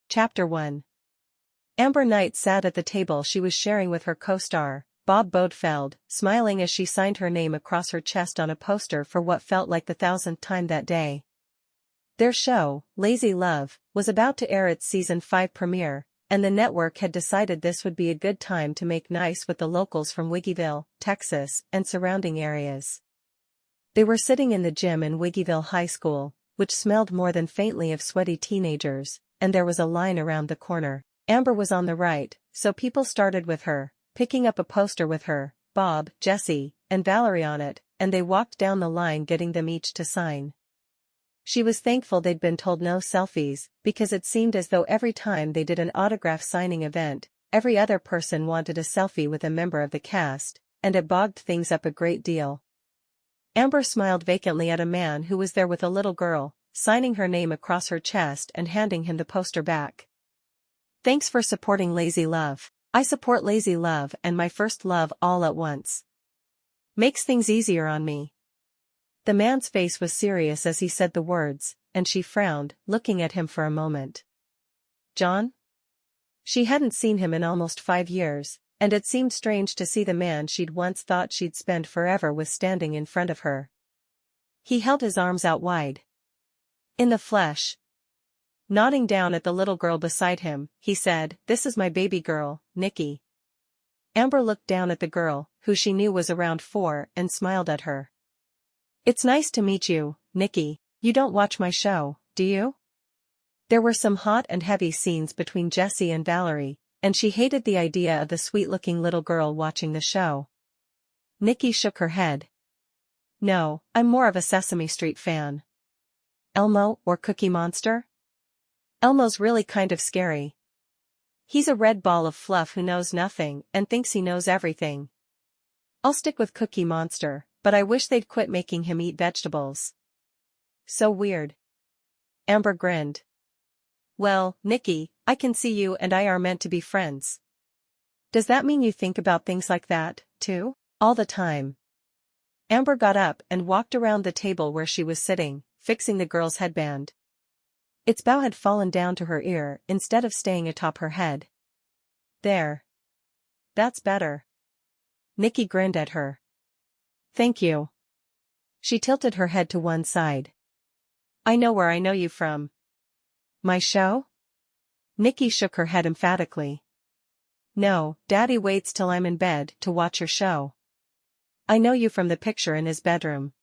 Chapter 1. Amber Knight sat at the table she was sharing with her co-star, Bob Bodefeld, smiling as she signed her name across her chest on a poster for what felt like the 1000th time that day. Their show, Lazy Love, was about to air its season 5 premiere, and the network had decided this would be a good time to make nice with the locals from Wiggyville, Texas, and surrounding areas. They were sitting in the gym in Wiggyville High School, which smelled more than faintly of sweaty teenagers, and there was a line around the corner. Amber was on the right, so people started with her, picking up a poster with her, Bob, Jesse, and Valerie on it, and they walked down the line getting them each to sign. She was thankful they'd been told no selfies, because it seemed as though every time they did an autograph signing event, every other person wanted a selfie with a member of the cast, and it bogged things up a great deal. Amber smiled vacantly at a man who was there with a little girl, signing her name across her chest and handing him the poster back. "Thanks for supporting Lazy Love. I support Lazy Love and my first love all at once. Makes things easier on me." The man's face was serious as he said the words, and she frowned, looking at him for a moment. John? She hadn't seen him in almost 5 years, and it seemed strange to see the man she'd once thought she'd spend forever with standing in front of her. He held his arms out wide. In the flesh. Nodding down at the little girl beside him, he said, "This is my baby girl, Nikki." Amber looked down at the girl, who she knew was around 4, and smiled at her. "It's nice to meet you, Nikki. You don't watch my show, do you?" There were some hot and heavy scenes between Jesse and Valerie, and she hated the idea of the sweet-looking little girl watching the show. Nikki shook her head. "No, I'm more of a Sesame Street fan." "Elmo or Cookie Monster?" "Elmo's really kind of scary. He's a red ball of fluff who knows nothing and thinks he knows everything." "I'll stick with Cookie Monster, but I wish they'd quit making him eat vegetables. So weird." Amber grinned. "Well, Nikki, I can see you and I are meant to be friends." "Does that mean you think about things like that, too?" "All the time." Amber got up and walked around the table where she was sitting, fixing the girl's headband. Its bow had fallen down to her ear instead of staying atop her head. "There. That's better." Nikki grinned at her. "Thank you." She tilted her head to one side. "I know where I know you from." "My show?" Nikki shook her head emphatically. "No, Daddy waits till I'm in bed to watch your show. I know you from the picture in his bedroom.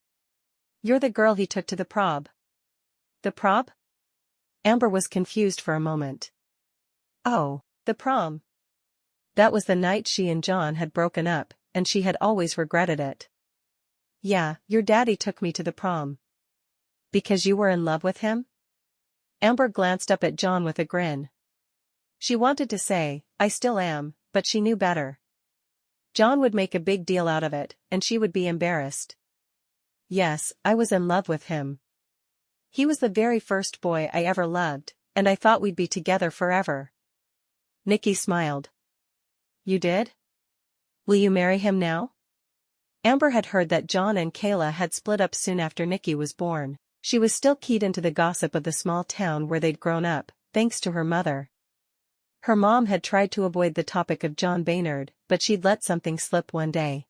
You're the girl he took to the prob." "The prob?" Amber was confused for a moment. "Oh, the prom." That was the night she and John had broken up, and she had always regretted it. "Yeah, your daddy took me to the prom." "Because you were in love with him?" Amber glanced up at John with a grin. She wanted to say, "I still am," but she knew better. John would make a big deal out of it, and she would be embarrassed. "Yes, I was in love with him. He was the very first boy I ever loved, and I thought we'd be together forever." Nikki smiled. "You did? Will you marry him now?" Amber had heard that John and Kayla had split up soon after Nikki was born. She was still keyed into the gossip of the small town where they'd grown up, thanks to her mother. Her mom had tried to avoid the topic of John Baynard, but she'd let something slip one day.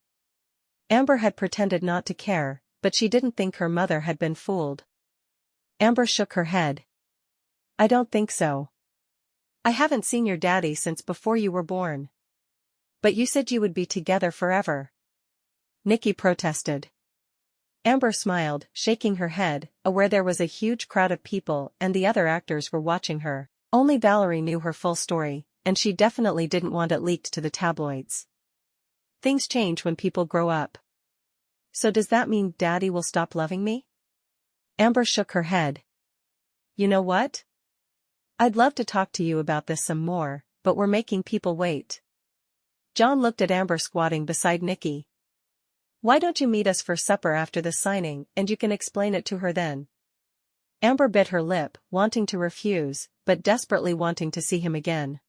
Amber had pretended not to care, but she didn't think her mother had been fooled. Amber shook her head. "I don't think so. I haven't seen your daddy since before you were born." "But you said you would be together forever," Nikki protested. Amber smiled, shaking her head, aware there was a huge crowd of people and the other actors were watching her. Only Valerie knew her full story, and she definitely didn't want it leaked to the tabloids. Things change when people grow up. "So does that mean Daddy will stop loving me?" Amber shook her head. "You know what? I'd love to talk to you about this some more, but we're making people wait." John looked at Amber squatting beside Nikki. "Why don't you meet us for supper after the signing and you can explain it to her then?" Amber bit her lip, wanting to refuse, but desperately wanting to see him again.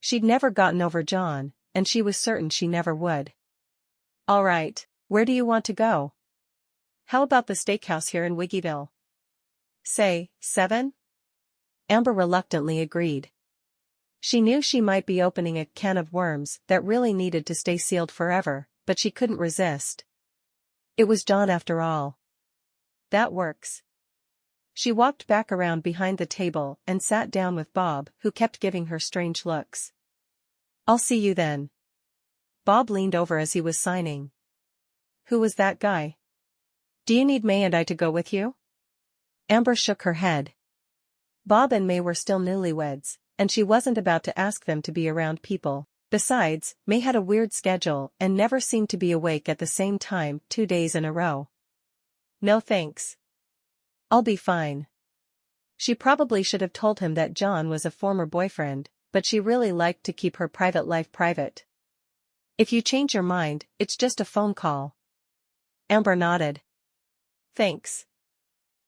She'd never gotten over John, and she was certain she never would. "All right, where do you want to go? How about the steakhouse here in Wiggyville? Say, 7? Amber reluctantly agreed. She knew she might be opening a can of worms that really needed to stay sealed forever, but she couldn't resist. It was John after all. That works. She walked back around behind the table and sat down with Bob, who kept giving her strange looks. I'll see you then. Bob leaned over as he was signing. Who was that guy? Do you need May and I to go with you? Amber shook her head. Bob and May were still newlyweds, and she wasn't about to ask them to be around people. Besides, May had a weird schedule and never seemed to be awake at the same time 2 days in a row. No thanks. I'll be fine. She probably should have told him that John was a former boyfriend, but she really liked to keep her private life private. If you change your mind, it's just a phone call. Amber nodded. Thanks.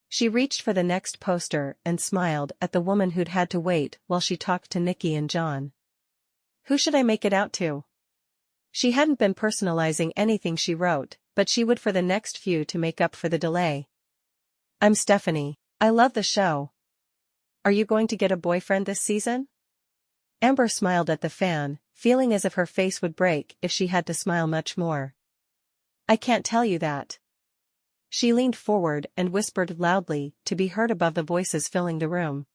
She reached for the next poster and smiled at the woman who'd had to wait while she talked to Nikki and John. Who should I make it out to? She hadn't been personalizing anything she wrote, but she would for the next few to make up for the delay. I'm Stephanie. I love the show. Are you going to get a boyfriend this season? Amber smiled at the fan, feeling as if her face would break if she had to smile much more. I can't tell you that. She leaned forward and whispered loudly to be heard above the voices filling the room.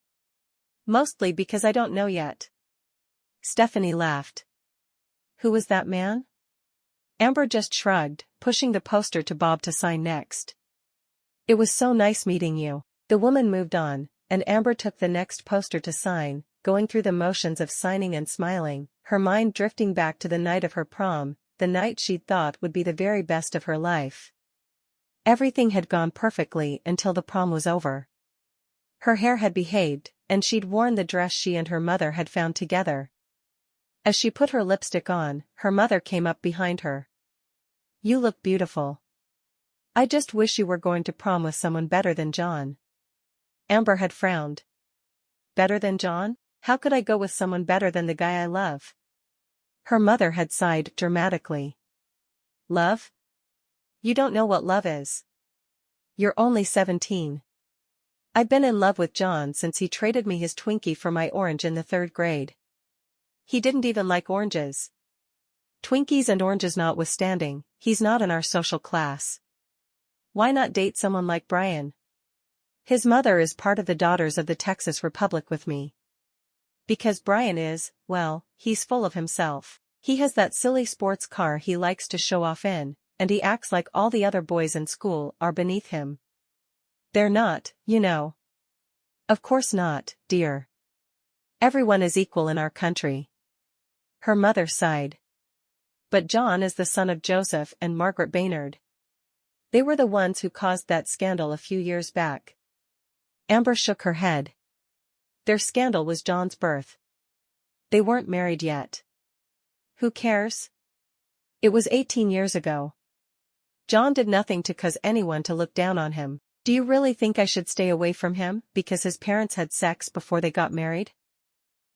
Mostly because I don't know yet. Stephanie laughed. Who was that man? Amber just shrugged, pushing the poster to Bob to sign next. It was so nice meeting you. The woman moved on, and Amber took the next poster to sign, going through the motions of signing and smiling, her mind drifting back to the night of her prom, the night she'd thought would be the very best of her life. Everything had gone perfectly until the prom was over. Her hair had behaved, and she'd worn the dress she and her mother had found together. As she put her lipstick on, her mother came up behind her. You look beautiful. I just wish you were going to prom with someone better than John. Amber had frowned. Better than John? How could I go with someone better than the guy I love? Her mother had sighed dramatically. Love? You don't know what love is. You're only 17. I've been in love with John since he traded me his Twinkie for my orange in the 3rd grade. He didn't even like oranges. Twinkies and oranges notwithstanding, he's not in our social class. Why not date someone like Brian? His mother is part of the Daughters of the Texas Republic with me. Because Brian is, well, he's full of himself. He has that silly sports car he likes to show off in, and he acts like all the other boys in school are beneath him. They're not, you know. Of course not, dear. Everyone is equal in our country. Her mother sighed. But John is the son of Joseph and Margaret Baynard. They were the ones who caused that scandal a few years back. Amber shook her head. Their scandal was John's birth. They weren't married yet. Who cares? It was 18 years ago. John did nothing to cause anyone to look down on him. Do you really think I should stay away from him because his parents had sex before they got married?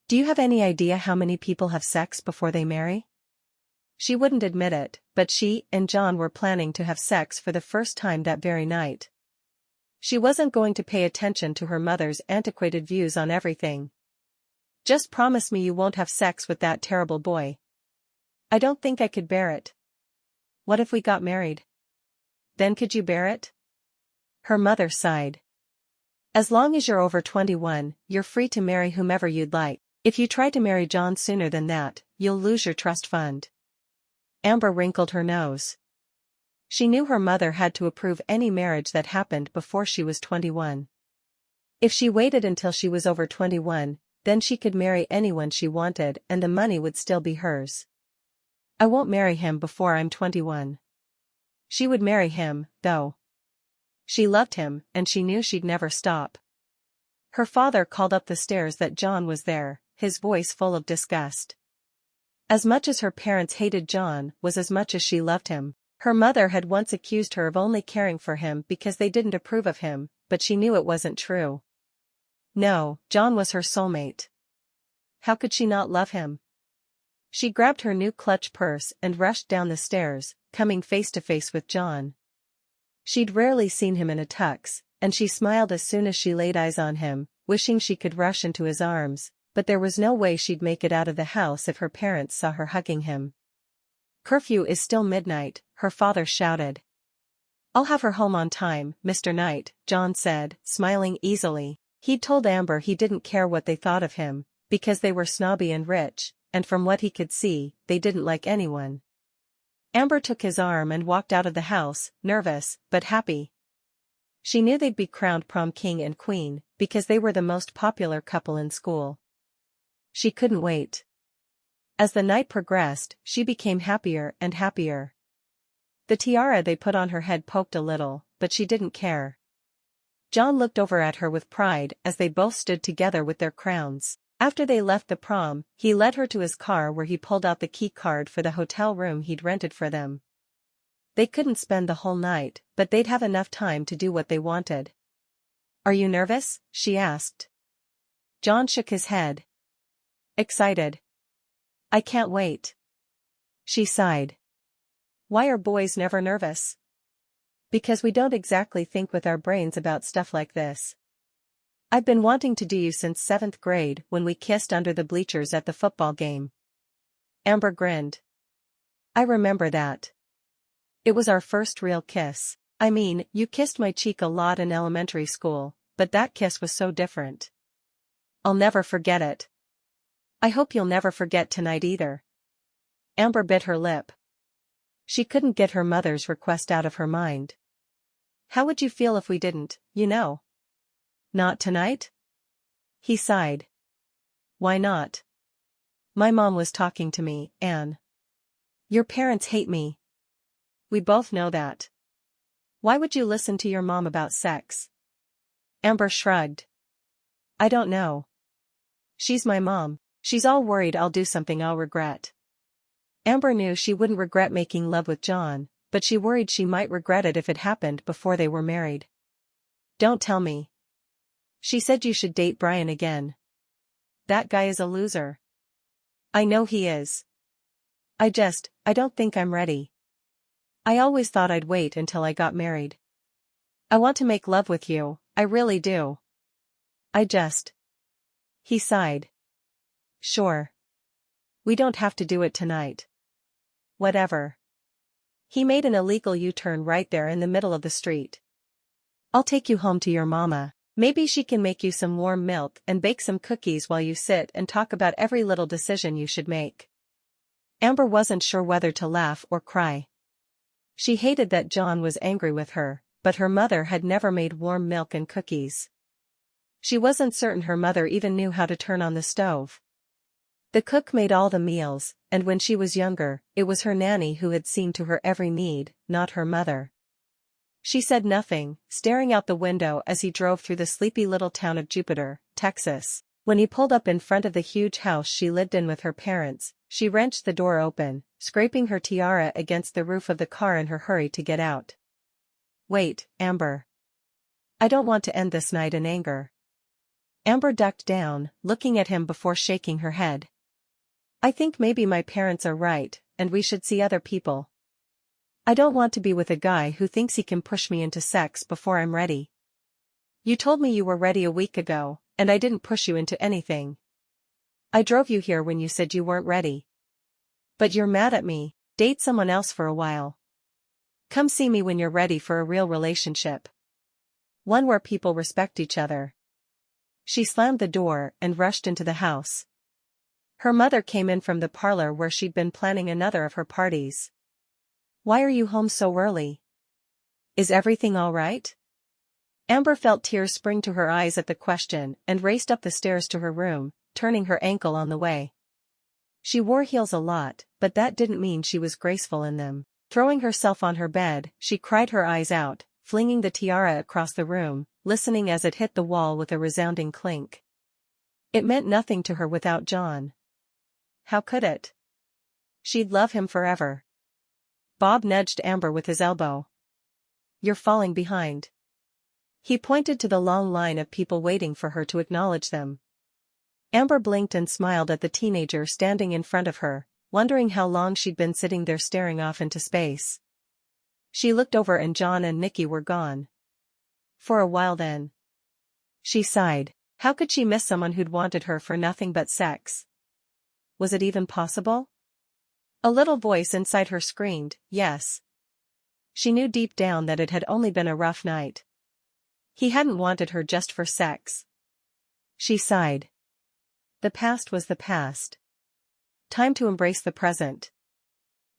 Do you have any idea how many people have sex before they marry? She wouldn't admit it, but she and John were planning to have sex for the first time that very night. She wasn't going to pay attention to her mother's antiquated views on everything. Just promise me you won't have sex with that terrible boy. I don't think I could bear it. What if we got married? Then could you bear it? Her mother sighed. As long as you're over 21, you're free to marry whomever you'd like. If you try to marry John sooner than that, you'll lose your trust fund. Amber wrinkled her nose. She knew her mother had to approve any marriage that happened before she was 21. If she waited until she was over 21, then she could marry anyone she wanted and the money would still be hers. I won't marry him before I'm 21. She would marry him, though. She loved him, and she knew she'd never stop. Her father called up the stairs that John was there, his voice full of disgust. As much as her parents hated John was as much as she loved him. Her mother had once accused her of only caring for him because they didn't approve of him, but she knew it wasn't true. No, John was her soulmate. How could she not love him? She grabbed her new clutch purse and rushed down the stairs, coming face to face with John. She'd rarely seen him in a tux, and she smiled as soon as she laid eyes on him, wishing she could rush into his arms, but there was no way she'd make it out of the house if her parents saw her hugging him. "Curfew is still midnight," her father shouted. "I'll have her home on time, Mr. Knight," John said, smiling easily. He'd told Amber he didn't care what they thought of him, because they were snobby and rich, and from what he could see, they didn't like anyone. Amber took his arm and walked out of the house, nervous, but happy. She knew they'd be crowned prom king and queen, because they were the most popular couple in school. She couldn't wait. As the night progressed, she became happier and happier. The tiara they put on her head poked a little, but she didn't care. John looked over at her with pride as they both stood together with their crowns. After they left the prom, he led her to his car where he pulled out the key card for the hotel room he'd rented for them. They couldn't spend the whole night, but they'd have enough time to do what they wanted. "Are you nervous?" she asked. John shook his head. "Excited. I can't wait." She sighed. "Why are boys never nervous?" "Because we don't exactly think with our brains about stuff like this. I've been wanting to do you since 7th grade when we kissed under the bleachers at the football game." Amber grinned. "I remember that. It was our first real kiss. I mean, you kissed my cheek a lot in elementary school, but that kiss was so different. I'll never forget it. I hope you'll never forget tonight either." Amber bit her lip. She couldn't get her mother's request out of her mind. "How would you feel if we didn't, you know?" "Not tonight?" He sighed. "Why not?" "My mom was talking to me, Anne. Your parents hate me. We both know that. Why would you listen to your mom about sex?" Amber shrugged. "I don't know. She's my mom. She's all worried I'll do something I'll regret." Amber knew she wouldn't regret making love with John, but she worried she might regret it if it happened before they were married. "Don't tell me. She said you should date Brian again. That guy is a loser." "I know he is. I don't think I'm ready. I always thought I'd wait until I got married. I want to make love with you, I really do. He sighed. "Sure. We don't have to do it tonight." "Whatever." He made an illegal U-turn right there in the middle of the street. "I'll take you home to your mama. Maybe she can make you some warm milk and bake some cookies while you sit and talk about every little decision you should make." Amber wasn't sure whether to laugh or cry. She hated that John was angry with her, but her mother had never made warm milk and cookies. She wasn't certain her mother even knew how to turn on the stove. The cook made all the meals, and when she was younger, it was her nanny who had seen to her every need, not her mother. She said nothing, staring out the window as he drove through the sleepy little town of Jupiter, Texas. When he pulled up in front of the huge house she lived in with her parents, she wrenched the door open, scraping her tiara against the roof of the car in her hurry to get out. "Wait, Amber. I don't want to end this night in anger." Amber ducked down, looking at him before shaking her head. "I think maybe my parents are right, and we should see other people. I don't want to be with a guy who thinks he can push me into sex before I'm ready. You told me you were ready a week ago, and I didn't push you into anything. I drove you here when you said you weren't ready. But you're mad at me. Date someone else for a while. Come see me when you're ready for a real relationship. One where people respect each other." She slammed the door and rushed into the house. Her mother came in from the parlor where she'd been planning another of her parties. "Why are you home so early? Is everything all right?" Amber felt tears spring to her eyes at the question and raced up the stairs to her room, turning her ankle on the way. She wore heels a lot, but that didn't mean she was graceful in them. Throwing herself on her bed, she cried her eyes out, flinging the tiara across the room, listening as it hit the wall with a resounding clink. It meant nothing to her without John. How could it? She'd love him forever. Bob nudged Amber with his elbow. "You're falling behind." He pointed to the long line of people waiting for her to acknowledge them. Amber blinked and smiled at the teenager standing in front of her, wondering how long she'd been sitting there staring off into space. She looked over and John and Nikki were gone. "For a while then." She sighed. How could she miss someone who'd wanted her for nothing but sex? Was it even possible? A little voice inside her screamed, yes. She knew deep down that it had only been a rough night. He hadn't wanted her just for sex. She sighed. The past was the past. Time to embrace the present.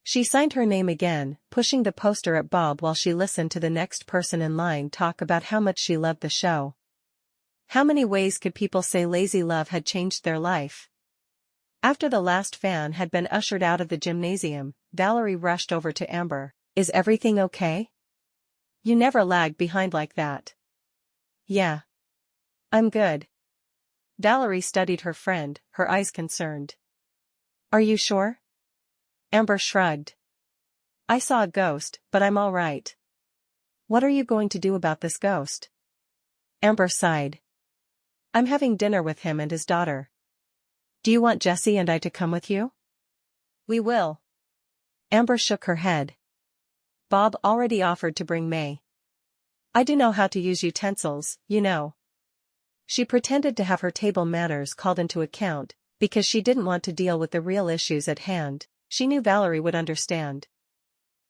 She signed her name again, pushing the poster at Bob while she listened to the next person in line talk about how much she loved the show. How many ways could people say lazy love had changed their life? After the last fan had been ushered out of the gymnasium, Valerie rushed over to Amber. Is everything okay? You never lagged behind like that. Yeah. I'm good. Valerie studied her friend, her eyes concerned. Are you sure? Amber shrugged. I saw a ghost, but I'm all right. What are you going to do about this ghost? Amber sighed. I'm having dinner with him and his daughter. Do you want Jessie and I to come with you? We will. Amber shook her head. Bob already offered to bring May. I do know how to use utensils, you know. She pretended to have her table manners called into account, because she didn't want to deal with the real issues at hand. She knew Valerie would understand.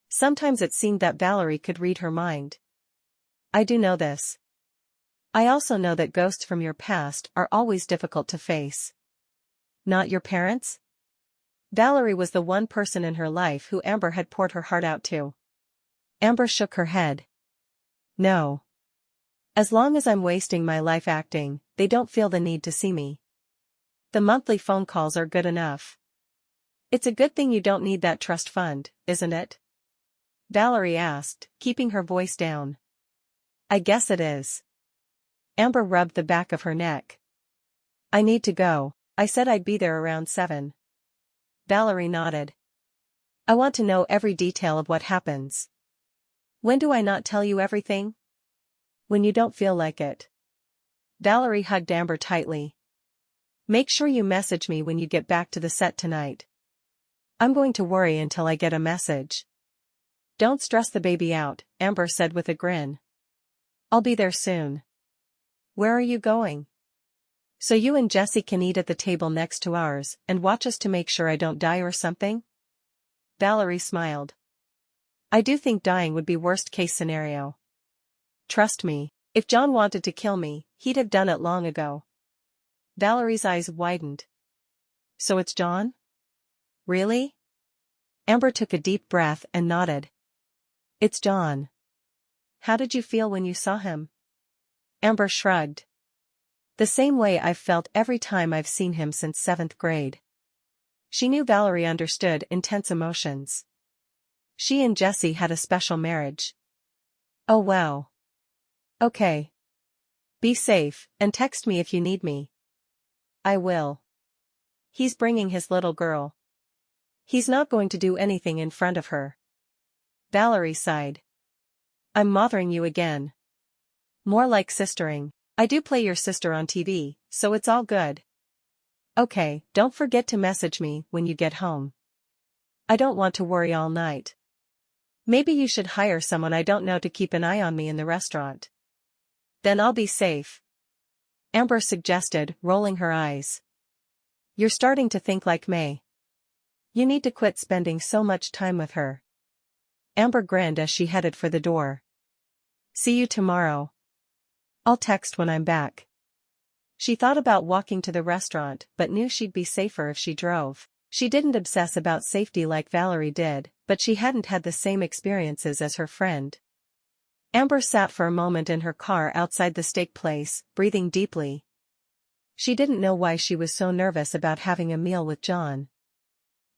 Sometimes it seemed that Valerie could read her mind. I do know this. I also know that ghosts from your past are always difficult to face. Not your parents? Valerie was the one person in her life who Amber had poured her heart out to. Amber shook her head. No. As long as I'm wasting my life acting, they don't feel the need to see me. The monthly phone calls are good enough. It's a good thing you don't need that trust fund, isn't it? Valerie asked, keeping her voice down. I guess it is. Amber rubbed the back of her neck. I need to go. I said I'd be there around 7. Valerie nodded. I want to know every detail of what happens. When do I not tell you everything? When you don't feel like it. Valerie hugged Amber tightly. Make sure you message me when you get back to the set tonight. I'm going to worry until I get a message. Don't stress the baby out, Amber said with a grin. I'll be there soon. Where are you going? So you and Jessie can eat at the table next to ours and watch us to make sure I don't die or something? Valerie smiled. I do think dying would be worst case scenario. Trust me, if John wanted to kill me, he'd have done it long ago. Valerie's eyes widened. So it's John? Really? Amber took a deep breath and nodded. It's John. How did you feel when you saw him? Amber shrugged. The same way I've felt every time I've seen him since 7th grade. She knew Valerie understood intense emotions. She and Jessie had a special marriage. Oh wow. Okay. Be safe, and text me if you need me. I will. He's bringing his little girl. He's not going to do anything in front of her. Valerie sighed. I'm mothering you again. More like sistering. I do play your sister on TV, so it's all good. Okay, don't forget to message me when you get home. I don't want to worry all night. Maybe you should hire someone I don't know to keep an eye on me in the restaurant. Then I'll be safe. Amber suggested, rolling her eyes. You're starting to think like May. You need to quit spending so much time with her. Amber grinned as she headed for the door. See you tomorrow. I'll text when I'm back. She thought about walking to the restaurant but knew she'd be safer if she drove. She didn't obsess about safety like Valerie did, but she hadn't had the same experiences as her friend. Amber sat for a moment in her car outside the steak place, breathing deeply. She didn't know why she was so nervous about having a meal with John.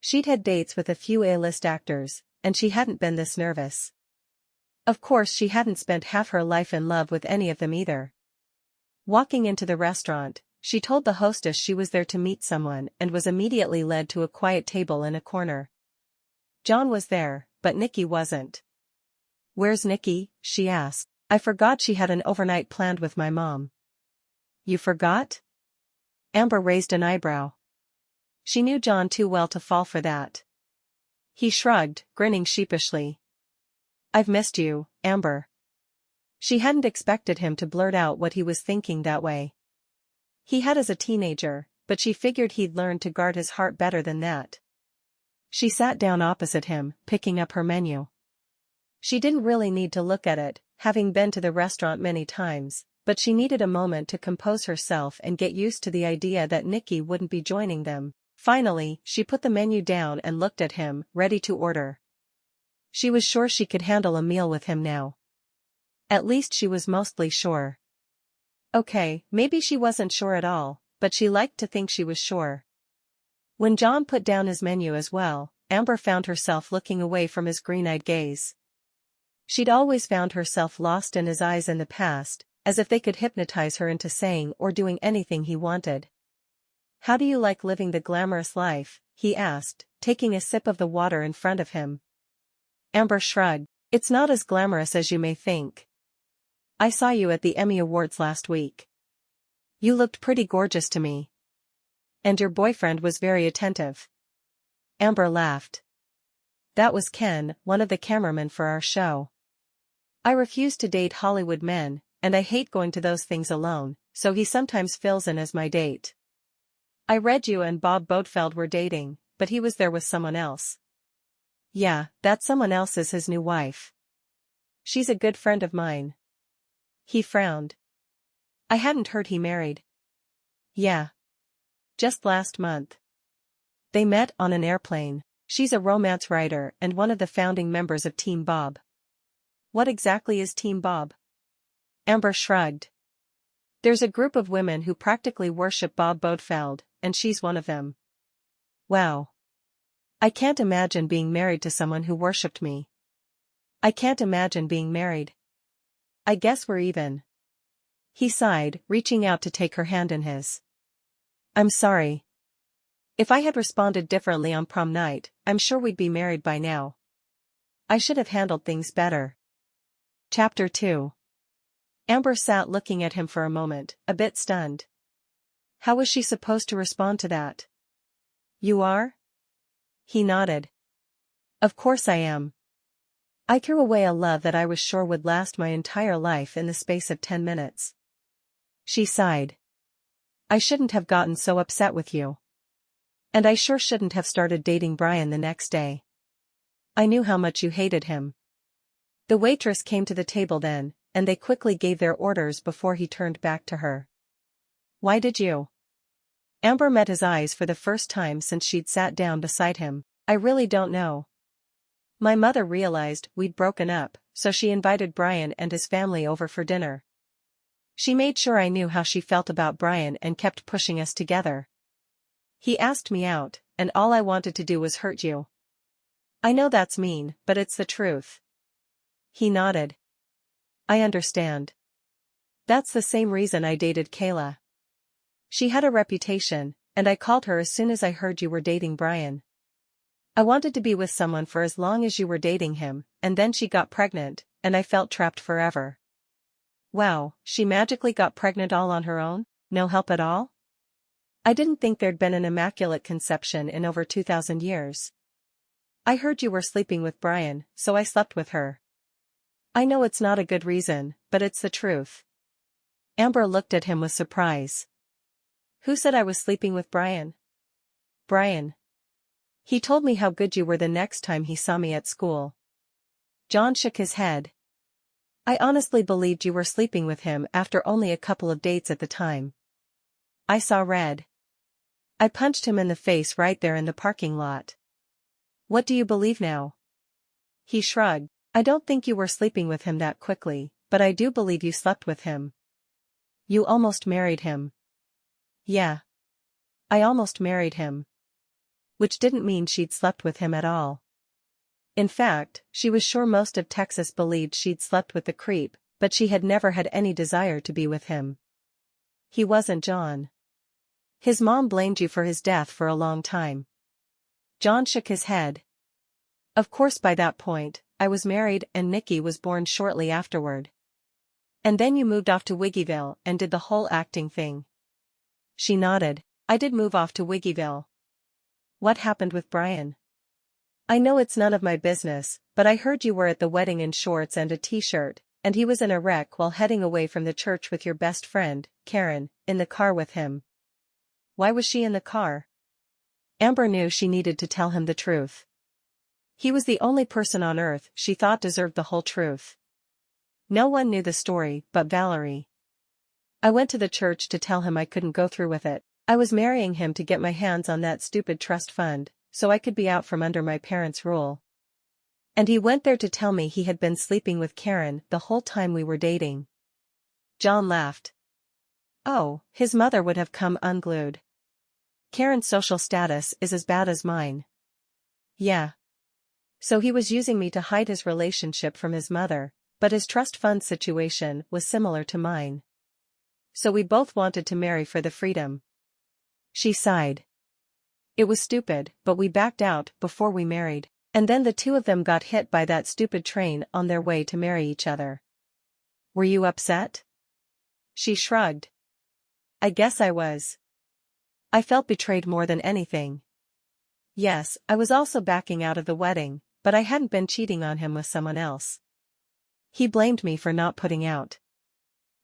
She'd had dates with a few A-list actors, and she hadn't been this nervous. Of course she hadn't spent half her life in love with any of them either. Walking into the restaurant, she told the hostess she was there to meet someone and was immediately led to a quiet table in a corner. John was there, but Nikki wasn't. Where's Nikki? She asked. I forgot she had an overnight planned with my mom. You forgot? Amber raised an eyebrow. She knew John too well to fall for that. He shrugged, grinning sheepishly. I've missed you, Amber. She hadn't expected him to blurt out what he was thinking that way. He had as a teenager, but she figured he'd learned to guard his heart better than that. She sat down opposite him, picking up her menu. She didn't really need to look at it, having been to the restaurant many times, but she needed a moment to compose herself and get used to the idea that Nicky wouldn't be joining them. Finally, she put the menu down and looked at him, ready to order. She was sure she could handle a meal with him now. At least she was mostly sure. Okay, maybe she wasn't sure at all, but she liked to think she was sure. When John put down his menu as well, Amber found herself looking away from his green-eyed gaze. She'd always found herself lost in his eyes in the past, as if they could hypnotize her into saying or doing anything he wanted. "How do you like living the glamorous life?" he asked, taking a sip of the water in front of him. Amber shrugged. "It's not as glamorous as you may think. I saw you at the Emmy Awards last week. You looked pretty gorgeous to me. And your boyfriend was very attentive." Amber laughed. "That was Ken, one of the cameramen for our show. I refuse to date Hollywood men, and I hate going to those things alone, so he sometimes fills in as my date. I read you and Bob Bodefeld were dating, but he was there with someone else." "Yeah, that someone else is his new wife. She's a good friend of mine." He frowned. "I hadn't heard he married." "Yeah. Just last month. They met on an airplane. She's a romance writer and one of the founding members of Team Bob." "What exactly is Team Bob?" Amber shrugged. "There's a group of women who practically worship Bob Bodefeld, and she's one of them." "Wow. I can't imagine being married to someone who worshipped me." "I can't imagine being married. I guess we're even." He sighed, reaching out to take her hand in his. "I'm sorry. If I had responded differently on prom night, I'm sure we'd be married by now. I should have handled things better." Chapter 2. Amber sat looking at him for a moment, a bit stunned. How was she supposed to respond to that? "You are?" He nodded. "Of course I am. I threw away a love that I was sure would last my entire life in the space of 10 minutes. She sighed. "I shouldn't have gotten so upset with you. And I sure shouldn't have started dating Brian the next day. I knew how much you hated him." The waitress came to the table then, and they quickly gave their orders before he turned back to her. "Why did you?" Amber met his eyes for the first time since she'd sat down beside him. "I really don't know. My mother realized we'd broken up, so she invited Brian and his family over for dinner. She made sure I knew how she felt about Brian and kept pushing us together. He asked me out, and all I wanted to do was hurt you. I know that's mean, but it's the truth." He nodded. "I understand. That's the same reason I dated Kayla. She had a reputation, and I called her as soon as I heard you were dating Brian. I wanted to be with someone for as long as you were dating him, and then she got pregnant, and I felt trapped forever." "Wow, she magically got pregnant all on her own? No help at all?" "I didn't think there'd been an immaculate conception in over 2,000 years. I heard you were sleeping with Brian, so I slept with her. I know it's not a good reason, but it's the truth." Amber looked at him with surprise. "Who said I was sleeping with Brian?" "Brian. He told me how good you were the next time he saw me at school." John shook his head. "I honestly believed you were sleeping with him after only a couple of dates at the time. I saw red. I punched him in the face right there in the parking lot." "What do you believe now?" He shrugged. "I don't think you were sleeping with him that quickly, but I do believe you slept with him." "You almost married him." "Yeah. I almost married him." Which didn't mean she'd slept with him at all. In fact, she was sure most of Texas believed she'd slept with the creep, but she had never had any desire to be with him. He wasn't John. His mom blamed you for his death for a long time." John shook his head. "Of course by that point, I was married and Nicky was born shortly afterward. And then you moved off to Wiggyville and did the whole acting thing." She nodded. "I did move off to Wiggyville." "What happened with Brian?" "I know it's none of my business, but I heard you were at the wedding in shorts and a t-shirt, And he was in a wreck while heading away from the church with your best friend, Karen, in the car with him. Why was she in the car? Amber knew she needed to tell him the truth. He was the only person on earth she thought deserved the whole truth. No one knew the story but Valerie. I went to the church to tell him I couldn't go through with it. I was marrying him to get my hands on that stupid trust fund, so I could be out from under my parents' rule. And he went there to tell me he had been sleeping with Karen the whole time we were dating. John laughed. Oh, his mother would have come unglued. Karen's social status is as bad as mine. Yeah. So he was using me to hide his relationship from his mother, but his trust fund situation was similar to mine. So we both wanted to marry for the freedom. She sighed. It was stupid, but we backed out before we married. And then the two of them got hit by that stupid train on their way to marry each other. Were you upset? She shrugged. I guess I was. I felt betrayed more than anything. Yes, I was also backing out of the wedding, but I hadn't been cheating on him with someone else. He blamed me for not putting out.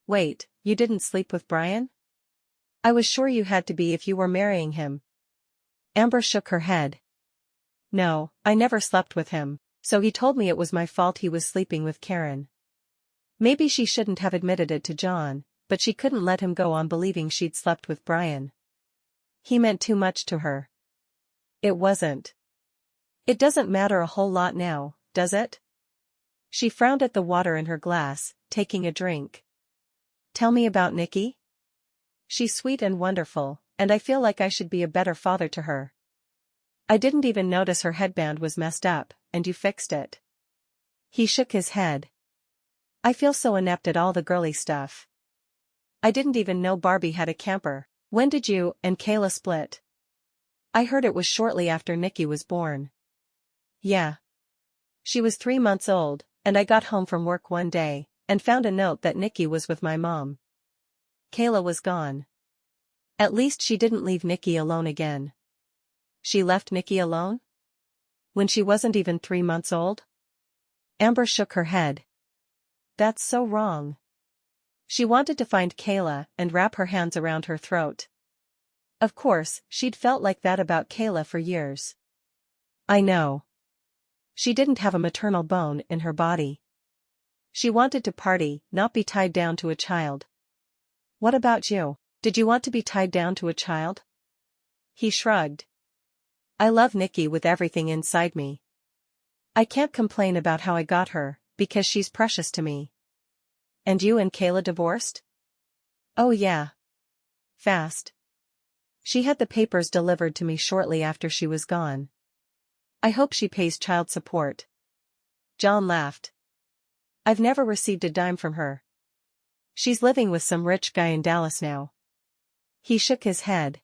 Wait, you didn't sleep with Brian? I was sure you had to be if you were marrying him. Amber shook her head. No, I never slept with him, so he told me it was my fault he was sleeping with Karen. Maybe she shouldn't have admitted it to John, but she couldn't let him go on believing she'd slept with Brian. He meant too much to her. It wasn't. It doesn't matter a whole lot now, does it? She frowned at the water in her glass, taking a drink. Tell me about Nikki? She's sweet and wonderful, and I feel like I should be a better father to her. I didn't even notice her headband was messed up, and you fixed it. He shook his head. I feel so inept at all the girly stuff. I didn't even know Barbie had a camper. When did you and Kayla split? I heard it was shortly after Nikki was born. Yeah. She was 3 months old, and I got home from work one day, and found a note that Nikki was with my mom. Kayla was gone. At least she didn't leave Nikki alone again. She left Nikki alone? When she wasn't even 3 months old? Amber shook her head. That's so wrong. She wanted to find Kayla and wrap her hands around her throat. Of course, she'd felt like that about Kayla for years. I know. She didn't have a maternal bone in her body. She wanted to party, not be tied down to a child. What about you? Did you want to be tied down to a child? He shrugged. I love Nikki with everything inside me. I can't complain about how I got her, because she's precious to me. And you and Kayla divorced? Oh yeah. Fast. She had the papers delivered to me shortly after she was gone. I hope she pays child support. John laughed. I've never received a dime from her. She's living with some rich guy in Dallas now. He shook his head.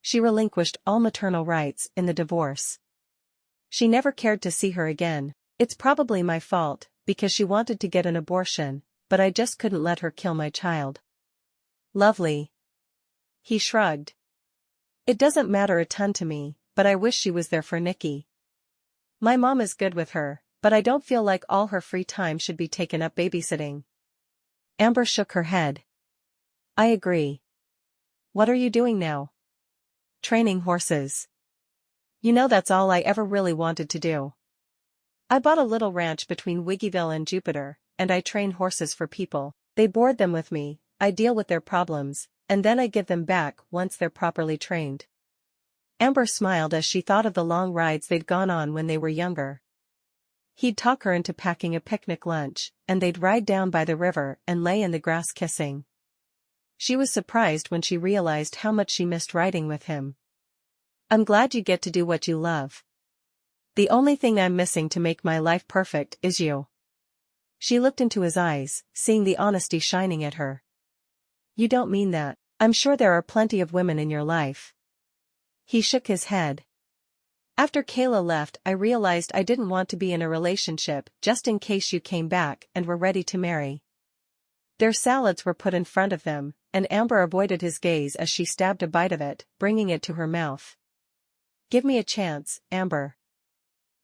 She relinquished all maternal rights in the divorce. She never cared to see her again. It's probably my fault, because she wanted to get an abortion, but I just couldn't let her kill my child. Lovely. He shrugged. It doesn't matter a ton to me, but I wish she was there for Nikki. My mom is good with her, but I don't feel like all her free time should be taken up babysitting. Amber shook her head. I agree. What are you doing now? Training horses. You know that's all I ever really wanted to do. I bought a little ranch between Wiggyville and Jupiter, and I train horses for people. They board them with me, I deal with their problems, and then I give them back once they're properly trained. Amber smiled as she thought of the long rides they'd gone on when they were younger. He'd talk her into packing a picnic lunch, and they'd ride down by the river and lay in the grass kissing. She was surprised when she realized how much she missed riding with him. I'm glad you get to do what you love. The only thing I'm missing to make my life perfect is you. She looked into his eyes, seeing the honesty shining at her. You don't mean that. I'm sure there are plenty of women in your life. He shook his head. After Kayla left, I realized I didn't want to be in a relationship just in case you came back and were ready to marry. Their salads were put in front of them, and Amber avoided his gaze as she stabbed a bite of it, bringing it to her mouth. Give me a chance, Amber.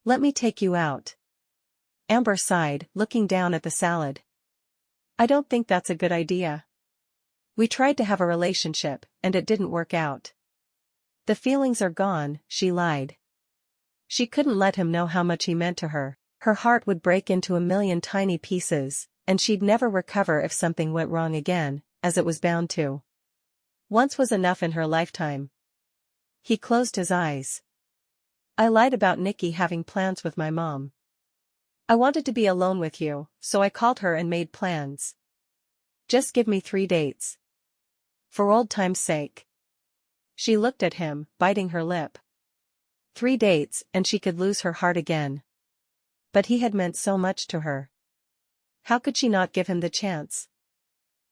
Let me take you out. Amber sighed, looking down at the salad. I don't think that's a good idea. We tried to have a relationship, and it didn't work out. The feelings are gone, she lied. She couldn't let him know how much he meant to her. Her heart would break into a million tiny pieces, and she'd never recover if something went wrong again, as it was bound to. Once was enough in her lifetime. He closed his eyes. I lied about Nikki having plans with my mom. I wanted to be alone with you, so I called her and made plans. Just give me 3 dates. For old time's sake. She looked at him, biting her lip. 3 dates, and she could lose her heart again. But he had meant so much to her. How could she not give him the chance?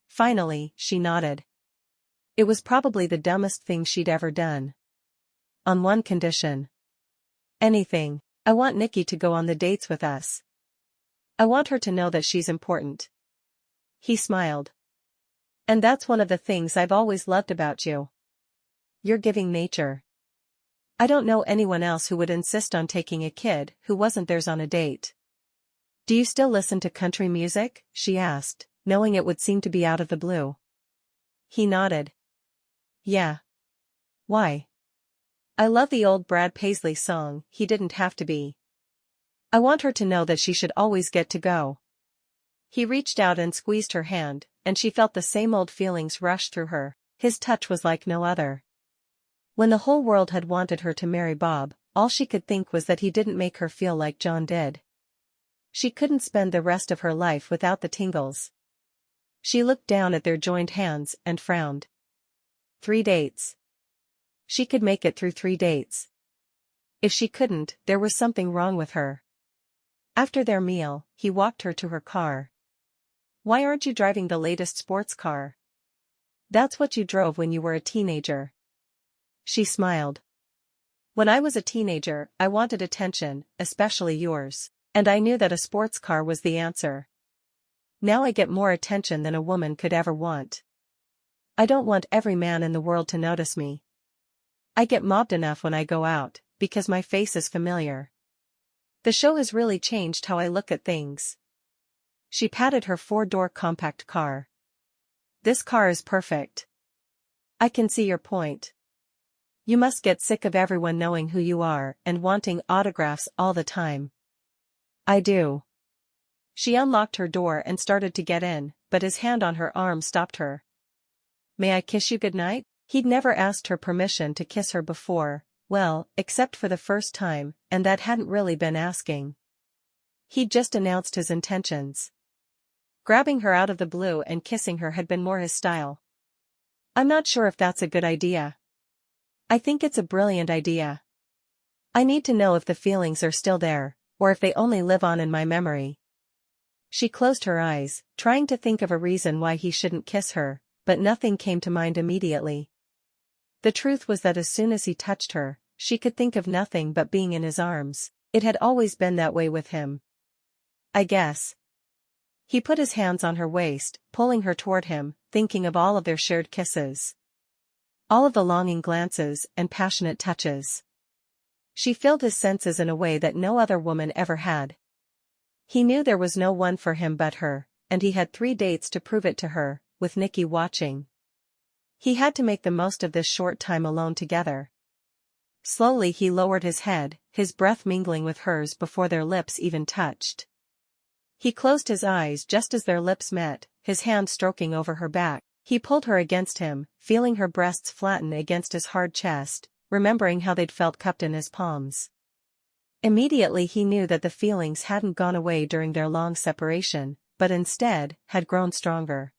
Finally, she nodded. It was probably the dumbest thing she'd ever done. On one condition. Anything. I want Nikki to go on the dates with us. I want her to know that she's important. He smiled. And that's one of the things I've always loved about you. Your giving nature. I don't know anyone else who would insist on taking a kid who wasn't theirs on a date. Do you still listen to country music? She asked, knowing it would seem to be out of the blue. He nodded. Yeah. Why? I love the old Brad Paisley song, He Didn't Have to Be. I want her to know that she should always get to go. He reached out and squeezed her hand, and she felt the same old feelings rush through her. His touch was like no other. When the whole world had wanted her to marry Bob, all she could think was that he didn't make her feel like John did. She couldn't spend the rest of her life without the tingles. She looked down at their joined hands and frowned. 3 dates. She could make it through 3 dates. If she couldn't, there was something wrong with her. After their meal, he walked her to her car. Why aren't you driving the latest sports car? That's what you drove when you were a teenager. She smiled. When I was a teenager, I wanted attention, especially yours, and I knew that a sports car was the answer. Now I get more attention than a woman could ever want. I don't want every man in the world to notice me. I get mobbed enough when I go out, because my face is familiar. The show has really changed how I look at things. She patted her 4-door compact car. This car is perfect. I can see your point. You must get sick of everyone knowing who you are and wanting autographs all the time. I do. She unlocked her door and started to get in, but his hand on her arm stopped her. May I kiss you goodnight? He'd never asked her permission to kiss her before, well, except for the first time, and that hadn't really been asking. He'd just announced his intentions. Grabbing her out of the blue and kissing her had been more his style. I'm not sure if that's a good idea. I think it's a brilliant idea. I need to know if the feelings are still there, or if they only live on in my memory. She closed her eyes, trying to think of a reason why he shouldn't kiss her, but nothing came to mind immediately. The truth was that as soon as he touched her, she could think of nothing but being in his arms. It had always been that way with him. I guess. He put his hands on her waist, pulling her toward him, thinking of all of their shared kisses. All of the longing glances and passionate touches. She filled his senses in a way that no other woman ever had. He knew there was no one for him but her, and he had 3 dates to prove it to her, with Nikki watching. He had to make the most of this short time alone together. Slowly he lowered his head, his breath mingling with hers before their lips even touched. He closed his eyes just as their lips met, his hand stroking over her back. He pulled her against him, feeling her breasts flatten against his hard chest, remembering how they'd felt cupped in his palms. Immediately he knew that the feelings hadn't gone away during their long separation, but instead, had grown stronger.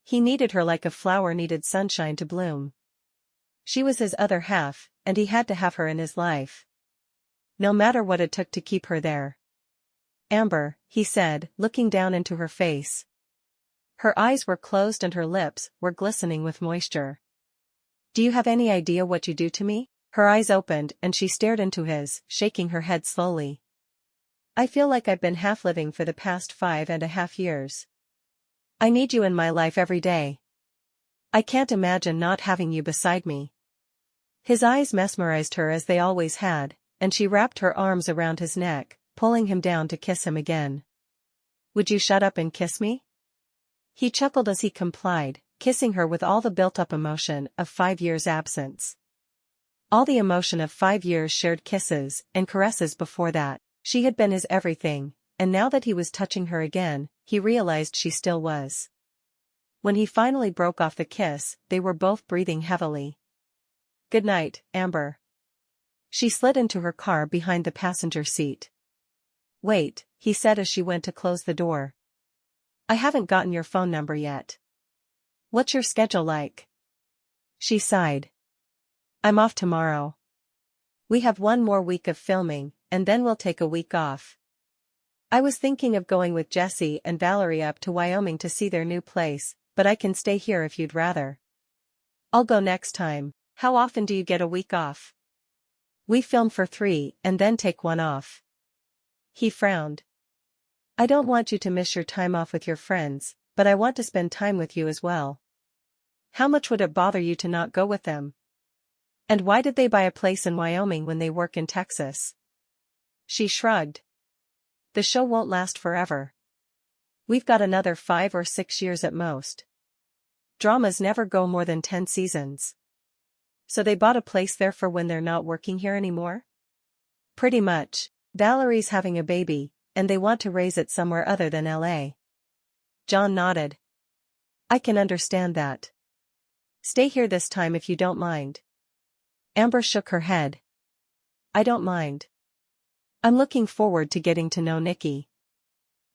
He needed her like a flower needed sunshine to bloom. She was his other half, and he had to have her in his life. No matter what it took to keep her there. Amber, he said, looking down into her face. Her eyes were closed and her lips were glistening with moisture. Do you have any idea what you do to me? Her eyes opened and she stared into his, shaking her head slowly. I feel like I've been half living for the past 5.5 years. I need you in my life every day. I can't imagine not having you beside me. His eyes mesmerized her as they always had, and she wrapped her arms around his neck, pulling him down to kiss him again. Would you shut up and kiss me? He chuckled as he complied, kissing her with all the built-up emotion of 5 years' absence. All the emotion of 5 years shared kisses and caresses before that. She had been his everything, and now that he was touching her again, he realized she still was. When he finally broke off the kiss, they were both breathing heavily. "Good night, Amber." She slid into her car behind the passenger seat. "Wait," he said as she went to close the door. "I haven't gotten your phone number yet. What's your schedule like?" She sighed. "I'm off tomorrow. We have 1 more week of filming, and then we'll take a week off. I was thinking of going with Jesse and Valerie up to Wyoming to see their new place, but I can stay here if you'd rather." "I'll go next time. How often do you get a week off?" "We film for 3 and then take 1 off." He frowned. "I don't want you to miss your time off with your friends, but I want to spend time with you as well. How much would it bother you to not go with them? And why did they buy a place in Wyoming when they work in Texas?" She shrugged. "The show won't last forever. We've got another 5 or 6 years at most. Dramas never go more than 10 seasons. So they bought a place there for when they're not working here anymore?" "Pretty much. Valerie's having a baby, and they want to raise it somewhere other than LA." John nodded. "I can understand that. Stay here this time if you don't mind." Amber shook her head. "I don't mind. I'm looking forward to getting to know Nikki."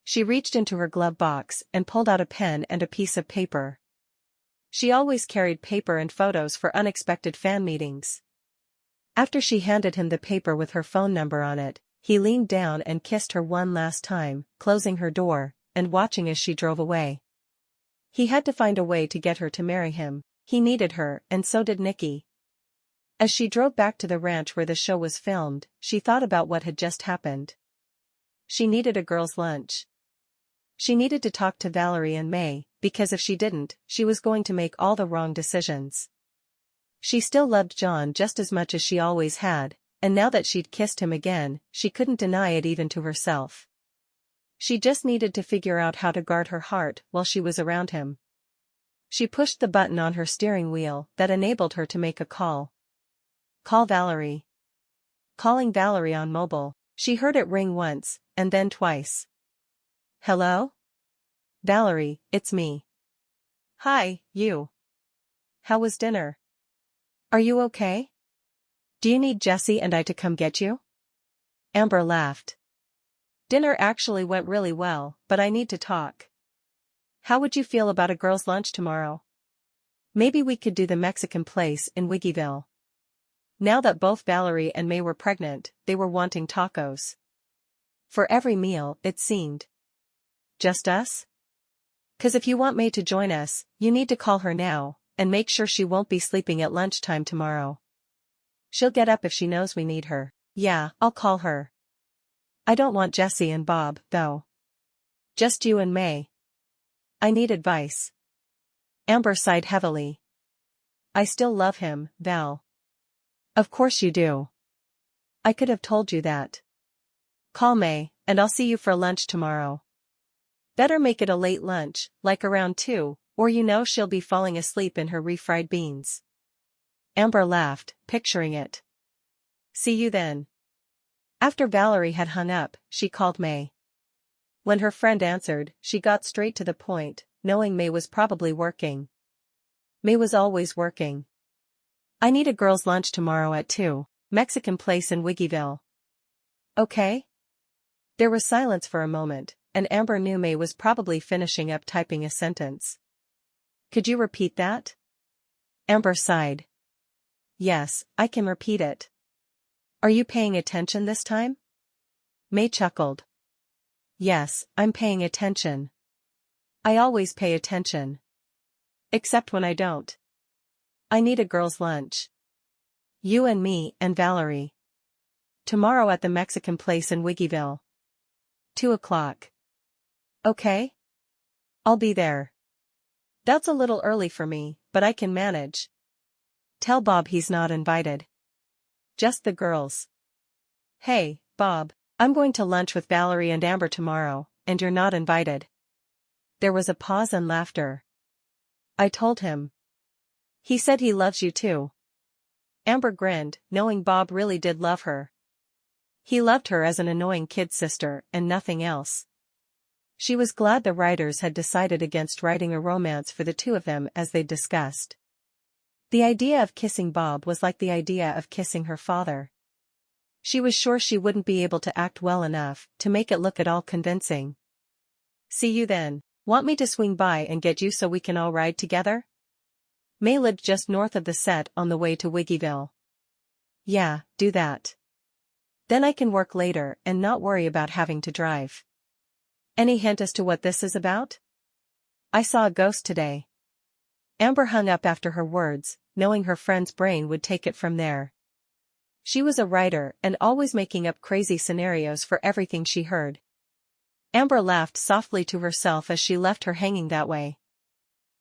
She reached into her glove box and pulled out a pen and a piece of paper. She always carried paper and photos for unexpected fan meetings. After she handed him the paper with her phone number on it, he leaned down and kissed her one last time, closing her door, and watching as she drove away. He had to find a way to get her to marry him. He needed her, and so did Nikki. As she drove back to the ranch where the show was filmed, she thought about what had just happened. She needed a girls' lunch. She needed to talk to Valerie and May, because if she didn't, she was going to make all the wrong decisions. She still loved John just as much as she always had, and now that she'd kissed him again, she couldn't deny it even to herself. She just needed to figure out how to guard her heart while she was around him. She pushed the button on her steering wheel that enabled her to make a call. "Call Valerie." Calling Valerie on mobile, she heard it ring once, and then twice. "Hello? Valerie, it's me." "Hi, you. How was dinner? Are you okay? Do you need Jesse and I to come get you?" Amber laughed. "Dinner actually went really well, but I need to talk. How would you feel about a girls' lunch tomorrow? Maybe we could do the Mexican place in Wiggyville." Now that both Valerie and May were pregnant, they were wanting tacos. For every meal, it seemed. "Just us? 'Cause if you want May to join us, you need to call her now, and make sure she won't be sleeping at lunchtime tomorrow. She'll get up if she knows we need her." "Yeah, I'll call her. I don't want Jesse and Bob, though. Just you and May." "I need advice." Amber sighed heavily. "I still love him, Val." "Of course you do. I could have told you that. Call May, and I'll see you for lunch tomorrow. Better make it a late lunch, like around 2, or you know she'll be falling asleep in her refried beans." Amber laughed, picturing it. "See you then." After Valerie had hung up, she called May. When her friend answered, she got straight to the point, knowing May was probably working. May was always working. "I need a girls' lunch tomorrow at 2, Mexican place in Wiggyville." "Okay?" There was silence for a moment, and Amber knew May was probably finishing up typing a sentence. "Could you repeat that?" Amber sighed. "Yes, I can repeat it. Are you paying attention this time?" May chuckled. "Yes, I'm paying attention. I always pay attention. Except when I don't. I need a girls' lunch. You and me and Valerie. Tomorrow at the Mexican place in Wiggyville. 2 o'clock. Okay? I'll be there." "That's a little early for me, but I can manage." "Tell Bob he's not invited. Just the girls." "Hey, Bob, I'm going to lunch with Valerie and Amber tomorrow, and you're not invited." There was a pause and laughter. I told him. He said he loves you too. Amber grinned, knowing Bob really did love her. He loved her as an annoying kid sister and nothing else. She was glad the writers had decided against writing a romance for the two of them as they'd discussed. The idea of kissing Bob was like the idea of kissing her father. She was sure she wouldn't be able to act well enough to make it look at all convincing. See you then. Want me to swing by and get you so we can all ride together? May lived just north of the set on the way to Wiggyville. Yeah, do that. Then I can work later and not worry about having to drive. Any hint as to what this is about? I saw a ghost today. Amber hung up after her words, knowing her friend's brain would take it from there. She was a writer and always making up crazy scenarios for everything she heard. Amber laughed softly to herself as she left her hanging that way.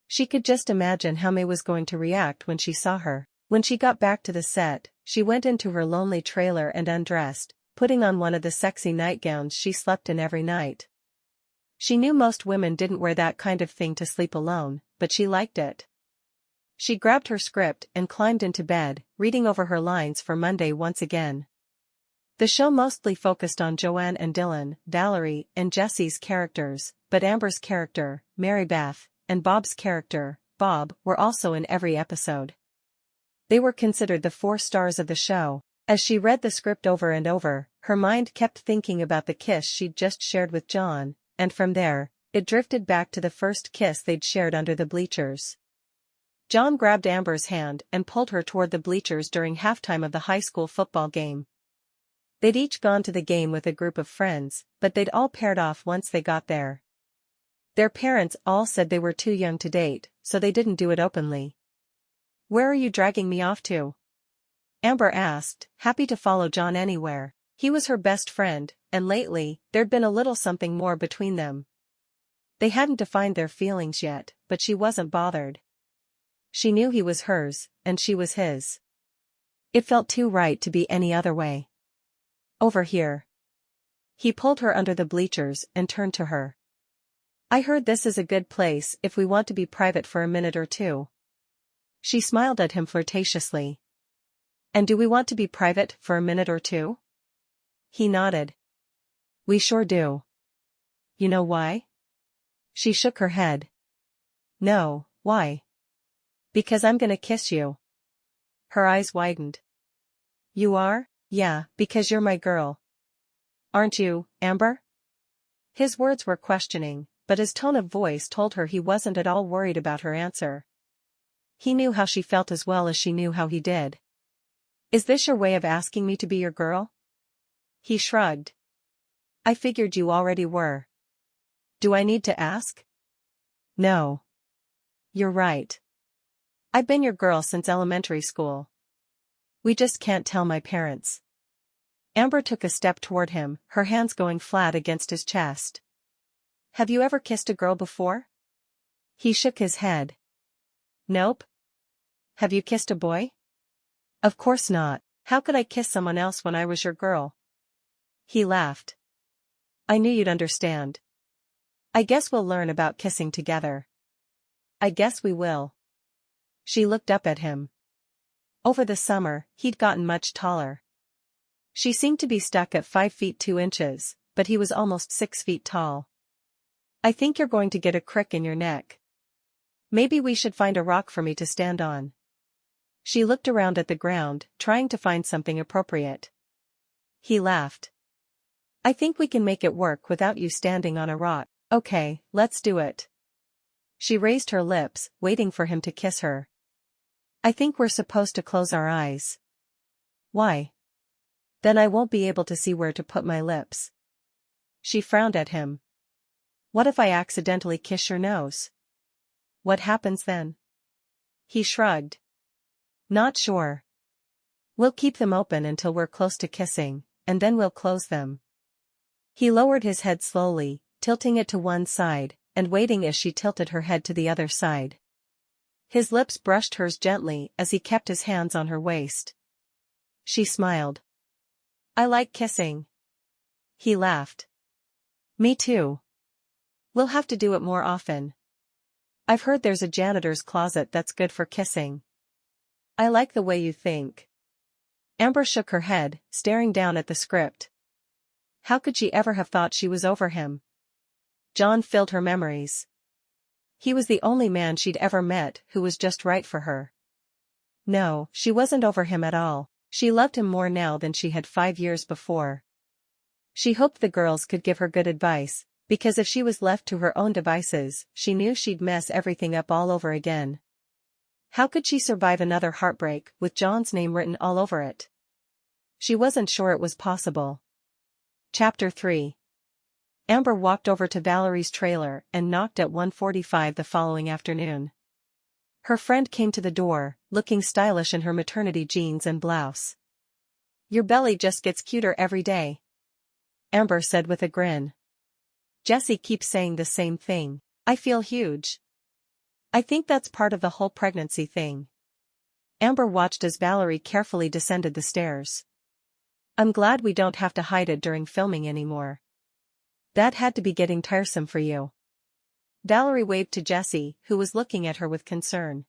She could just imagine how May was going to react when she saw her. When she got back to the set, she went into her lonely trailer and undressed, putting on one of the sexy nightgowns she slept in every night. She knew most women didn't wear that kind of thing to sleep alone, but she liked it. She grabbed her script and climbed into bed, reading over her lines for Monday once again. The show mostly focused on Joanne and Dylan, Valerie, and Jesse's characters, but Amber's character, MaryBeth, and Bob's character, Bob, were also in every episode. They were considered the 4 stars of the show. As she read the script over and over, her mind kept thinking about the kiss she'd just shared with John, and from there, it drifted back to the first kiss they'd shared under the bleachers. John grabbed Amber's hand and pulled her toward the bleachers during halftime of the high school football game. They'd each gone to the game with a group of friends, but they'd all paired off once they got there. Their parents all said they were too young to date, so they didn't do it openly. "Where are you dragging me off to?" Amber asked, happy to follow John anywhere. He was her best friend, and lately, there'd been a little something more between them. They hadn't defined their feelings yet, but she wasn't bothered. She knew he was hers, and she was his. It felt too right to be any other way. "Over here." He pulled her under the bleachers and turned to her. "I heard this is a good place if we want to be private for a minute or two." She smiled at him flirtatiously. "And do we want to be private for a minute or two?" He nodded. "We sure do." "You know why?" She shook her head. "No, why?" "Because I'm gonna kiss you." Her eyes widened. "You are?" "Yeah, because you're my girl." "Aren't you, Amber?" His words were questioning, but his tone of voice told her he wasn't at all worried about her answer. He knew how she felt as well as she knew how he did. "Is this your way of asking me to be your girl?" He shrugged. "I figured you already were." "Do I need to ask?" "No. You're right. I've been your girl since elementary school. We just can't tell my parents." Amber took a step toward him, her hands going flat against his chest. "Have you ever kissed a girl before?" He shook his head. "Nope." "Have you kissed a boy?" "Of course not. How could I kiss someone else when I was your girl?" He laughed. "I knew you'd understand. I guess we'll learn about kissing together." "I guess we will." She looked up at him. Over the summer, he'd gotten much taller. She seemed to be stuck at 5 feet 2 inches, but he was almost 6 feet tall. "I think you're going to get a crick in your neck. Maybe we should find a rock for me to stand on." She looked around at the ground, trying to find something appropriate. He laughed. "I think we can make it work without you standing on a rock." "Okay, let's do it." She raised her lips, waiting for him to kiss her. "I think we're supposed to close our eyes." "Why?" "Then I won't be able to see where to put my lips." She frowned at him. "What if I accidentally kiss your nose? What happens then?" He shrugged. "Not sure. We'll keep them open until we're close to kissing, and then we'll close them." He lowered his head slowly, tilting it to one side, and waiting as she tilted her head to the other side. His lips brushed hers gently as he kept his hands on her waist. She smiled. "I like kissing." He laughed. "Me too." We'll have to do it more often. I've heard there's a janitor's closet that's good for kissing. I like the way you think. Amber shook her head, staring down at the script. How could she ever have thought she was over him? John filled her memories. He was the only man she'd ever met who was just right for her. No, she wasn't over him at all. She loved him more now than she had 5 years before. She hoped the girls could give her good advice, because if she was left to her own devices, she knew she'd mess everything up all over again. How could she survive another heartbreak with John's name written all over it? She wasn't sure it was possible. Chapter 3. Amber walked over to Valerie's trailer and knocked at 1:45 the following afternoon. Her friend came to the door, looking stylish in her maternity jeans and blouse. Your belly just gets cuter every day, Amber said with a grin. Jessie keeps saying the same thing. I feel huge. I think that's part of the whole pregnancy thing. Amber watched as Valerie carefully descended the stairs. I'm glad we don't have to hide it during filming anymore. That had to be getting tiresome for you. Valerie waved to Jessie, who was looking at her with concern.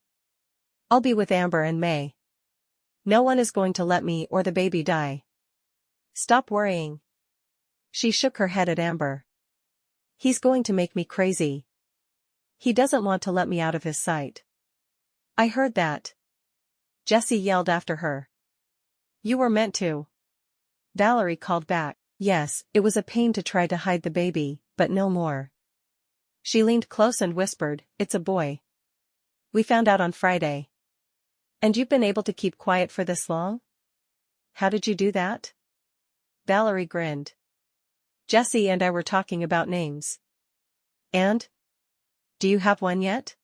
I'll be with Amber and May. No one is going to let me or the baby die. Stop worrying. She shook her head at Amber. He's going to make me crazy. He doesn't want to let me out of his sight. I heard that. Jessie yelled after her. You were meant to. Valerie called back. Yes, it was a pain to try to hide the baby, but no more. She leaned close and whispered, It's a boy. We found out on Friday. And you've been able to keep quiet for this long? How did you do that? Valerie grinned. Jessie and I were talking about names. And? Do you have one yet?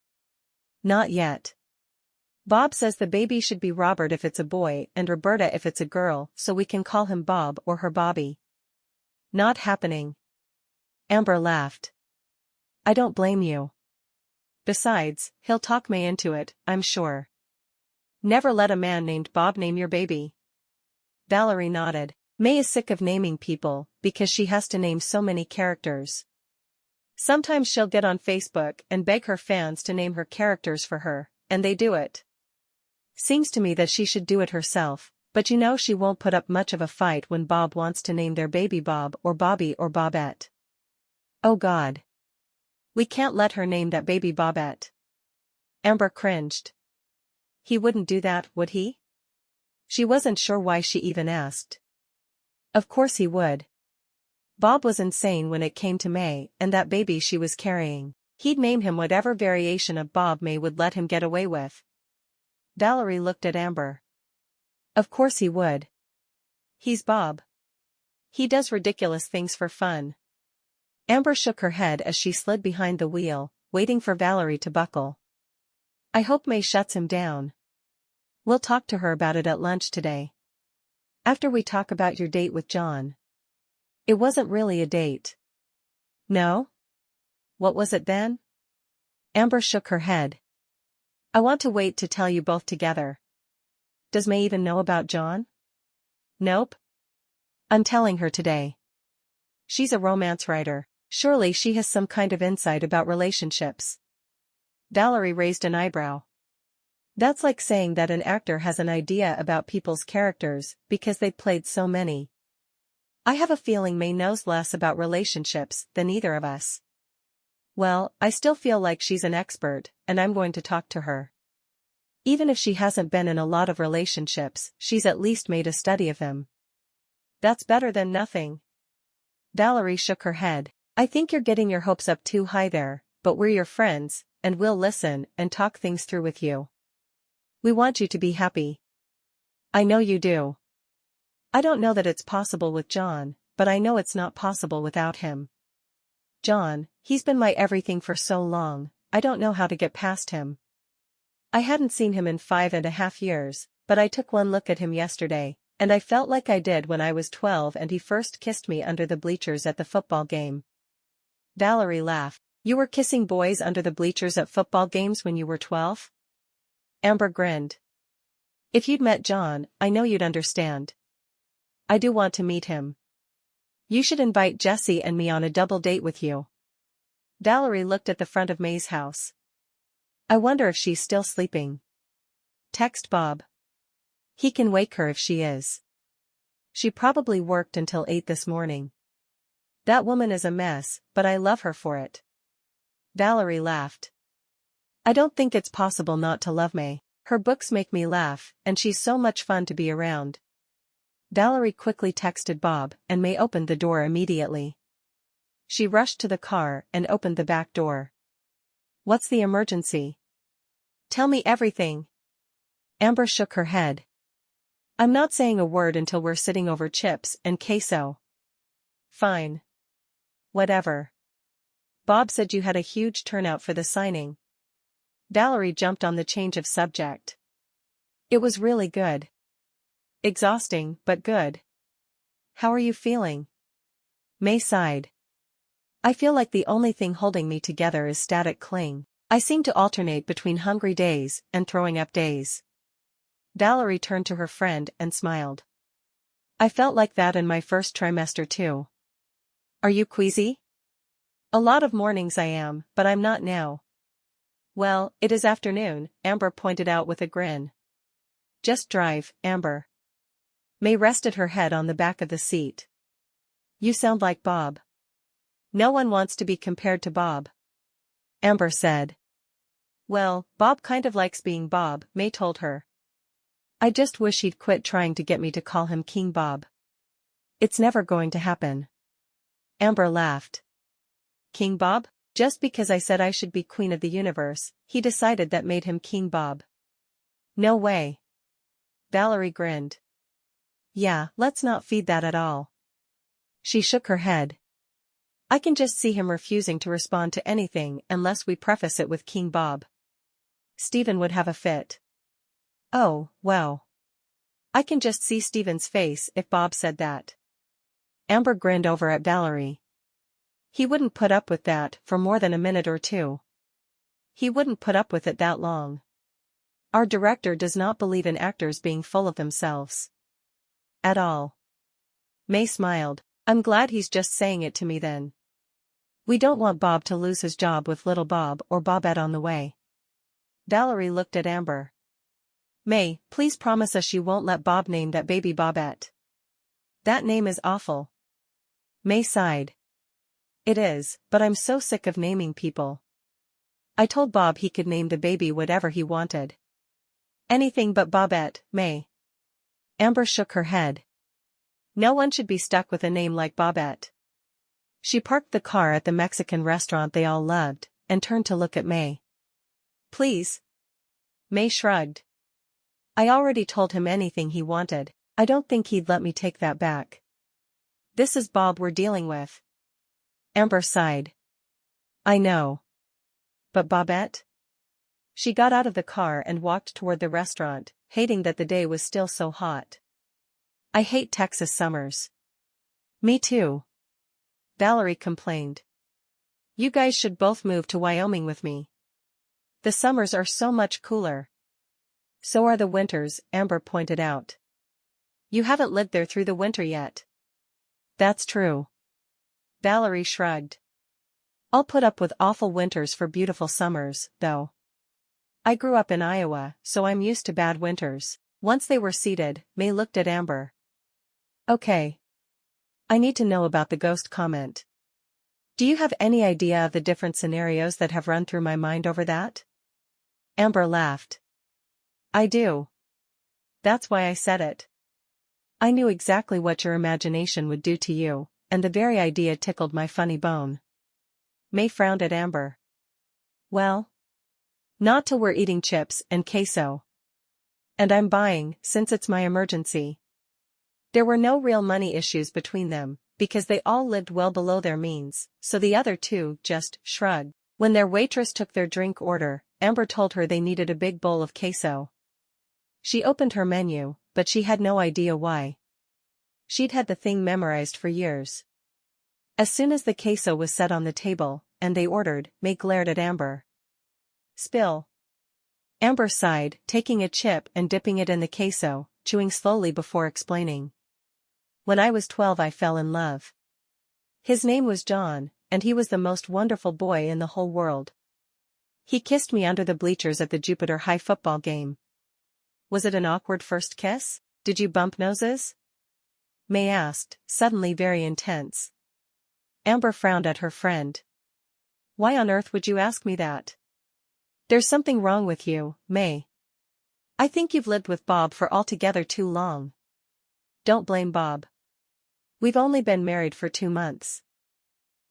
Not yet. Bob says the baby should be Robert if it's a boy and Roberta if it's a girl, so we can call him Bob or her Bobby. Not happening. Amber laughed. I don't blame you. Besides, he'll talk May into it, I'm sure. Never let a man named Bob name your baby. Valerie nodded. May is sick of naming people, because she has to name so many characters. Sometimes she'll get on Facebook and beg her fans to name her characters for her, and they do it. Seems to me that she should do it herself, but you know she won't put up much of a fight when Bob wants to name their baby Bob or Bobby or Bobette. Oh God. We can't let her name that baby Bobette. Amber cringed. He wouldn't do that, would he? She wasn't sure why she even asked. Of course he would. Bob was insane when it came to May and that baby she was carrying. He'd name him whatever variation of Bob May would let him get away with. Valerie looked at Amber. Of course he would. He's Bob. He does ridiculous things for fun. Amber shook her head as she slid behind the wheel, waiting for Valerie to buckle. I hope May shuts him down. We'll talk to her about it at lunch today. After we talk about your date with John. It wasn't really a date. No? What was it then? Amber shook her head. I want to wait to tell you both together. Does May even know about John? Nope. I'm telling her today. She's a romance writer. Surely she has some kind of insight about relationships. Valerie raised an eyebrow. That's like saying that an actor has an idea about people's characters because they played so many. I have a feeling May knows less about relationships than either of us. Well, I still feel like she's an expert, and I'm going to talk to her. Even if she hasn't been in a lot of relationships, she's at least made a study of them. That's better than nothing. Valerie shook her head. I think you're getting your hopes up too high there, but we're your friends, and we'll listen and talk things through with you. We want you to be happy. I know you do. I don't know that it's possible with John, but I know it's not possible without him. John, he's been my everything for so long, I don't know how to get past him. I hadn't seen him in 5.5 years, but I took one look at him yesterday, and I felt like I did when I was 12 and he first kissed me under the bleachers at the football game. Valerie laughed. You were kissing boys under the bleachers at football games when you were 12? Amber grinned. If you'd met John, I know you'd understand. I do want to meet him. You should invite Jessie and me on a double date with you. Valerie looked at the front of May's house. I wonder if she's still sleeping. Text Bob. He can wake her if she is. She probably worked until 8 this morning. That woman is a mess, but I love her for it. Valerie laughed. I don't think it's possible not to love May. Her books make me laugh, and she's so much fun to be around. Valerie quickly texted Bob, and May opened the door immediately. She rushed to the car and opened the back door. What's the emergency? Tell me everything. Amber shook her head. I'm not saying a word until we're sitting over chips and queso. Fine. Whatever. Bob said you had a huge turnout for the signing. Valerie jumped on the change of subject. It was really good. Exhausting, but good. How are you feeling? May sighed. I feel like the only thing holding me together is static cling. I seem to alternate between hungry days and throwing up days. Valerie turned to her friend and smiled. I felt like that in my first trimester too. Are you queasy? A lot of mornings I am, but I'm not now. Well, it is afternoon, Amber pointed out with a grin. Just drive, Amber. May rested her head on the back of the seat. You sound like Bob. No one wants to be compared to Bob. Amber said. Well, Bob kind of likes being Bob, May told her. I just wish he'd quit trying to get me to call him King Bob. It's never going to happen. Amber laughed. King Bob? Just because I said I should be Queen of the Universe, he decided that made him King Bob. No way. Valerie grinned. Yeah, let's not feed that at all. She shook her head. I can just see him refusing to respond to anything unless we preface it with King Bob. Stephen would have a fit. Oh, wow. I can just see Stephen's face if Bob said that. Amber grinned over at Valerie. He wouldn't put up with that for more than a minute or two. He wouldn't put up with it that long. Our director does not believe in actors being full of themselves. At all. May smiled. I'm glad he's just saying it to me then. We don't want Bob to lose his job with little Bob or Bobette on the way. Valerie looked at Amber. May, please promise us you won't let Bob name that baby Bobette. That name is awful. May sighed. It is, but I'm so sick of naming people. I told Bob he could name the baby whatever he wanted. Anything but Bobette, May. Amber shook her head. No one should be stuck with a name like Bobette. She parked the car at the Mexican restaurant they all loved, and turned to look at May. Please. May shrugged. I already told him anything he wanted. I don't think he'd let me take that back. This is Bob we're dealing with. Amber sighed. I know. But Bobette? She got out of the car and walked toward the restaurant, hating that the day was still so hot. I hate Texas summers. Me too. Valerie complained. You guys should both move to Wyoming with me. The summers are so much cooler. So are the winters, Amber pointed out. You haven't lived there through the winter yet. That's true. Valerie shrugged. I'll put up with awful winters for beautiful summers, though. I grew up in Iowa, so I'm used to bad winters. Once they were seated, May looked at Amber. Okay. I need to know about the ghost comment. Do you have any idea of the different scenarios that have run through my mind over that? Amber laughed. I do. That's why I said it. I knew exactly what your imagination would do to you, and the very idea tickled my funny bone. May frowned at Amber. Well? Not till we're eating chips and queso. And I'm buying, since it's my emergency. There were no real money issues between them, because they all lived well below their means, so the other two just shrugged. When their waitress took their drink order, Amber told her they needed a big bowl of queso. She opened her menu, but she had no idea why. She'd had the thing memorized for years. As soon as the queso was set on the table, and they ordered, May glared at Amber. Spill. Amber sighed, taking a chip and dipping it in the queso, chewing slowly before explaining. When I was 12 I fell in love. His name was John, and he was the most wonderful boy in the whole world. He kissed me under the bleachers at the Jupiter High football game. Was it an awkward first kiss? Did you bump noses? May asked, suddenly very intense. Amber frowned at her friend. Why on earth would you ask me that? There's something wrong with you, May. I think you've lived with Bob for altogether too long. Don't blame Bob. We've only been married for 2 months.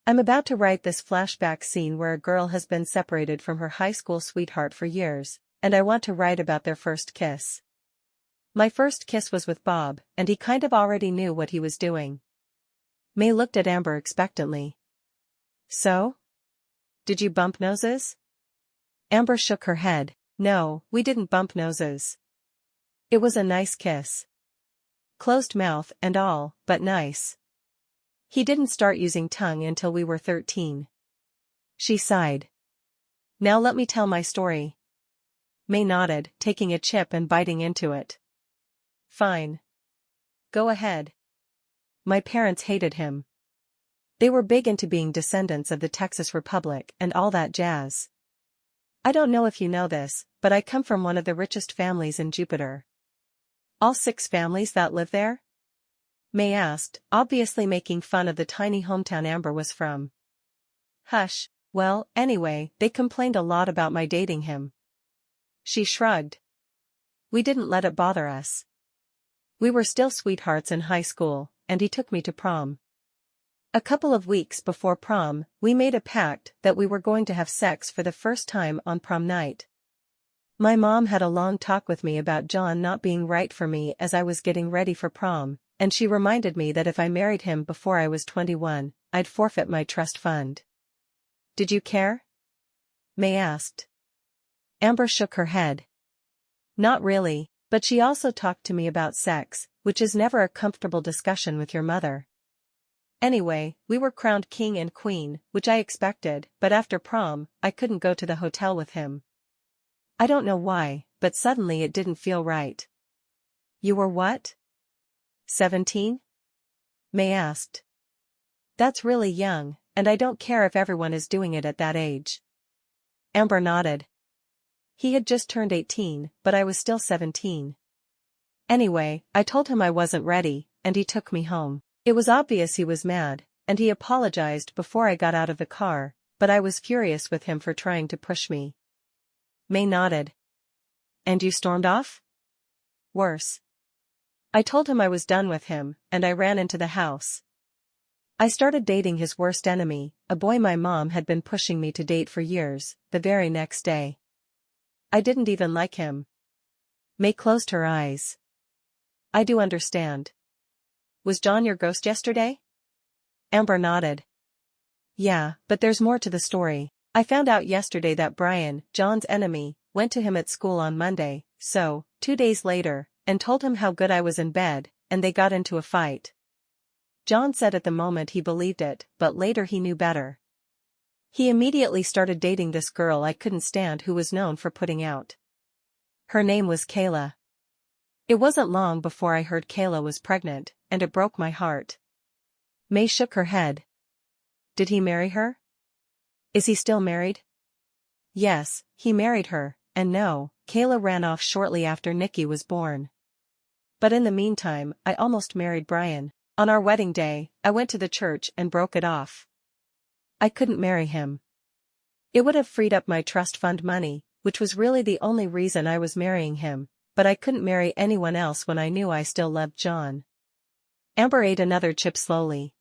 I'm about to write this flashback scene where a girl has been separated from her high school sweetheart for years, and I want to write about their first kiss. My first kiss was with Bob, and he kind of already knew what he was doing. May looked at Amber expectantly. So? Did you bump noses? Amber shook her head. No, we didn't bump noses. It was a nice kiss. Closed mouth and all, but nice. He didn't start using tongue until we were 13. She sighed. Now let me tell my story. May nodded, taking a chip and biting into it. Fine. Go ahead. My parents hated him. They were big into being descendants of the Texas Republic and all that jazz. I don't know if you know this, but I come from one of the richest families in Jupiter. All 6 families that live there? May asked, obviously making fun of the tiny hometown Amber was from. Hush, well, anyway, they complained a lot about my dating him. She shrugged. We didn't let it bother us. We were still sweethearts in high school, and he took me to prom. A couple of weeks before prom, we made a pact that we were going to have sex for the first time on prom night. My mom had a long talk with me about John not being right for me as I was getting ready for prom, and she reminded me that if I married him before I was 21, I'd forfeit my trust fund. Did you care? May asked. Amber shook her head. Not really, but she also talked to me about sex, which is never a comfortable discussion with your mother. Anyway, we were crowned king and queen, which I expected, but after prom, I couldn't go to the hotel with him. I don't know why, but suddenly it didn't feel right. You were what? 17? May asked. That's really young, and I don't care if everyone is doing it at that age. Amber nodded. He had just turned 18, but I was still 17. Anyway, I told him I wasn't ready, and he took me home. It was obvious he was mad, and he apologized before I got out of the car, but I was furious with him for trying to push me. May nodded. And you stormed off? Worse. I told him I was done with him, and I ran into the house. I started dating his worst enemy, a boy my mom had been pushing me to date for years, the very next day. I didn't even like him. May closed her eyes. I do understand. Was John your ghost yesterday? Amber nodded. Yeah, but there's more to the story. I found out yesterday that Brian, John's enemy, went to him at school on Monday, so, 2 days later, and told him how good I was in bed, and they got into a fight. John said at the moment he believed it, but later he knew better. He immediately started dating this girl I couldn't stand who was known for putting out. Her name was Kayla. It wasn't long before I heard Kayla was pregnant, and it broke my heart. May shook her head. Did he marry her? Is he still married? Yes, he married her, and no, Kayla ran off shortly after Nikki was born. But in the meantime, I almost married Brian. On our wedding day, I went to the church and broke it off. I couldn't marry him. It would have freed up my trust fund money, which was really the only reason I was marrying him, but I couldn't marry anyone else when I knew I still loved John. Amber ate another chip slowly.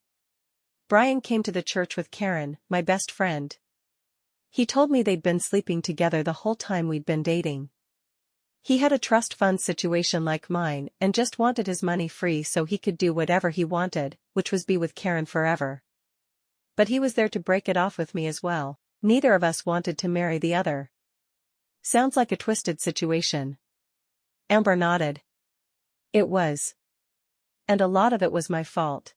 Brian came to the church with Karen, my best friend. He told me they'd been sleeping together the whole time we'd been dating. He had a trust fund situation like mine and just wanted his money free so he could do whatever he wanted, which was be with Karen forever. But he was there to break it off with me as well. Neither of us wanted to marry the other. Sounds like a twisted situation. Amber nodded. It was. And a lot of it was my fault.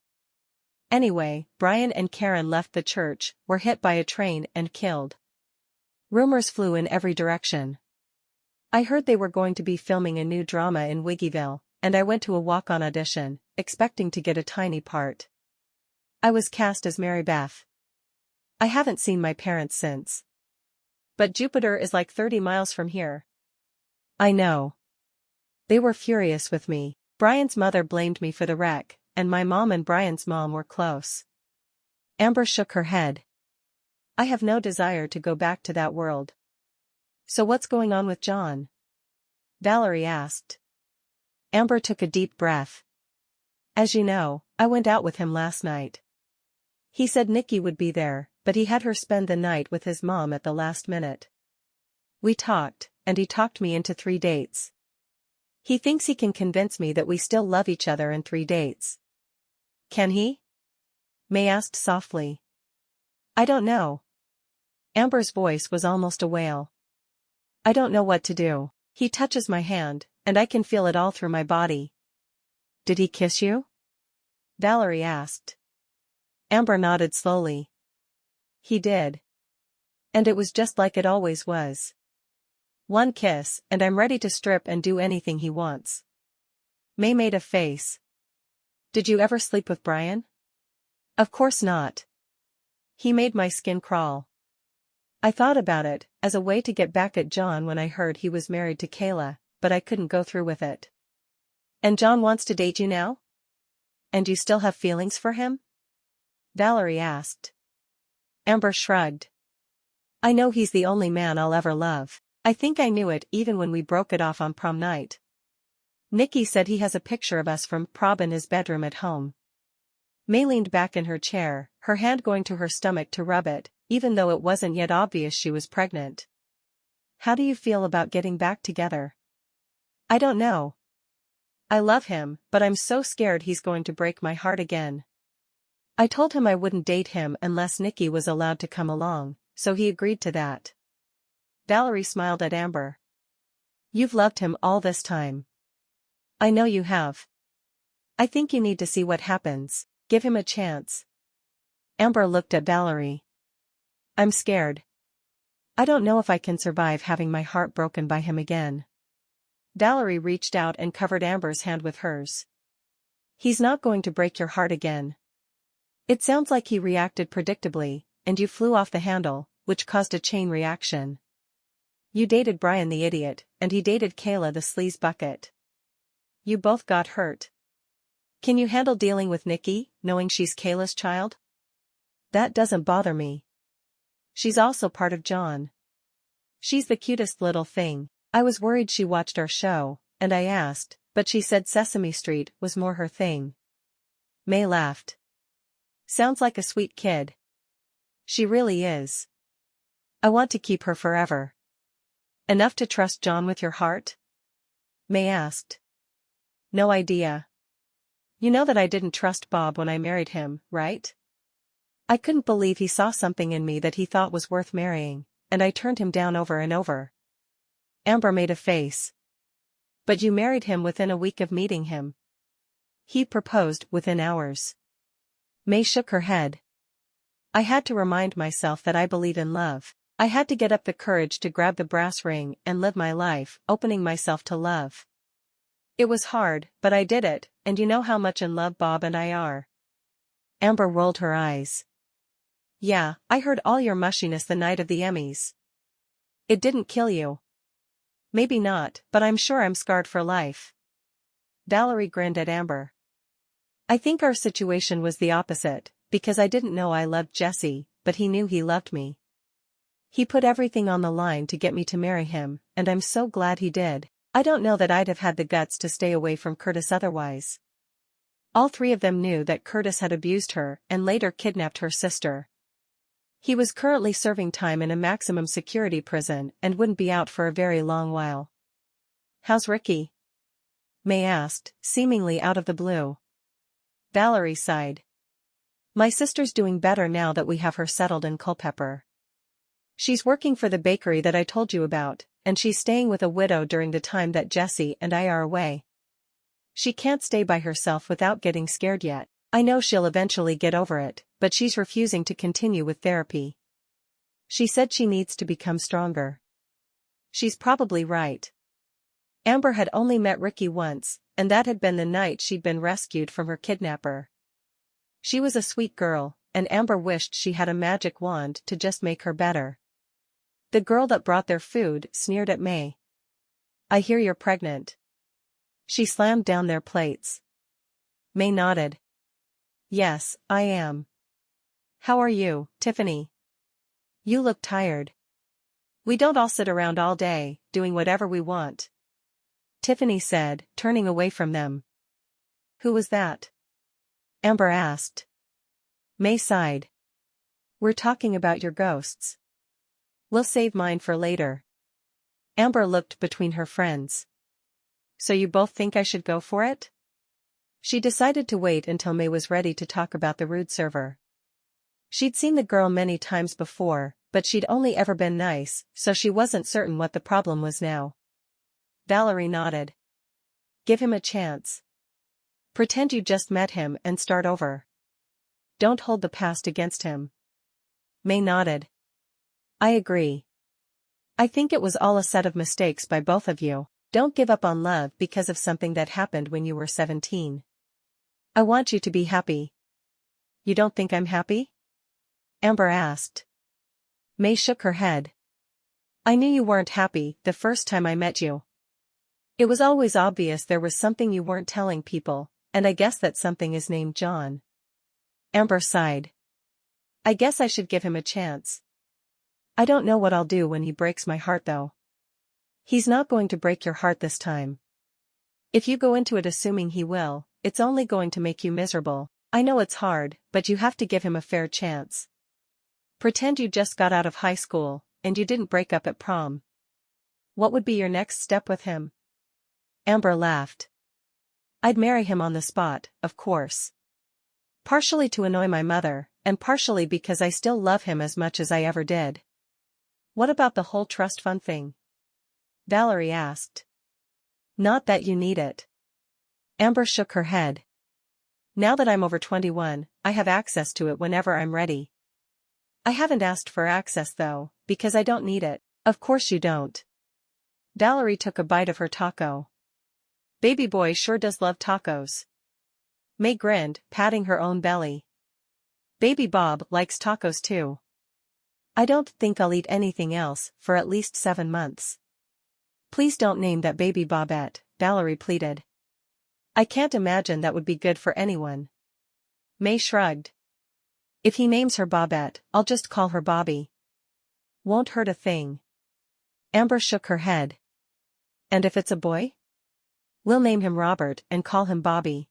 Anyway, Brian and Karen left the church, were hit by a train and killed. Rumors flew in every direction. I heard they were going to be filming a new drama in Wiggyville, and I went to a walk-on audition, expecting to get a tiny part. I was cast as MaryBeth. I haven't seen my parents since. But Jupiter is like 30 miles from here. I know. They were furious with me. Brian's mother blamed me for the wreck, and my mom and Brian's mom were close. Amber shook her head. I have no desire to go back to that world. So what's going on with John? Valerie asked. Amber took a deep breath. As you know, I went out with him last night. He said Nikki would be there, but he had her spend the night with his mom at the last minute. We talked, and he talked me into 3 dates. He thinks he can convince me that we still love each other in 3 dates. Can he? May asked softly. I don't know. Amber's voice was almost a wail. I don't know what to do. He touches my hand, and I can feel it all through my body. Did he kiss you? Valerie asked. Amber nodded slowly. He did. And it was just like it always was. 1 kiss, and I'm ready to strip and do anything he wants. May made a face. Did you ever sleep with Brian? Of course not. He made my skin crawl. I thought about it, as a way to get back at John when I heard he was married to Kayla, but I couldn't go through with it. And John wants to date you now? And you still have feelings for him? Valerie asked. Amber shrugged. I know he's the only man I'll ever love. I think I knew it even when we broke it off on prom night. Nikki said he has a picture of us from prom in his bedroom at home. May leaned back in her chair, her hand going to her stomach to rub it, even though it wasn't yet obvious she was pregnant. How do you feel about getting back together? I don't know. I love him, but I'm so scared he's going to break my heart again. I told him I wouldn't date him unless Nikki was allowed to come along, so he agreed to that. Valerie smiled at Amber. You've loved him all this time. I know you have. I think you need to see what happens. Give him a chance. Amber looked at Valerie. I'm scared. I don't know if I can survive having my heart broken by him again. Valerie reached out and covered Amber's hand with hers. He's not going to break your heart again. It sounds like he reacted predictably, and you flew off the handle, which caused a chain reaction. You dated Brian the idiot, and he dated Kayla the sleaze bucket. You both got hurt. Can you handle dealing with Nikki, knowing she's Kayla's child? That doesn't bother me. She's also part of John. She's the cutest little thing. I was worried she watched our show, and I asked, but she said Sesame Street was more her thing. May laughed. Sounds like a sweet kid. She really is. I want to keep her forever. Enough to trust John with your heart? May asked. No idea. You know that I didn't trust Bob when I married him, right? I couldn't believe he saw something in me that he thought was worth marrying, and I turned him down over and over. Amber made a face. But you married him within a week of meeting him. He proposed within hours. May shook her head. I had to remind myself that I believe in love. I had to get up the courage to grab the brass ring and live my life, opening myself to love. It was hard, but I did it, and you know how much in love Bob and I are. Amber rolled her eyes. Yeah, I heard all your mushiness the night of the Emmys. It didn't kill you. Maybe not, but I'm sure I'm scarred for life. Valerie grinned at Amber. I think our situation was the opposite, because I didn't know I loved Jesse, but he knew he loved me. He put everything on the line to get me to marry him, and I'm so glad he did. I don't know that I'd have had the guts to stay away from Curtis otherwise. All 3 of them knew that Curtis had abused her and later kidnapped her sister. He was currently serving time in a maximum security prison and wouldn't be out for a very long while. How's Ricky? May asked, seemingly out of the blue. Valerie sighed. My sister's doing better now that we have her settled in Culpeper. She's working for the bakery that I told you about, and she's staying with a widow during the time that Jesse and I are away. She can't stay by herself without getting scared yet. I know she'll eventually get over it, but she's refusing to continue with therapy. She said she needs to become stronger. She's probably right. Amber had only met Ricky once, and that had been the night she'd been rescued from her kidnapper. She was a sweet girl, and Amber wished she had a magic wand to just make her better. The girl that brought their food sneered at May. "I hear you're pregnant." She slammed down their plates. May nodded. "Yes, I am." "How are you, Tiffany? You look tired." "We don't all sit around all day, doing whatever we want," Tiffany said, turning away from them. "Who was that?" Amber asked. May sighed. "We're talking about your ghosts. We'll save mine for later." Amber looked between her friends. "So you both think I should go for it?" She decided to wait until May was ready to talk about the rude server. She'd seen the girl many times before, but she'd only ever been nice, so she wasn't certain what the problem was now. Valerie nodded. "Give him a chance. Pretend you just met him and start over. Don't hold the past against him." May nodded. "I agree. I think it was all a set of mistakes by both of you. Don't give up on love because of something that happened when you were 17. I want you to be happy." "You don't think I'm happy?" Amber asked. May shook her head. "I knew you weren't happy the first time I met you. It was always obvious there was something you weren't telling people, and I guess that something is named John." Amber sighed. "I guess I should give him a chance. I don't know what I'll do when he breaks my heart though." "He's not going to break your heart this time. If you go into it assuming he will, it's only going to make you miserable. I know it's hard, but you have to give him a fair chance. Pretend you just got out of high school, and you didn't break up at prom. What would be your next step with him?" Amber laughed. "I'd marry him on the spot, of course. Partially to annoy my mother, and partially because I still love him as much as I ever did." "What about the whole trust fund thing?" Valerie asked. "Not that you need it." Amber shook her head. "Now that I'm over 21, I have access to it whenever I'm ready. I haven't asked for access though, because I don't need it." "Of course you don't." Valerie took a bite of her taco. "Baby boy sure does love tacos." May grinned, patting her own belly. "Baby Bob likes tacos too." "I don't think I'll eat anything else for at least 7 months." "Please don't name that baby Bobette," Valerie pleaded. "I can't imagine that would be good for anyone." May shrugged. "If he names her Bobette, I'll just call her Bobby. Won't hurt a thing." Amber shook her head. "And if it's a boy?" "We'll name him Robert and call him Bobby.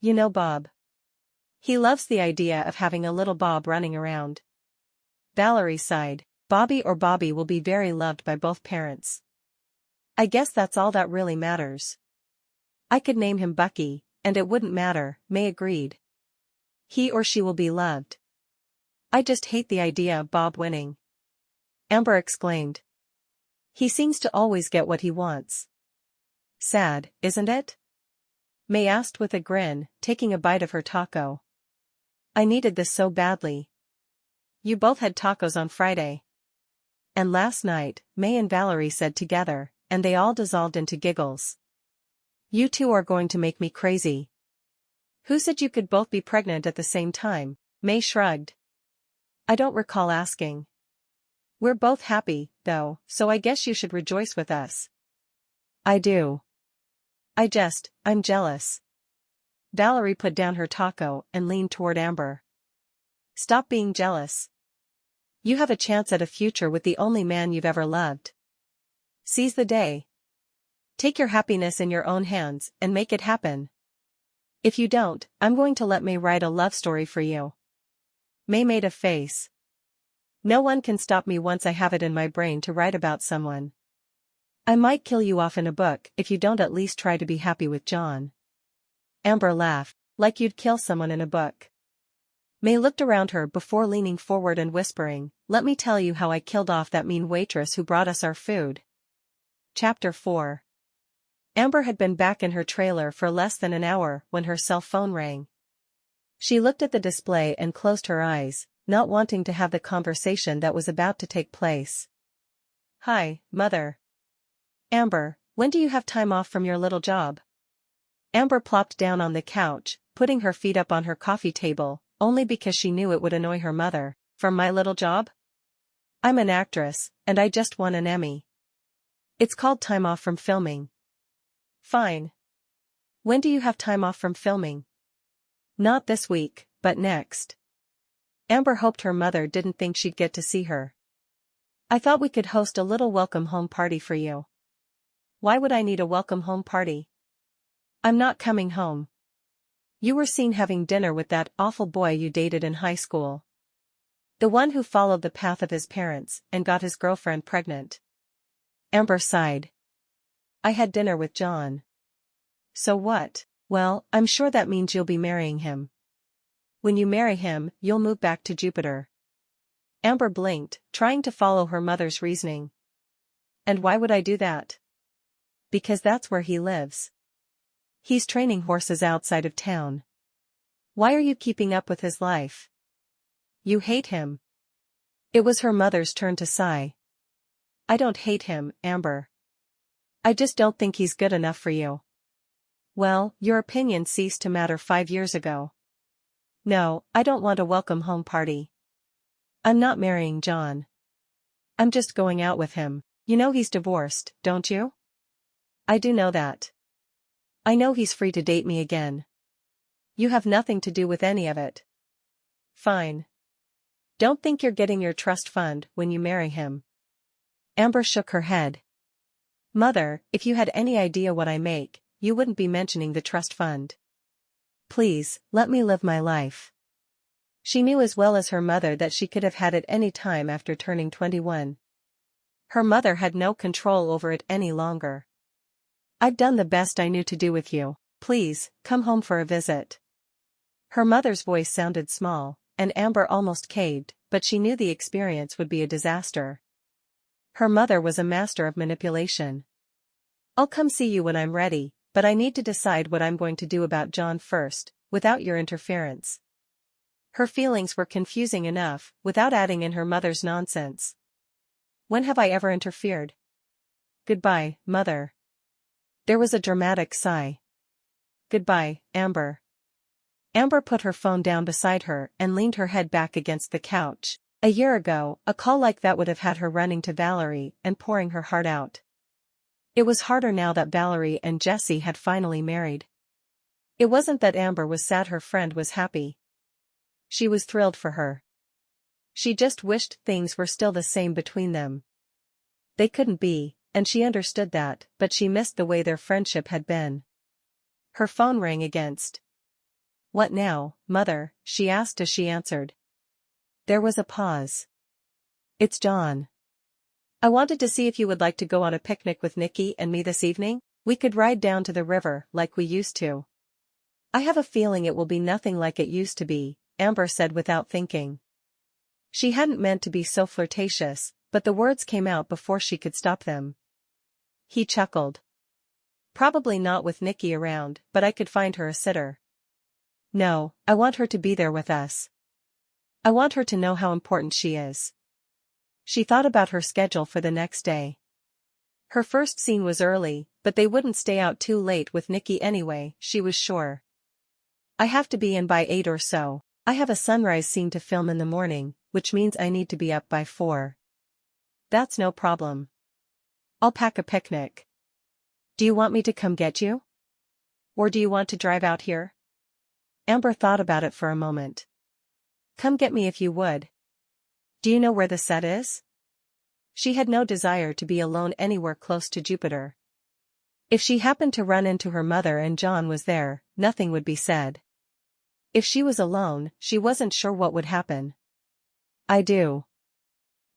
You know Bob. He loves the idea of having a little Bob running around." Valerie sighed. "Bobby or Bobby will be very loved by both parents. I guess that's all that really matters." "I could name him Bucky, and it wouldn't matter," May agreed. "He or she will be loved." "I just hate the idea of Bob winning," Amber exclaimed. "He seems to always get what he wants." "Sad, isn't it?" May asked with a grin, taking a bite of her taco. "I needed this so badly." "You both had tacos on Friday." "And last night," May and Valerie said together, and they all dissolved into giggles. "You two are going to make me crazy." "Who said you could both be pregnant at the same time?" May shrugged. "I don't recall asking." "We're both happy, though, so I guess you should rejoice with us." "I do. I'm jealous." Valerie put down her taco and leaned toward Amber. "Stop being jealous. You have a chance at a future with the only man you've ever loved. Seize the day. Take your happiness in your own hands and make it happen. If you don't, I'm going to let May write a love story for you." May made a face. "No one can stop me once I have it in my brain to write about someone. I might kill you off in a book if you don't at least try to be happy with John." Amber laughed. "Like you'd kill someone in a book." May looked around her before leaning forward and whispering, "Let me tell you how I killed off that mean waitress who brought us our food." Chapter 4. Amber had been back in her trailer for less than an hour when her cell phone rang. She looked at the display and closed her eyes, not wanting to have the conversation that was about to take place. "Hi, Mother." "Amber, when do you have time off from your little job?" Amber plopped down on the couch, putting her feet up on her coffee table, only because she knew it would annoy her mother. From my little job? I'm an actress, and I just won an Emmy. It's called time off from filming. Fine. When do you have time off from filming? Not this week, but next. Amber hoped her mother didn't think she'd get to see her. I thought we could host a little welcome home party for you. Why would I need a welcome home party? I'm not coming home. You were seen having dinner with that awful boy you dated in high school. The one who followed the path of his parents and got his girlfriend pregnant. Amber sighed. I had dinner with John. So what? Well, I'm sure that means you'll be marrying him. When you marry him, you'll move back to Jupiter. Amber blinked, trying to follow her mother's reasoning. And why would I do that? Because that's where he lives. He's training horses outside of town. Why are you keeping up with his life? You hate him. It was her mother's turn to sigh. I don't hate him, Amber. I just don't think he's good enough for you. Well, your opinion ceased to matter 5 years ago. No, I don't want a welcome home party. I'm not marrying John. I'm just going out with him. You know he's divorced, don't you? I do know that. I know he's free to date me again. You have nothing to do with any of it. Fine. Don't think you're getting your trust fund when you marry him. Amber shook her head. Mother, if you had any idea what I make, you wouldn't be mentioning the trust fund. Please, let me live my life. She knew as well as her mother that she could have had it any time after turning 21. Her mother had no control over it any longer. I've done the best I knew to do with you. Please, come home for a visit. Her mother's voice sounded small, and Amber almost caved, but she knew the experience would be a disaster. Her mother was a master of manipulation. I'll come see you when I'm ready, but I need to decide what I'm going to do about John first, without your interference. Her feelings were confusing enough, without adding in her mother's nonsense. When have I ever interfered? Goodbye, Mother. There was a dramatic sigh. Goodbye, Amber. Amber put her phone down beside her and leaned her head back against the couch. A year ago, a call like that would have had her running to Valerie and pouring her heart out. It was harder now that Valerie and Jesse had finally married. It wasn't that Amber was sad her friend was happy. She was thrilled for her. She just wished things were still the same between them. They couldn't be, and she understood that, but she missed the way their friendship had been. Her phone rang against. What now, Mother? She asked as she answered. There was a pause. It's John. I wanted to see if you would like to go on a picnic with Nikki and me this evening. We could ride down to the river like we used to. I have a feeling it will be nothing like it used to be, Amber said without thinking. She hadn't meant to be so flirtatious, but the words came out before she could stop them. He chuckled. Probably not with Nikki around, but I could find her a sitter. No, I want her to be there with us. I want her to know how important she is. She thought about her schedule for the next day. Her first scene was early, but they wouldn't stay out too late with Nikki anyway, she was sure. I have to be in by 8 or so. I have a sunrise scene to film in the morning, which means I need to be up by 4. That's no problem. I'll pack a picnic. Do you want me to come get you? Or do you want to drive out here? Amber thought about it for a moment. Come get me if you would. Do you know where the set is? She had no desire to be alone anywhere close to Jupiter. If she happened to run into her mother and John was there, nothing would be said. If she was alone, she wasn't sure what would happen. I do.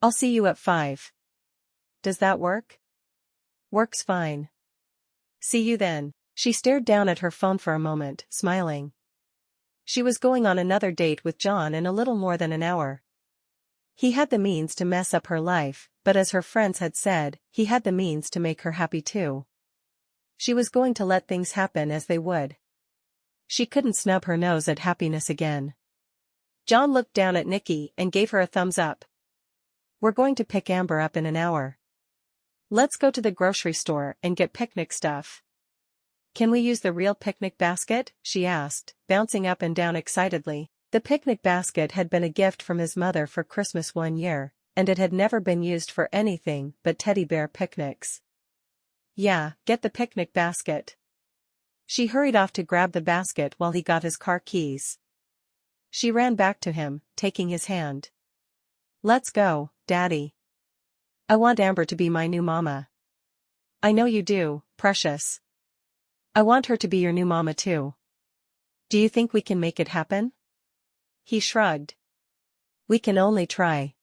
I'll see you at 5. Does that work? Works fine. See you then. She stared down at her phone for a moment, smiling. She was going on another date with John in a little more than an hour. He had the means to mess up her life, but as her friends had said, he had the means to make her happy too. She was going to let things happen as they would. She couldn't snub her nose at happiness again. John looked down at Nikki and gave her a thumbs up. We're going to pick Amber up in an hour. Let's go to the grocery store and get picnic stuff. Can we use the real picnic basket? She asked, bouncing up and down excitedly. The picnic basket had been a gift from his mother for Christmas one year, and it had never been used for anything but teddy bear picnics. Yeah, get the picnic basket. She hurried off to grab the basket while he got his car keys. She ran back to him, taking his hand. Let's go, Daddy. I want Amber to be my new mama. I know you do, precious. I want her to be your new mama too. Do you think we can make it happen? He shrugged. We can only try.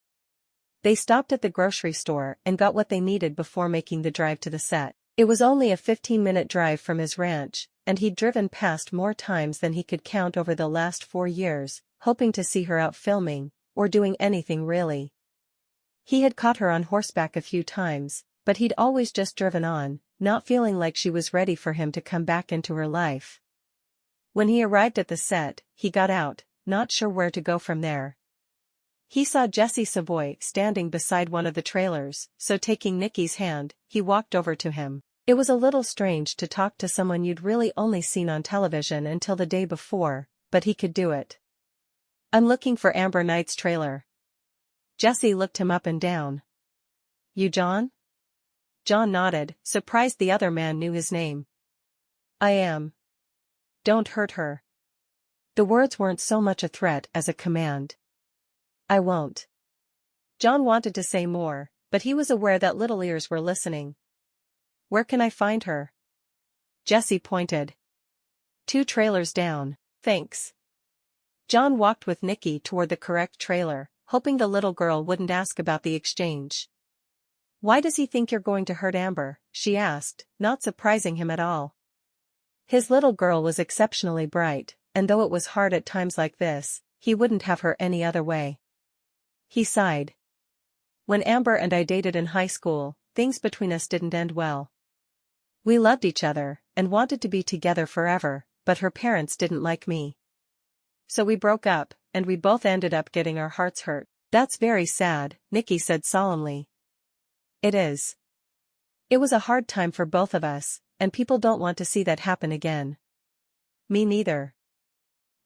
They stopped at the grocery store and got what they needed before making the drive to the set. It was only a 15-minute drive from his ranch, and he'd driven past more times than he could count over the last 4 years, hoping to see her out filming, or doing anything really. He had caught her on horseback a few times, but he'd always just driven on, not feeling like she was ready for him to come back into her life. When he arrived at the set, he got out, not sure where to go from there. He saw Jesse Savoy standing beside one of the trailers, so taking Nikki's hand, he walked over to him. It was a little strange to talk to someone you'd really only seen on television until the day before, but he could do it. I'm looking for Amber Knight's trailer. Jesse looked him up and down. You John? John nodded, surprised the other man knew his name. I am. Don't hurt her. The words weren't so much a threat as a command. I won't. John wanted to say more, but he was aware that little ears were listening. Where can I find her? Jesse pointed. 2 trailers down, thanks. John walked with Nikki toward the correct trailer, hoping the little girl wouldn't ask about the exchange. Why does he think you're going to hurt Amber? She asked, not surprising him at all. His little girl was exceptionally bright, and though it was hard at times like this, he wouldn't have her any other way. He sighed. When Amber and I dated in high school, things between us didn't end well. We loved each other, and wanted to be together forever, but her parents didn't like me. So we broke up, and we both ended up getting our hearts hurt. That's very sad, Nikki said solemnly. It is. It was a hard time for both of us, and people don't want to see that happen again. Me neither.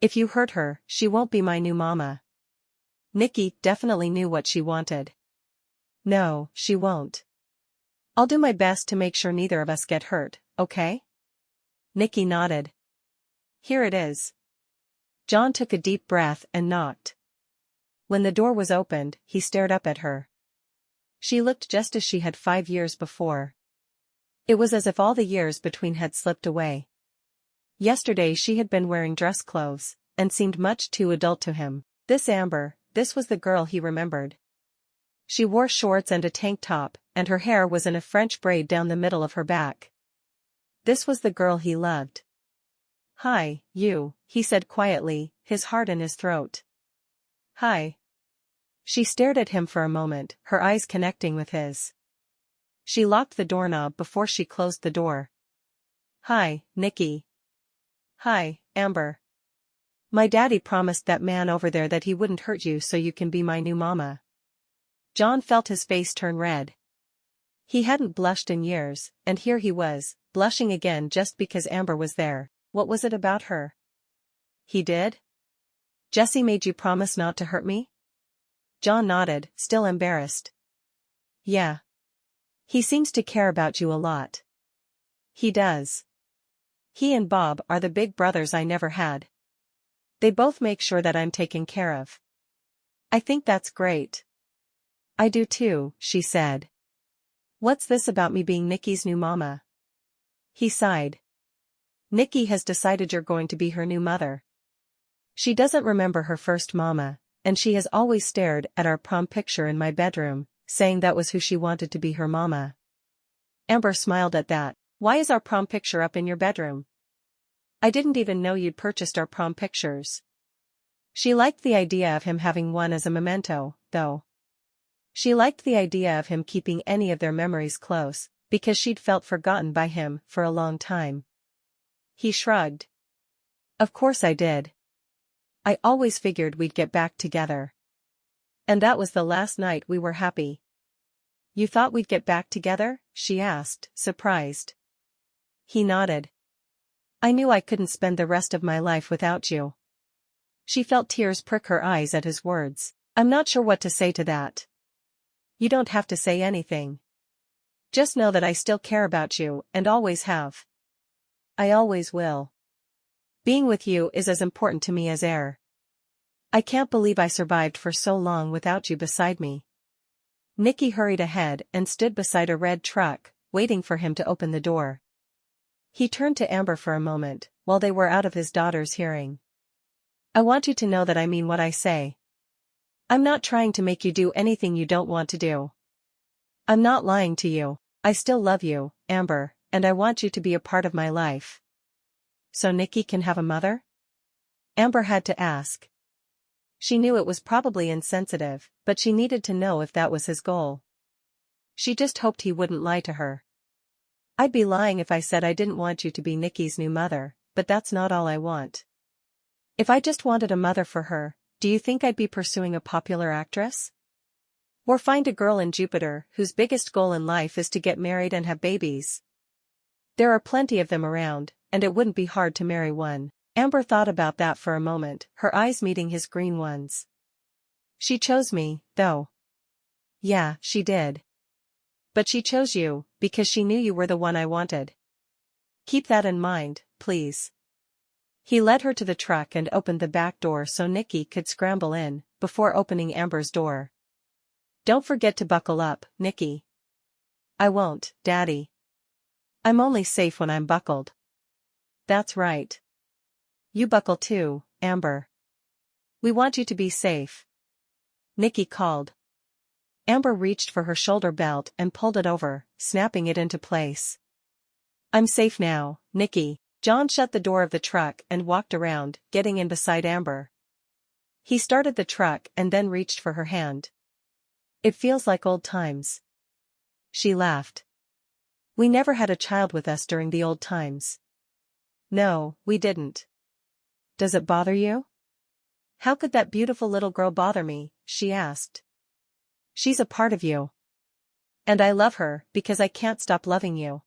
If you hurt her, she won't be my new mama. Nikki definitely knew what she wanted. No, she won't. I'll do my best to make sure neither of us get hurt, okay? Nikki nodded. Here it is. John took a deep breath and knocked. When the door was opened, he stared up at her. She looked just as she had 5 years before. It was as if all the years between had slipped away. Yesterday she had been wearing dress clothes, and seemed much too adult to him. This Amber, this was the girl he remembered. She wore shorts and a tank top, and her hair was in a French braid down the middle of her back. This was the girl he loved. Hi, you, he said quietly, his heart in his throat. Hi. She stared at him for a moment, her eyes connecting with his. She locked the doorknob before she closed the door. Hi, Nikki. Hi, Amber. My daddy promised that man over there that he wouldn't hurt you so you can be my new mama. John felt his face turn red. He hadn't blushed in years, and here he was, blushing again just because Amber was there. What was it about her? He did? Jesse made you promise not to hurt me? John nodded, still embarrassed. Yeah. He seems to care about you a lot. He does. He and Bob are the big brothers I never had. They both make sure that I'm taken care of. I think that's great. I do too, she said. What's this about me being Nikki's new mama? He sighed. Nikki has decided you're going to be her new mother. She doesn't remember her first mama, and she has always stared at our prom picture in my bedroom, saying that was who she wanted to be her mama. Amber smiled at that. Why is our prom picture up in your bedroom? I didn't even know you'd purchased our prom pictures. She liked the idea of him having one as a memento, though. She liked the idea of him keeping any of their memories close, because she'd felt forgotten by him for a long time. He shrugged. Of course I did. I always figured we'd get back together. And that was the last night we were happy. You thought we'd get back together? She asked, surprised. He nodded. I knew I couldn't spend the rest of my life without you. She felt tears prick her eyes at his words. I'm not sure what to say to that. You don't have to say anything. Just know that I still care about you, and always have. I always will. Being with you is as important to me as air. I can't believe I survived for so long without you beside me. Nikki hurried ahead and stood beside a red truck, waiting for him to open the door. He turned to Amber for a moment, while they were out of his daughter's hearing. I want you to know that I mean what I say. I'm not trying to make you do anything you don't want to do. I'm not lying to you. I still love you, Amber, and I want you to be a part of my life. So Nikki can have a mother? Amber had to ask. She knew it was probably insensitive, but she needed to know if that was his goal. She just hoped he wouldn't lie to her. I'd be lying if I said I didn't want you to be Nikki's new mother, but that's not all I want. If I just wanted a mother for her, do you think I'd be pursuing a popular actress? Or find a girl in Jupiter whose biggest goal in life is to get married and have babies? There are plenty of them around, and it wouldn't be hard to marry one. Amber thought about that for a moment, her eyes meeting his green ones. She chose me, though. Yeah, she did. But she chose you, because she knew you were the one I wanted. Keep that in mind, please. He led her to the truck and opened the back door so Nikki could scramble in, before opening Amber's door. Don't forget to buckle up, Nikki. I won't, Daddy. I'm only safe when I'm buckled. That's right. You buckle too, Amber. We want you to be safe. Nikki called. Amber reached for her shoulder belt and pulled it over, snapping it into place. I'm safe now, Nikki. John shut the door of the truck and walked around, getting in beside Amber. He started the truck and then reached for her hand. It feels like old times. She laughed. We never had a child with us during the old times. No, we didn't. Does it bother you? How could that beautiful little girl bother me? She asked. She's a part of you. And I love her, because I can't stop loving you.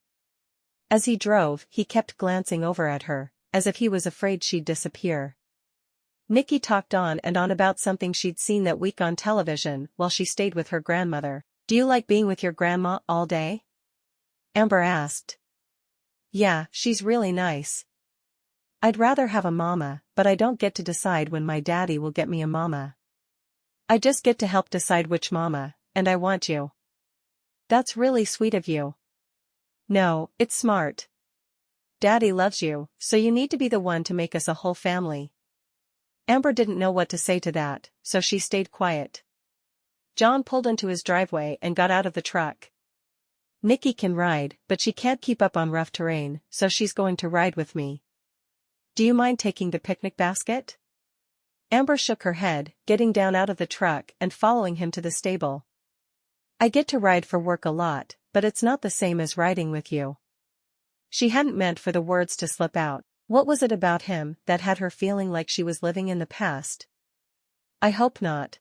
As he drove, he kept glancing over at her, as if he was afraid she'd disappear. Nikki talked on and on about something she'd seen that week on television while she stayed with her grandmother. Do you like being with your grandma all day? Amber asked. Yeah, she's really nice. I'd rather have a mama, but I don't get to decide when my daddy will get me a mama. I just get to help decide which mama, and I want you. That's really sweet of you. No, it's smart. Daddy loves you, so you need to be the one to make us a whole family. Amber didn't know what to say to that, so she stayed quiet. John pulled into his driveway and got out of the truck. Nikki can ride, but she can't keep up on rough terrain, so she's going to ride with me. Do you mind taking the picnic basket? Amber shook her head, getting down out of the truck and following him to the stable. I get to ride for work a lot, but it's not the same as riding with you. She hadn't meant for the words to slip out. What was it about him that had her feeling like she was living in the past? I hope not.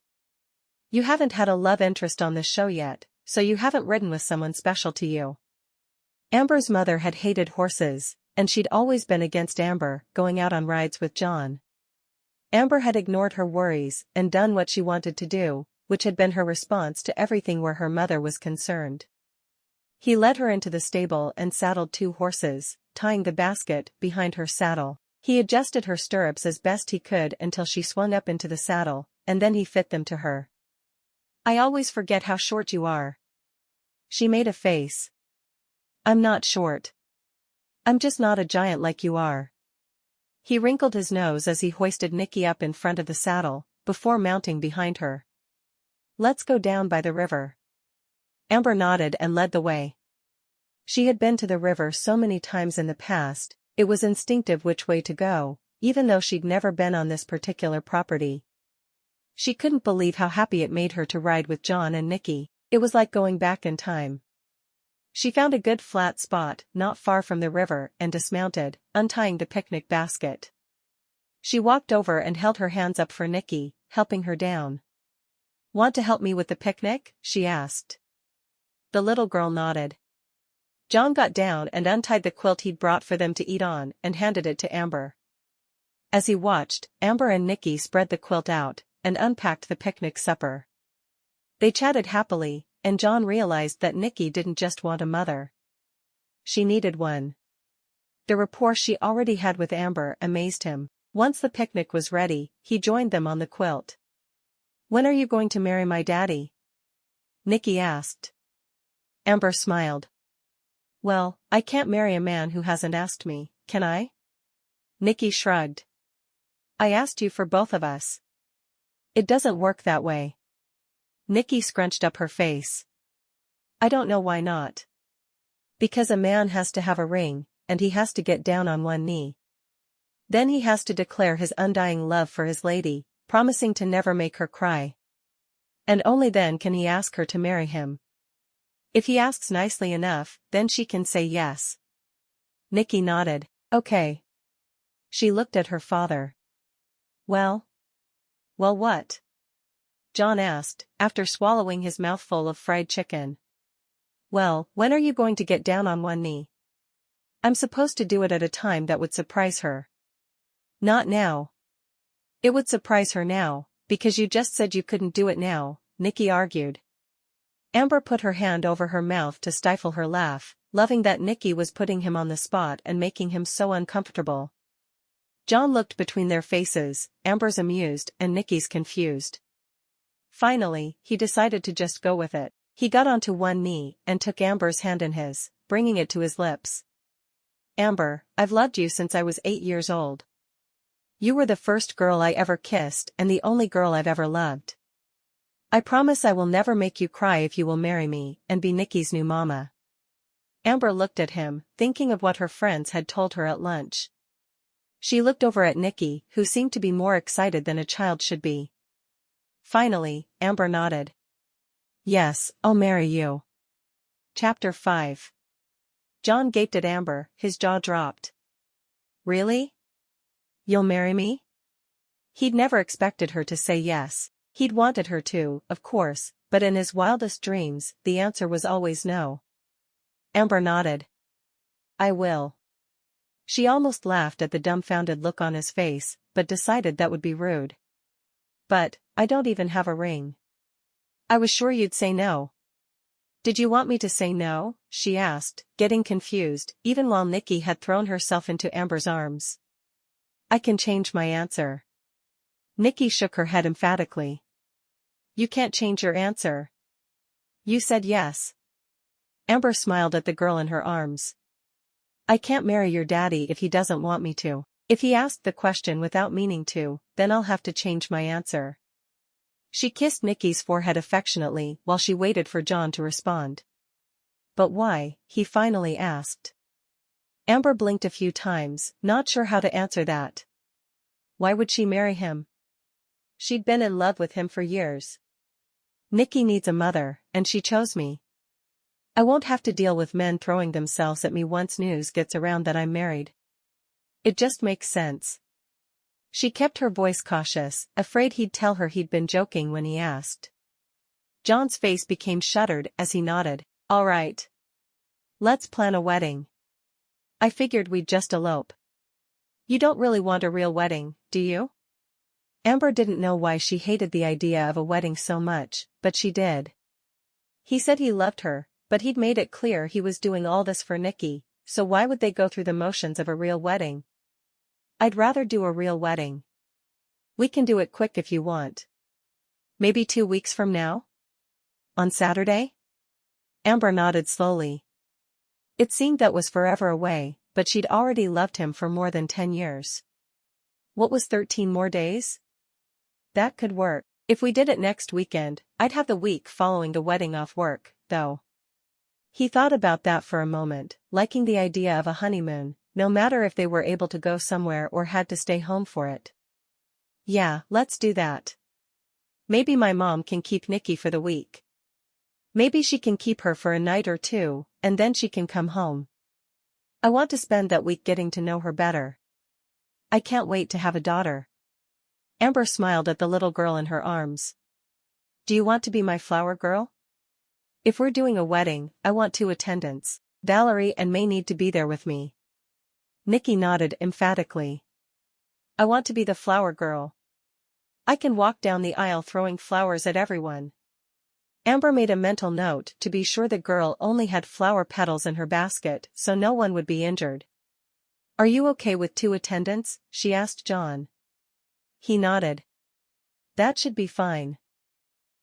You haven't had a love interest on this show yet, so you haven't ridden with someone special to you. Amber's mother had hated horses, and she'd always been against Amber going out on rides with John. Amber had ignored her worries and done what she wanted to do, which had been her response to everything where her mother was concerned. He led her into the stable and saddled 2 horses, tying the basket behind her saddle. He adjusted her stirrups as best he could until she swung up into the saddle, and then he fit them to her. I always forget how short you are. She made a face. I'm not short. I'm just not a giant like you are. He wrinkled his nose as he hoisted Nikki up in front of the saddle, before mounting behind her. Let's go down by the river. Amber nodded and led the way. She had been to the river so many times in the past, it was instinctive which way to go, even though she'd never been on this particular property. She couldn't believe how happy it made her to ride with John and Nikki. It was like going back in time. She found a good flat spot not far from the river and dismounted, untying the picnic basket. She walked over and held her hands up for Nikki, helping her down. Want to help me with the picnic? She asked. The little girl nodded. John got down and untied the quilt he'd brought for them to eat on and handed it to Amber. As he watched, Amber and Nikki spread the quilt out and unpacked the picnic supper. They chatted happily, and John realized that Nikki didn't just want a mother. She needed one. The rapport she already had with Amber amazed him. Once the picnic was ready, he joined them on the quilt. "When are you going to marry my daddy?" Nikki asked. Amber smiled. "Well, I can't marry a man who hasn't asked me, can I?" Nikki shrugged. "I asked you for both of us." "It doesn't work that way." Nikki scrunched up her face. "I don't know why not." "Because a man has to have a ring, and he has to get down on one knee. Then he has to declare his undying love for his lady, promising to never make her cry. And only then can he ask her to marry him. If he asks nicely enough, then she can say yes." Nikki nodded. "Okay." She looked at her father. Well, what?" John asked, after swallowing his mouthful of fried chicken. "Well, when are you going to get down on one knee?" "I'm supposed to do it at a time that would surprise her." "Not now." "It would surprise her now, because you just said you couldn't do it now," Nikki argued. Amber put her hand over her mouth to stifle her laugh, loving that Nikki was putting him on the spot and making him so uncomfortable. John looked between their faces, Amber's amused and Nikki's confused. Finally, he decided to just go with it. He got onto one knee and took Amber's hand in his, bringing it to his lips. "Amber, I've loved you since I was 8 years old. You were the first girl I ever kissed and the only girl I've ever loved. I promise I will never make you cry if you will marry me and be Nikki's new mama." Amber looked at him, thinking of what her friends had told her at lunch. She looked over at Nikki, who seemed to be more excited than a child should be. Finally, Amber nodded. "Yes, I'll marry you." Chapter 5. John gaped at Amber, his jaw dropped. "Really? You'll marry me?" He'd never expected her to say yes. He'd wanted her to, of course, but in his wildest dreams, the answer was always no. Amber nodded. "I will." She almost laughed at the dumbfounded look on his face, but decided that would be rude. "But, I don't even have a ring." "I was sure you'd say no." "Did you want me to say no?" she asked, getting confused, even while Nikki had thrown herself into Amber's arms. "I can change my answer." Nikki shook her head emphatically. "You can't change your answer. You said yes." Amber smiled at the girl in her arms. "I can't marry your daddy if he doesn't want me to. If he asked the question without meaning to, then I'll have to change my answer." She kissed Nikki's forehead affectionately while she waited for John to respond. "But why?" he finally asked. Amber blinked a few times, not sure how to answer that. Why would she marry him? She'd been in love with him for years. Nikki needs a mother, and she chose me. I won't have to deal with men throwing themselves at me once news gets around that I'm married. It just makes sense." She kept her voice cautious, afraid he'd tell her he'd been joking when he asked. John's face became shuttered as he nodded. "All right. Let's plan a wedding. I figured we'd just elope." "You don't really want a real wedding, do you?" Amber didn't know why she hated the idea of a wedding so much, but she did. He said he loved her, but he'd made it clear he was doing all this for Nikki, so why would they go through the motions of a real wedding? "I'd rather do a real wedding. We can do it quick if you want. Maybe 2 weeks from now? On Saturday?" Amber nodded slowly. It seemed that was forever away, but she'd already loved him for more than 10 years. What was 13 more days? That could work. If we did it next weekend, I'd have the week following the wedding off work, though. He thought about that for a moment, liking the idea of a honeymoon, no matter if they were able to go somewhere or had to stay home for it. "Yeah, let's do that. Maybe my mom can keep Nikki for the week. Maybe she can keep her for a night or two, and then she can come home. I want to spend that week getting to know her better. I can't wait to have a daughter." Amber smiled at the little girl in her arms. "Do you want to be my flower girl? If we're doing a wedding, I want 2 attendants. Valerie and May need to be there with me." Nikki nodded emphatically. I want to be the flower girl. I can walk down the aisle throwing flowers at everyone. Amber made a mental note to be sure the girl only had flower petals in her basket so no one would be injured. Are you okay with 2 attendants? She asked John. He nodded. That should be fine.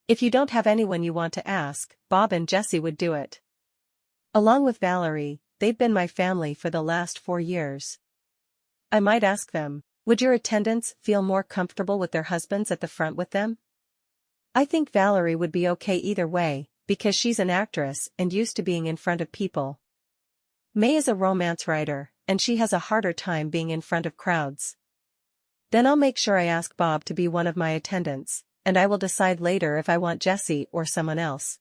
If you don't have anyone you want to ask, Bob and Jesse would do it. Along with Valerie, they've been my family for the last 4 years. I might ask them, would your attendants feel more comfortable with their husbands at the front with them? I think Valerie would be okay either way, because she's an actress and used to being in front of people. May is a romance writer, and she has a harder time being in front of crowds. Then I'll make sure I ask Bob to be one of my attendants, and I will decide later if I want Jesse or someone else.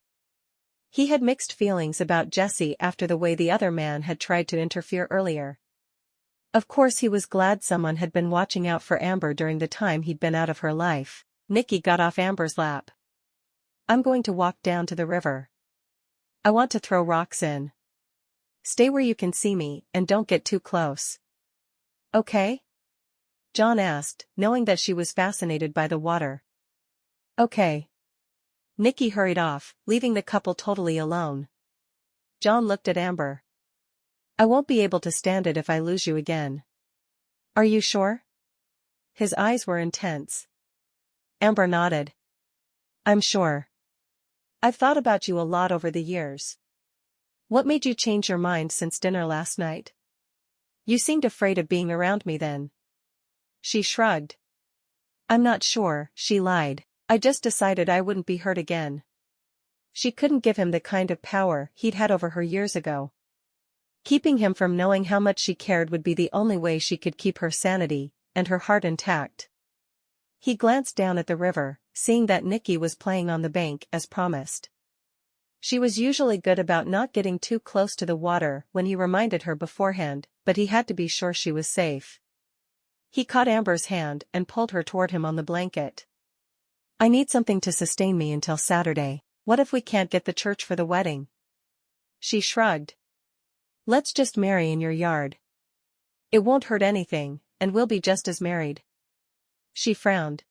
He had mixed feelings about Jesse after the way the other man had tried to interfere earlier. Of course he was glad someone had been watching out for Amber during the time he'd been out of her life. Nikki got off Amber's lap. I'm going to walk down to the river. I want to throw rocks in. Stay where you can see me and don't get too close. Okay? John asked, knowing that she was fascinated by the water. Okay. Nikki hurried off, leaving the couple totally alone. John looked at Amber. I won't be able to stand it if I lose you again. Are you sure? His eyes were intense. Amber nodded. I'm sure. I've thought about you a lot over the years. What made you change your mind since dinner last night? You seemed afraid of being around me then. She shrugged. I'm not sure, she lied. I just decided I wouldn't be hurt again. She couldn't give him the kind of power he'd had over her years ago. Keeping him from knowing how much she cared would be the only way she could keep her sanity and her heart intact. He glanced down at the river, seeing that Nikki was playing on the bank as promised. She was usually good about not getting too close to the water when he reminded her beforehand, but he had to be sure she was safe. He caught Amber's hand and pulled her toward him on the blanket. I need something to sustain me until Saturday. What if we can't get the church for the wedding? She shrugged. Let's just marry in your yard. It won't hurt anything, and we'll be just as married. She frowned.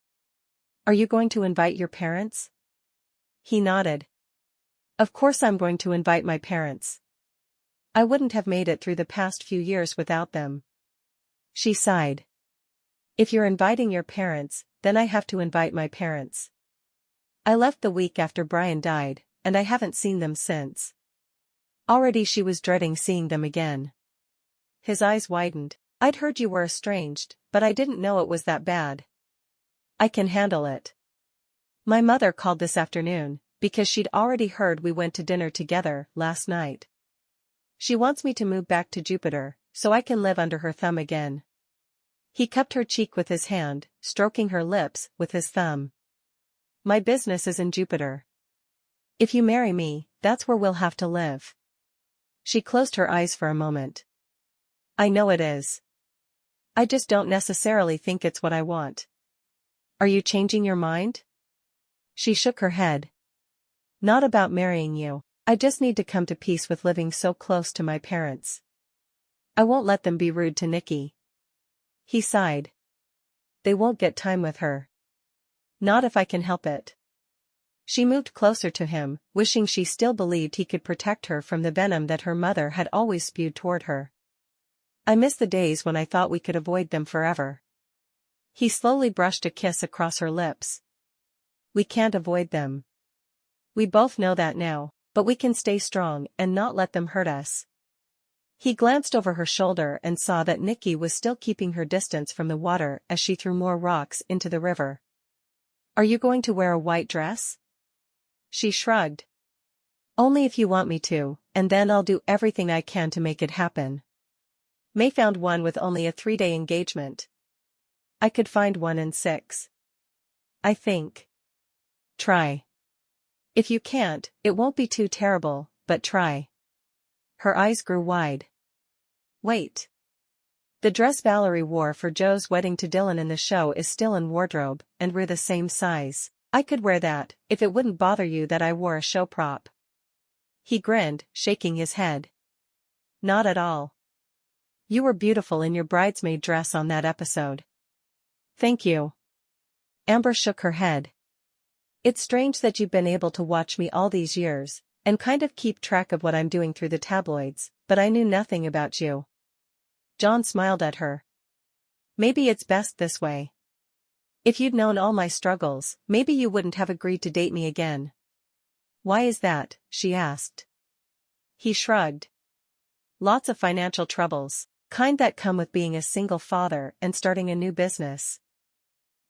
Are you going to invite your parents? He nodded. Of course I'm going to invite my parents. I wouldn't have made it through the past few years without them. She sighed. If you're inviting your parents, then I have to invite my parents. I left the week after Brian died, and I haven't seen them since. Already she was dreading seeing them again. His eyes widened. I'd heard you were estranged, but I didn't know it was that bad. I can handle it. My mother called this afternoon, because she'd already heard we went to dinner together last night. She wants me to move back to Jupiter, so I can live under her thumb again. He cupped her cheek with his hand, stroking her lips with his thumb. My business is in Jupiter. If you marry me, that's where we'll have to live. She closed her eyes for a moment. I know it is. I just don't necessarily think it's what I want. Are you changing your mind? She shook her head. Not about marrying you. I just need to come to peace with living so close to my parents. I won't let them be rude to Nikki. He sighed. They won't get time with her. Not if I can help it. She moved closer to him, wishing she still believed he could protect her from the venom that her mother had always spewed toward her. I miss the days when I thought we could avoid them forever. He slowly brushed a kiss across her lips. We can't avoid them. We both know that now, but we can stay strong and not let them hurt us. He glanced over her shoulder and saw that Nikki was still keeping her distance from the water as she threw more rocks into the river. Are you going to wear a white dress? She shrugged. Only if you want me to, and then I'll do everything I can to make it happen. May found one with only a 3-day engagement. I could find one in 6. I think. Try. If you can't, it won't be too terrible, but try. Her eyes grew wide. Wait. The dress Valerie wore for Joe's wedding to Dylan in the show is still in wardrobe, and we're the same size. I could wear that, if it wouldn't bother you that I wore a show prop. He grinned, shaking his head. Not at all. You were beautiful in your bridesmaid dress on that episode. Thank you. Amber shook her head. It's strange that you've been able to watch me all these years, and kind of keep track of what I'm doing through the tabloids, but I knew nothing about you. John smiled at her. Maybe it's best this way. If you'd known all my struggles, maybe you wouldn't have agreed to date me again. Why is that? She asked. He shrugged. Lots of financial troubles, kind that come with being a single father and starting a new business.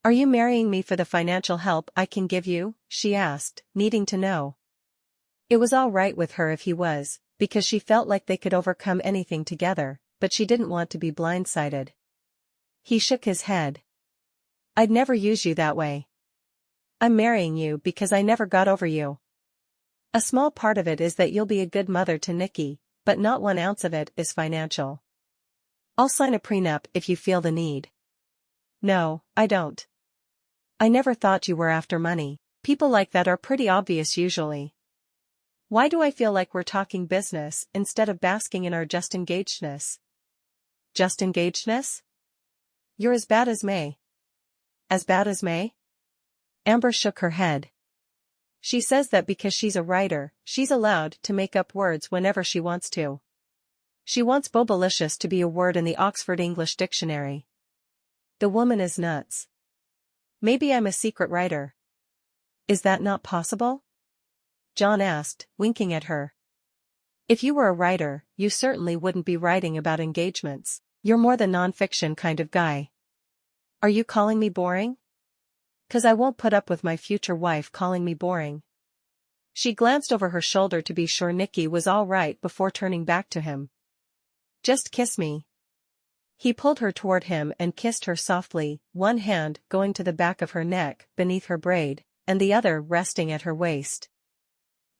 Are you marrying me for the financial help I can give you? She asked, needing to know. It was all right with her if he was, because she felt like they could overcome anything together, but she didn't want to be blindsided. He shook his head. I'd never use you that way. I'm marrying you because I never got over you. A small part of it is that you'll be a good mother to Nikki, but not 1 ounce of it is financial. I'll sign a prenup if you feel the need. No, I don't. I never thought you were after money. People like that are pretty obvious usually. Why do I feel like we're talking business instead of basking in our just engagedness? Just engagedness? You're as bad as May. As bad as May? Amber shook her head. She says that because she's a writer, she's allowed to make up words whenever she wants to. She wants bobalicious to be a word in the Oxford English Dictionary. The woman is nuts. Maybe I'm a secret writer. Is that not possible? John asked, winking at her. If you were a writer, you certainly wouldn't be writing about engagements. You're more the non-fiction kind of guy. Are you calling me boring? 'Cause I won't put up with my future wife calling me boring. She glanced over her shoulder to be sure Nikki was all right before turning back to him. Just kiss me. He pulled her toward him and kissed her softly, one hand going to the back of her neck beneath her braid, and the other resting at her waist.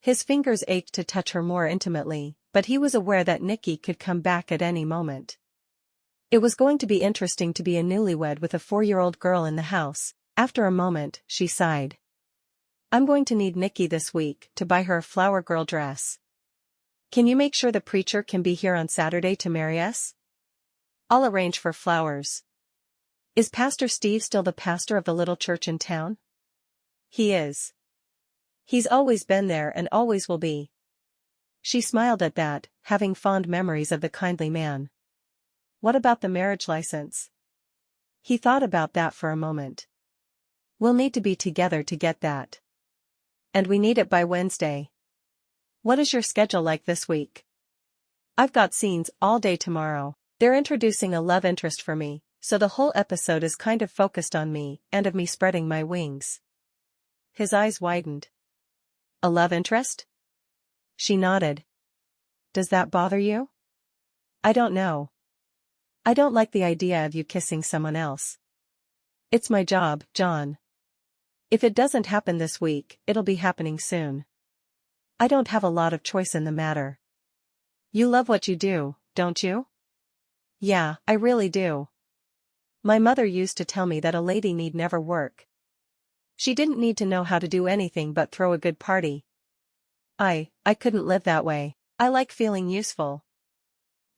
His fingers ached to touch her more intimately, but he was aware that Nikki could come back at any moment. It was going to be interesting to be a newlywed with a 4-year-old girl in the house. After a moment, she sighed. I'm going to need Nikki this week to buy her a flower girl dress. Can you make sure the preacher can be here on Saturday to marry us? I'll arrange for flowers. Is Pastor Steve still the pastor of the little church in town? He is. He's always been there and always will be. She smiled at that, having fond memories of the kindly man. What about the marriage license? He thought about that for a moment. We'll need to be together to get that. And we need it by Wednesday. What is your schedule like this week? I've got scenes all day tomorrow. They're introducing a love interest for me, so the whole episode is kind of focused on me and of me spreading my wings. His eyes widened. A love interest? She nodded. Does that bother you? I don't know. I don't like the idea of you kissing someone else. It's my job, John. If it doesn't happen this week, it'll be happening soon. I don't have a lot of choice in the matter. You love what you do, don't you? Yeah, I really do. My mother used to tell me that a lady need never work. She didn't need to know how to do anything but throw a good party. I couldn't live that way. I like feeling useful.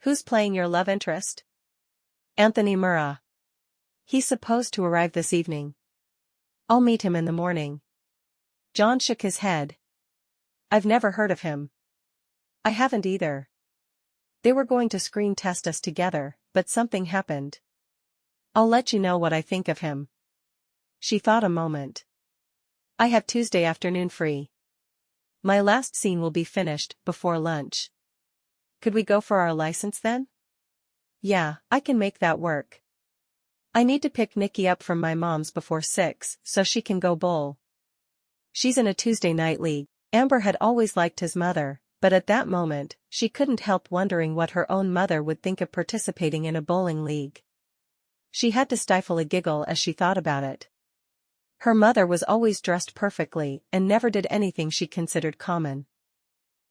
Who's playing your love interest? Anthony Murrah. He's supposed to arrive this evening. I'll meet him in the morning. John shook his head. I've never heard of him. I haven't either. They were going to screen test us together, but something happened. I'll let you know what I think of him. She thought a moment. I have Tuesday afternoon free. My last scene will be finished before lunch. Could we go for our license then? Yeah, I can make that work. I need to pick Nikki up from my mom's before 6 so she can go bowl. She's in a Tuesday night league. Amber had always liked his mother, but at that moment, she couldn't help wondering what her own mother would think of participating in a bowling league. She had to stifle a giggle as she thought about it. Her mother was always dressed perfectly and never did anything she considered common.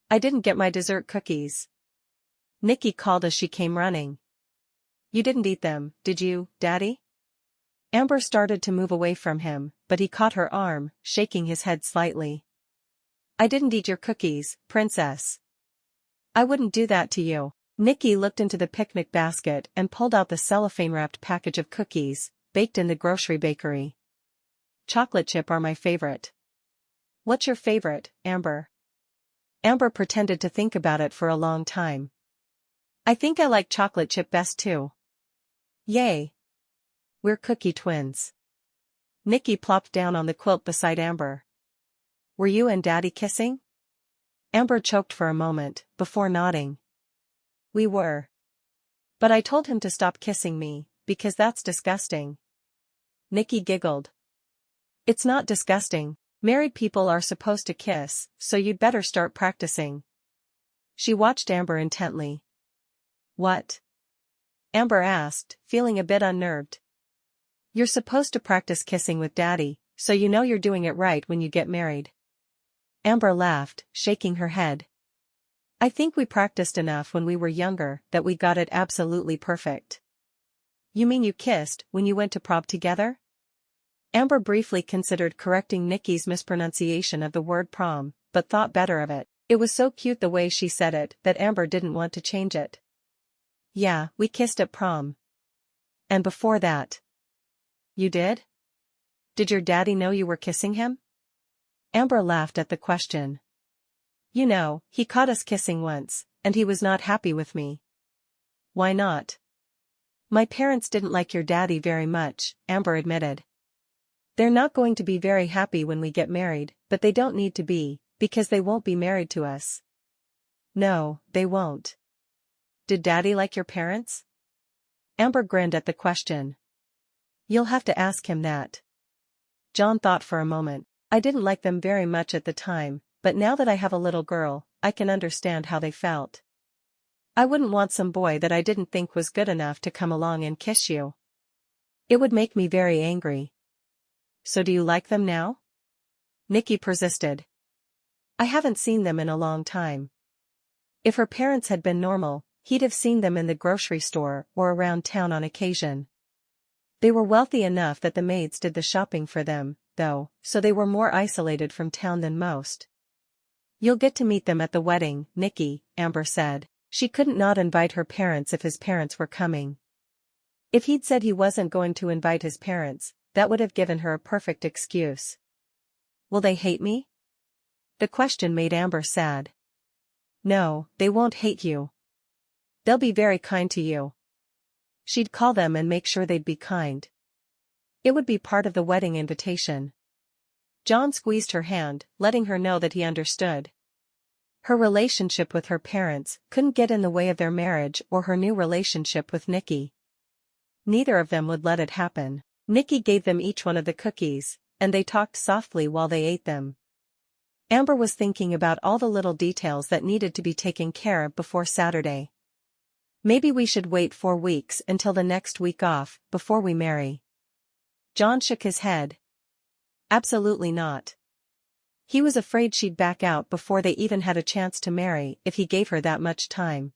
I didn't get my dessert cookies. Nikki called as she came running. You didn't eat them, did you, Daddy? Amber started to move away from him, but he caught her arm, shaking his head slightly. I didn't eat your cookies, Princess. I wouldn't do that to you. Nikki looked into the picnic basket and pulled out the cellophane-wrapped package of cookies, baked in the grocery bakery. Chocolate chip are my favorite. What's your favorite, Amber? Amber pretended to think about it for a long time. I think I like chocolate chip best too. Yay! We're cookie twins. Nikki plopped down on the quilt beside Amber. Were you and Daddy kissing? Amber choked for a moment, before nodding. We were. But I told him to stop kissing me, because that's disgusting. Nikki giggled. It's not disgusting. Married people are supposed to kiss, so you'd better start practicing. She watched Amber intently. What? Amber asked, feeling a bit unnerved. You're supposed to practice kissing with Daddy, so you know you're doing it right when you get married. Amber laughed, shaking her head. I think we practiced enough when we were younger that we got it absolutely perfect. You mean you kissed when you went to prom together? Amber briefly considered correcting Nikki's mispronunciation of the word prom, but thought better of it. It was so cute the way she said it that Amber didn't want to change it. Yeah, we kissed at prom. And before that? You did? Did your daddy know you were kissing him? Amber laughed at the question. You know, he caught us kissing once, and he was not happy with me. Why not? My parents didn't like your daddy very much, Amber admitted. They're not going to be very happy when we get married, but they don't need to be, because they won't be married to us. No, they won't. Did Daddy like your parents? Amber grinned at the question. You'll have to ask him that. John thought for a moment. I didn't like them very much at the time, but now that I have a little girl, I can understand how they felt. I wouldn't want some boy that I didn't think was good enough to come along and kiss you. It would make me very angry. So do you like them now? Nikki persisted. I haven't seen them in a long time. If her parents had been normal, he'd have seen them in the grocery store or around town on occasion. They were wealthy enough that the maids did the shopping for them, though, so they were more isolated from town than most. You'll get to meet them at the wedding, Nikki, Amber said. She couldn't not invite her parents if his parents were coming. If he'd said he wasn't going to invite his parents, that would have given her a perfect excuse. Will they hate me? The question made Amber sad. No, they won't hate you. They'll be very kind to you. She'd call them and make sure they'd be kind. It would be part of the wedding invitation. John squeezed her hand, letting her know that he understood. Her relationship with her parents couldn't get in the way of their marriage or her new relationship with Nikki. Neither of them would let it happen. Nikki gave them each one of the cookies, and they talked softly while they ate them. Amber was thinking about all the little details that needed to be taken care of before Saturday. Maybe we should wait 4 weeks until the next week off, before we marry. John shook his head. Absolutely not. He was afraid she'd back out before they even had a chance to marry if he gave her that much time.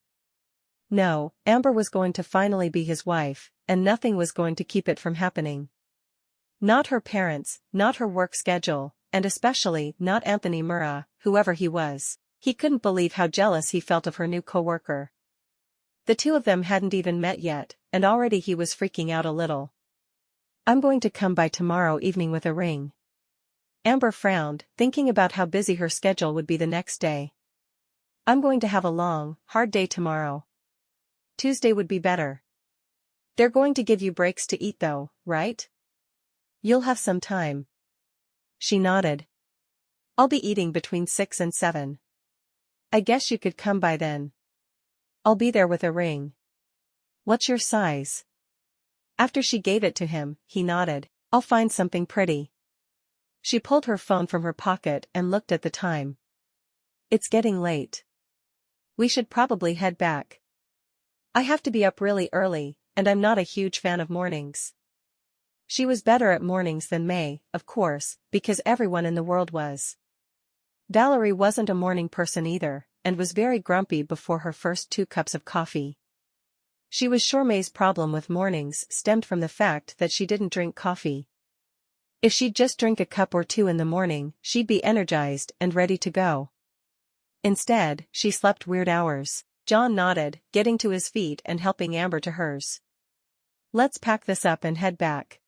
No, Amber was going to finally be his wife, and nothing was going to keep it from happening. Not her parents, not her work schedule, and especially not Anthony Murrah, whoever he was. He couldn't believe how jealous he felt of her new coworker. The two of them hadn't even met yet, and already he was freaking out a little. I'm going to come by tomorrow evening with a ring. Amber frowned, thinking about how busy her schedule would be the next day. I'm going to have a long, hard day tomorrow. Tuesday would be better. They're going to give you breaks to eat though, right? You'll have some time. She nodded. I'll be eating between 6 and 7. I guess you could come by then. I'll be there with a ring. What's your size? After she gave it to him, he nodded. I'll find something pretty. She pulled her phone from her pocket and looked at the time. It's getting late. We should probably head back. I have to be up really early, and I'm not a huge fan of mornings. She was better at mornings than May, of course, because everyone in the world was. Valerie wasn't a morning person either, and was very grumpy before her first 2 cups of coffee. She was sure May's problem with mornings stemmed from the fact that she didn't drink coffee. If she'd just drink a cup or 2 in the morning, she'd be energized and ready to go. Instead, she slept weird hours. John nodded, getting to his feet and helping Amber to hers. Let's pack this up and head back.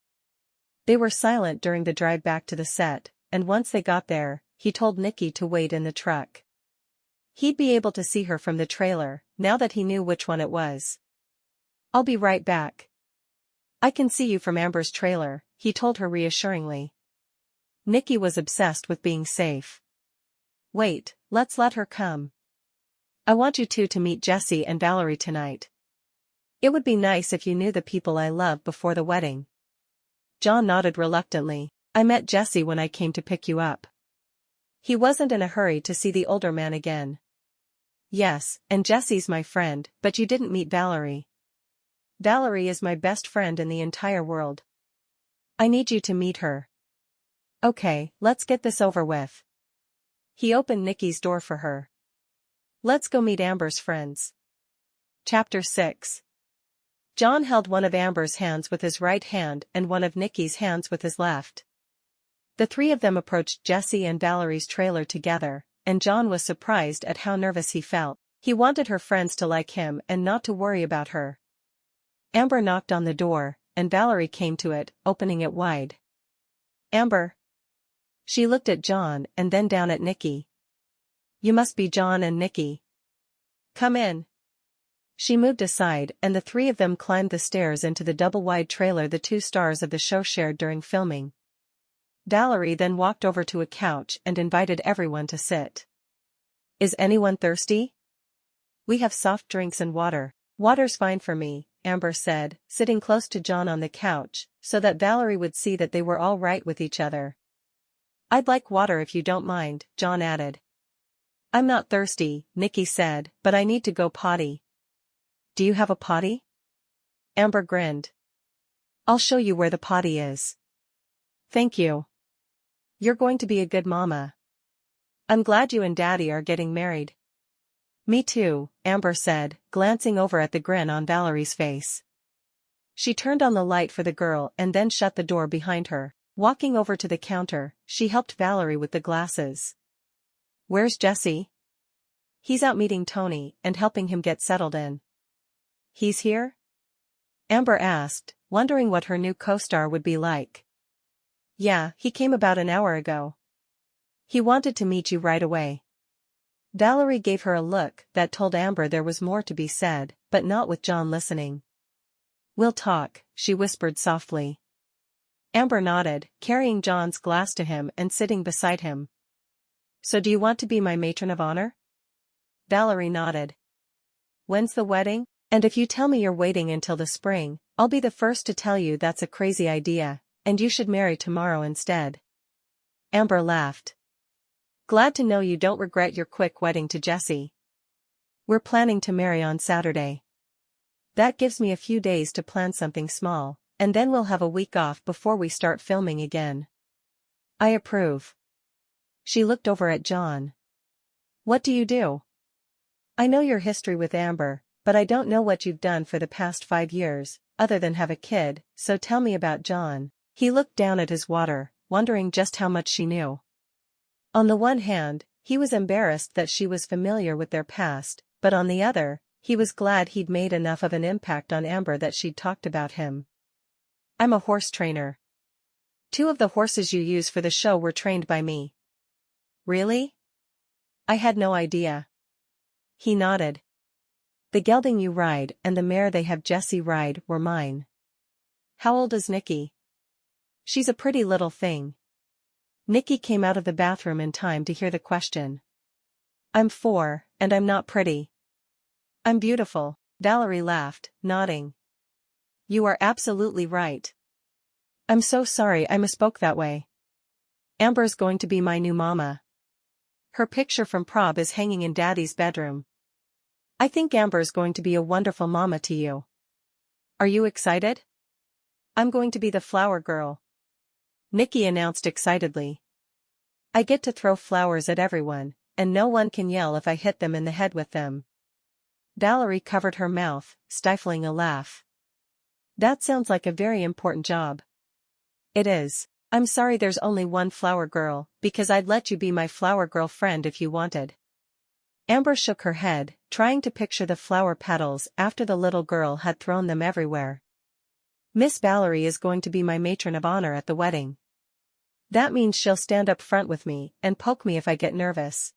They were silent during the drive back to the set, and once they got there, he told Nikki to wait in the truck. He'd be able to see her from the trailer, now that he knew which one it was. "I'll be right back. I can see you from Amber's trailer," he told her reassuringly. Nikki was obsessed with being safe. "Wait, let's let her come. I want you two to meet Jesse and Valerie tonight. It would be nice if you knew the people I love before the wedding." John nodded reluctantly. "I met Jesse when I came to pick you up." He wasn't in a hurry to see the older man again. "Yes, and Jesse's my friend, but you didn't meet Valerie." "Valerie is my best friend in the entire world. I need you to meet her." "Okay, let's get this over with." He opened Nikki's door for her. "Let's go meet Amber's friends." Chapter 6. John held one of Amber's hands with his right hand and one of Nikki's hands with his left. The three of them approached Jesse and Valerie's trailer together, and John was surprised at how nervous he felt. He wanted her friends to like him and not to worry about her. Amber knocked on the door, and Valerie came to it, opening it wide. "Amber." She looked at John and then down at Nikki. "You must be John and Nikki. Come in." She moved aside and the three of them climbed the stairs into the double-wide trailer the two stars of the show shared during filming. Valerie then walked over to a couch and invited everyone to sit. "Is anyone thirsty? We have soft drinks and water." "Water's fine for me," Amber said, sitting close to John on the couch, so that Valerie would see that they were all right with each other. "I'd like water if you don't mind," John added. "I'm not thirsty," Nikki said, "but I need to go potty." "Do you have a potty?" Amber grinned. "I'll show you where the potty is." "Thank you. You're going to be a good mama. I'm glad you and Daddy are getting married." "Me too," Amber said, glancing over at the grin on Valerie's face. She turned on the light for the girl and then shut the door behind her. Walking over to the counter, she helped Valerie with the glasses. "Where's Jesse?" "He's out meeting Tony and helping him get settled in." "He's here?" Amber asked, wondering what her new co-star would be like. "Yeah, he came about an hour ago. He wanted to meet you right away." Valerie gave her a look that told Amber there was more to be said, but not with John listening. "We'll talk," she whispered softly. Amber nodded, carrying John's glass to him and sitting beside him. "So do you want to be my matron of honor?" Valerie nodded. "When's the wedding? And if you tell me you're waiting until the spring, I'll be the first to tell you that's a crazy idea, and you should marry tomorrow instead." Amber laughed. "Glad to know you don't regret your quick wedding to Jesse. We're planning to marry on Saturday. That gives me a few days to plan something small, and then we'll have a week off before we start filming again." "I approve." She looked over at John. "What do you do? I know your history with Amber, but I don't know what you've done for the past 5 years, other than have a kid, so tell me about John." He looked down at his water, wondering just how much she knew. On the one hand, he was embarrassed that she was familiar with their past, but on the other, he was glad he'd made enough of an impact on Amber that she'd talked about him. "I'm a horse trainer. 2 of the horses you use for the show were trained by me." "Really? I had no idea." He nodded. "The gelding you ride and the mare they have Jesse ride were mine." "How old is Nikki?" "She's a pretty little thing." Nikki came out of the bathroom in time to hear the question. "I'm 4, and I'm not pretty." "I'm beautiful," Valerie laughed, nodding. "You are absolutely right. I'm so sorry I misspoke that way. Amber's going to be my new mama. Her picture from prom is hanging in Daddy's bedroom. I think Amber's going to be a wonderful mama to you. Are you excited?" "I'm going to be the flower girl," Nikki announced excitedly. "I get to throw flowers at everyone, and no one can yell if I hit them in the head with them." Valerie covered her mouth, stifling a laugh. "That sounds like a very important job." "It is. I'm sorry there's only one flower girl, because I'd let you be my flower girl friend if you wanted." Amber shook her head, trying to picture the flower petals after the little girl had thrown them everywhere. Miss Valerie is going to be my matron of honor at the wedding. That means she'll stand up front with me and poke me if I get nervous.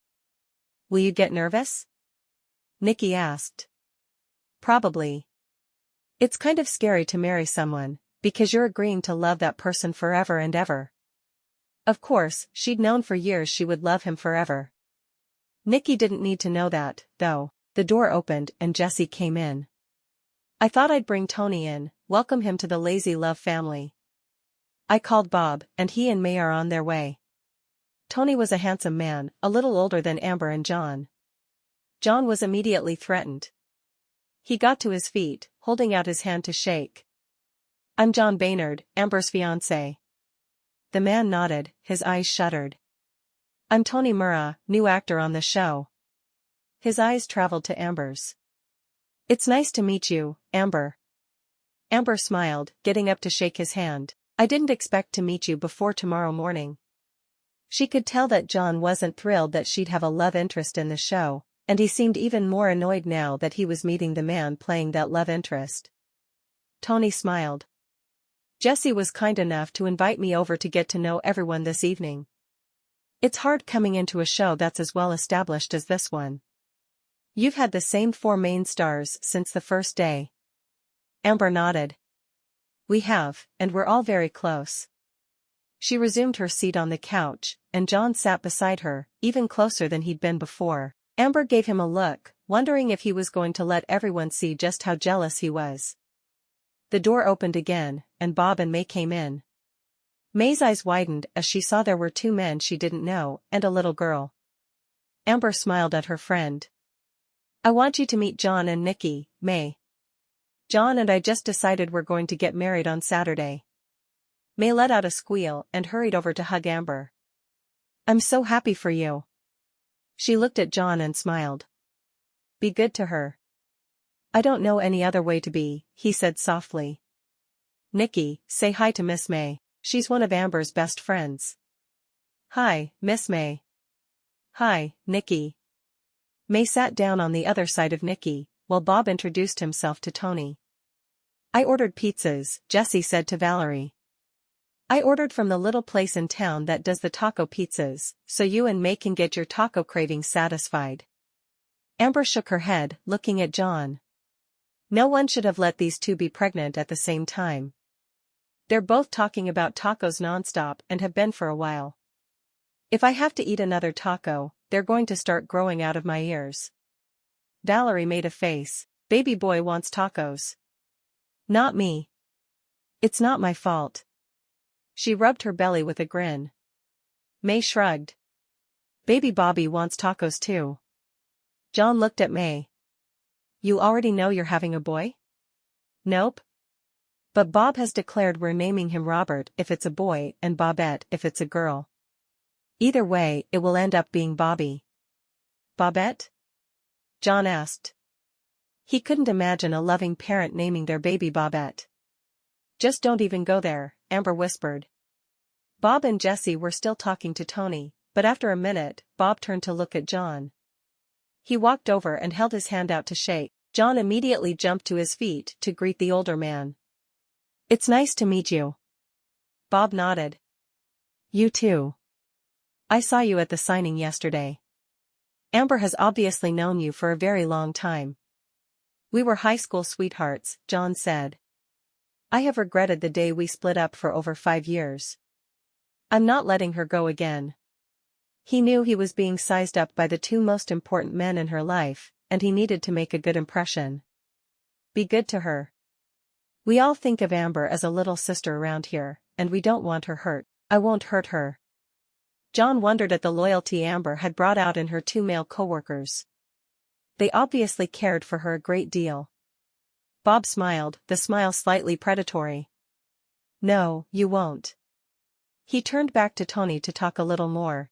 Will you get nervous? Nikki asked. Probably. It's kind of scary to marry someone, because you're agreeing to love that person forever and ever. Of course, she'd known for years she would love him forever. Nikki didn't need to know that, though. The door opened and Jessie came in. I thought I'd bring Tony in, welcome him to the Lazy Love family. I called Bob, and he and May are on their way. Tony was a handsome man, a little older than Amber and John. John was immediately threatened. He got to his feet, holding out his hand to shake. I'm John Baynard, Amber's fiancé. The man nodded, his eyes shuttered. I'm Tony Murrah, new actor on the show. His eyes traveled to Amber's. It's nice to meet you, Amber. Amber smiled, getting up to shake his hand. I didn't expect to meet you before tomorrow morning. She could tell that John wasn't thrilled that she'd have a love interest in the show, and he seemed even more annoyed now that he was meeting the man playing that love interest. Tony smiled. Jessie was kind enough to invite me over to get to know everyone this evening. It's hard coming into a show that's as well established as this one. You've had the same 4 main stars since the first day. Amber nodded. We have, and we're all very close. She resumed her seat on the couch, and John sat beside her, even closer than he'd been before. Amber gave him a look, wondering if he was going to let everyone see just how jealous he was. The door opened again, and Bob and May came in. May's eyes widened as she saw there were 2 men she didn't know, and a little girl. Amber smiled at her friend. I want you to meet John and Nikki, May. John and I just decided we're going to get married on Saturday. May let out a squeal and hurried over to hug Amber. I'm so happy for you. She looked at John and smiled. Be good to her. I don't know any other way to be, he said softly. Nikki, say hi to Miss May. She's one of Amber's best friends. Hi, Miss May. Hi, Nikki. May sat down on the other side of Nikki, while Bob introduced himself to Tony. I ordered pizzas, Jessie said to Valerie. I ordered from the little place in town that does the taco pizzas, so you and May can get your taco cravings satisfied. Amber shook her head, looking at John. No one should have let these 2 be pregnant at the same time. They're both talking about tacos nonstop and have been for a while. If I have to eat another taco, they're going to start growing out of my ears. Valerie made a face. Baby boy wants tacos. Not me. It's not my fault. She rubbed her belly with a grin. May shrugged. Baby Bobby wants tacos too. John looked at May. You already know you're having a boy? Nope. But Bob has declared we're naming him Robert if it's a boy and Bobette if it's a girl. Either way, it will end up being Bobby. Bobette? John asked. He couldn't imagine a loving parent naming their baby Bobette. Just don't even go there, Amber whispered. Bob and Jessie were still talking to Tony, but after a minute, Bob turned to look at John. He walked over and held his hand out to shake. John immediately jumped to his feet to greet the older man. It's nice to meet you. Bob nodded. You too. I saw you at the signing yesterday. Amber has obviously known you for a very long time. We were high school sweethearts, John said. I have regretted the day we split up for over 5 years. I'm not letting her go again. He knew he was being sized up by the 2 most important men in her life, and he needed to make a good impression. Be good to her. We all think of Amber as a little sister around here, and we don't want her hurt. I won't hurt her. John wondered at the loyalty Amber had brought out in her 2 male co-workers. They obviously cared for her a great deal. Bob smiled, the smile slightly predatory. No, you won't. He turned back to Tony to talk a little more.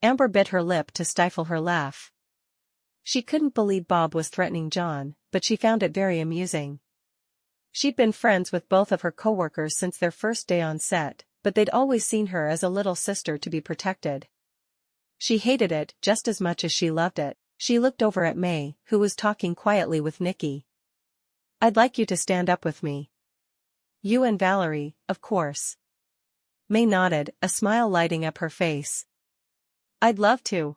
Amber bit her lip to stifle her laugh. She couldn't believe Bob was threatening John, but she found it very amusing. She'd been friends with both of her co-workers since their first day on set, but they'd always seen her as a little sister to be protected. She hated it just as much as she loved it. She looked over at May, who was talking quietly with Nikki. I'd like you to stand up with me. You and Valerie, of course. May nodded, a smile lighting up her face. I'd love to.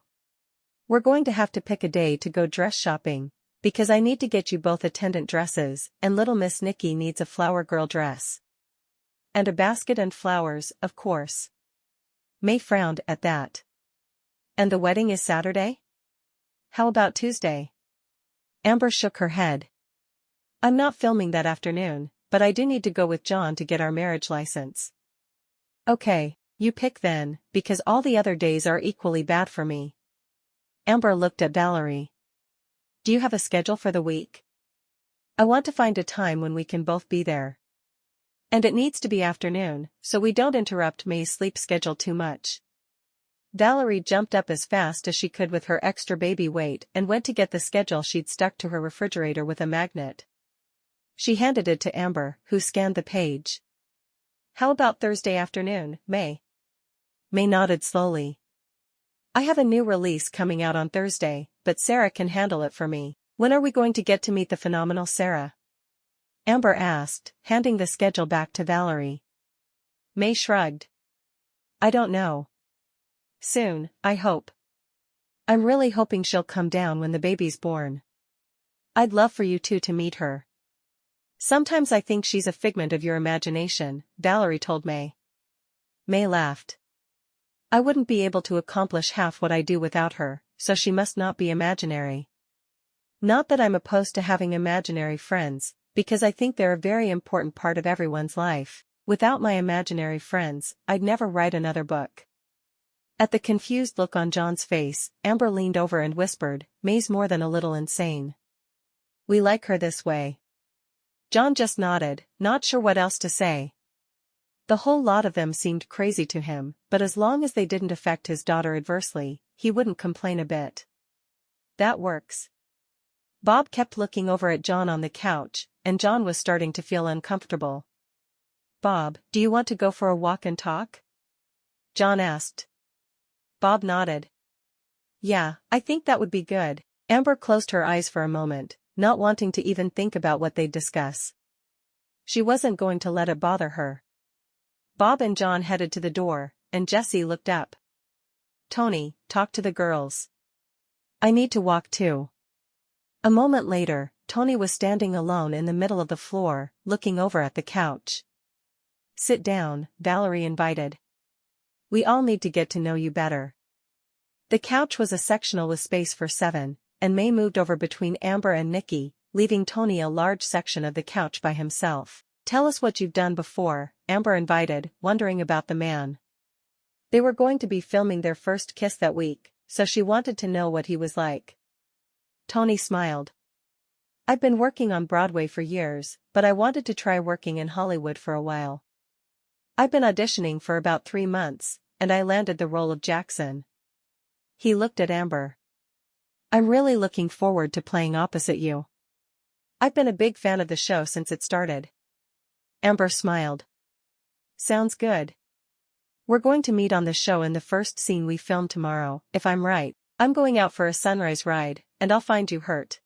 We're going to have to pick a day to go dress shopping, because I need to get you both attendant dresses, and little Miss Nikki needs a flower girl dress. And a basket and flowers, of course. May frowned at that. And the wedding is Saturday? How about Tuesday? Amber shook her head. I'm not filming that afternoon, but I do need to go with John to get our marriage license. Okay, you pick then, because all the other days are equally bad for me. Amber looked at Valerie. Do you have a schedule for the week? I want to find a time when we can both be there. And it needs to be afternoon, so we don't interrupt May's sleep schedule too much. Valerie jumped up as fast as she could with her extra baby weight and went to get the schedule she'd stuck to her refrigerator with a magnet. She handed it to Amber, who scanned the page. How about Thursday afternoon, May? May nodded slowly. I have a new release coming out on Thursday, but Sarah can handle it for me. When are we going to get to meet the phenomenal Sarah? Amber asked, handing the schedule back to Valerie. May shrugged. I don't know. Soon, I hope. I'm really hoping she'll come down when the baby's born. I'd love for you two to meet her. Sometimes I think she's a figment of your imagination, Valerie told May. May laughed. I wouldn't be able to accomplish half what I do without her, so she must not be imaginary. Not that I'm opposed to having imaginary friends, because I think they're a very important part of everyone's life. Without my imaginary friends, I'd never write another book. At the confused look on John's face, Amber leaned over and whispered, May's more than a little insane. We like her this way. John just nodded, not sure what else to say. The whole lot of them seemed crazy to him, but as long as they didn't affect his daughter adversely, he wouldn't complain a bit. That works. Bob kept looking over at John on the couch, and John was starting to feel uncomfortable. Bob, do you want to go for a walk and talk? John asked. Bob nodded. Yeah, I think that would be good. Amber closed her eyes for a moment, not wanting to even think about what they'd discuss. She wasn't going to let it bother her. Bob and John headed to the door, and Jessie looked up. Tony, talk to the girls. I need to walk too. A moment later, Tony was standing alone in the middle of the floor, looking over at the couch. Sit down, Valerie invited. We all need to get to know you better. The couch was a sectional with space for 7, and May moved over between Amber and Nikki, leaving Tony a large section of the couch by himself. Tell us what you've done before, Amber invited, wondering about the man. They were going to be filming their first kiss that week, so she wanted to know what he was like. Tony smiled. I've been working on Broadway for years, but I wanted to try working in Hollywood for a while. I've been auditioning for about 3 months, and I landed the role of Jackson. He looked at Amber. I'm really looking forward to playing opposite you. I've been a big fan of the show since it started. Amber smiled. Sounds good. We're going to meet on the show in the first scene we film tomorrow, if I'm right. I'm going out for a sunrise ride, and I'll find you hurt.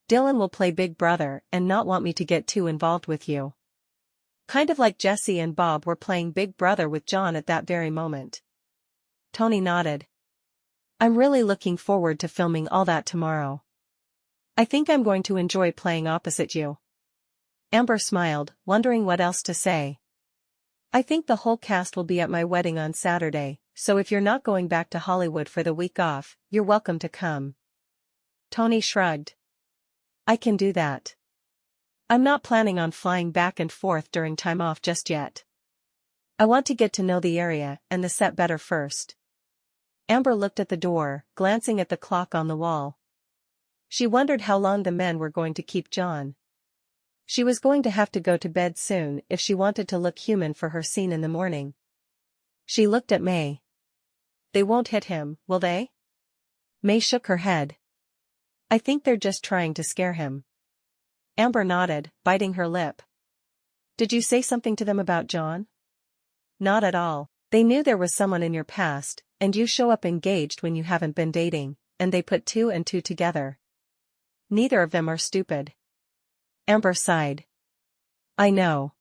Dylan will play Big Brother and not want me to get too involved with you. Kind of like Jessie and Bob were playing Big Brother with John at that very moment. Tony nodded. I'm really looking forward to filming all that tomorrow. I think I'm going to enjoy playing opposite you. Amber smiled, wondering what else to say. I think the whole cast will be at my wedding on Saturday, so if you're not going back to Hollywood for the week off, you're welcome to come. Tony shrugged. I can do that. I'm not planning on flying back and forth during time off just yet. I want to get to know the area and the set better first. Amber looked at the door, glancing at the clock on the wall. She wondered how long the men were going to keep John. She was going to have to go to bed soon if she wanted to look human for her scene in the morning. She looked at May. They won't hit him, will they? May shook her head. I think they're just trying to scare him. Amber nodded, biting her lip. Did you say something to them about John? Not at all. They knew there was someone in your past, and you show up engaged when you haven't been dating, and they put 2 and 2 together. Neither of them are stupid. Amber sighed. I know.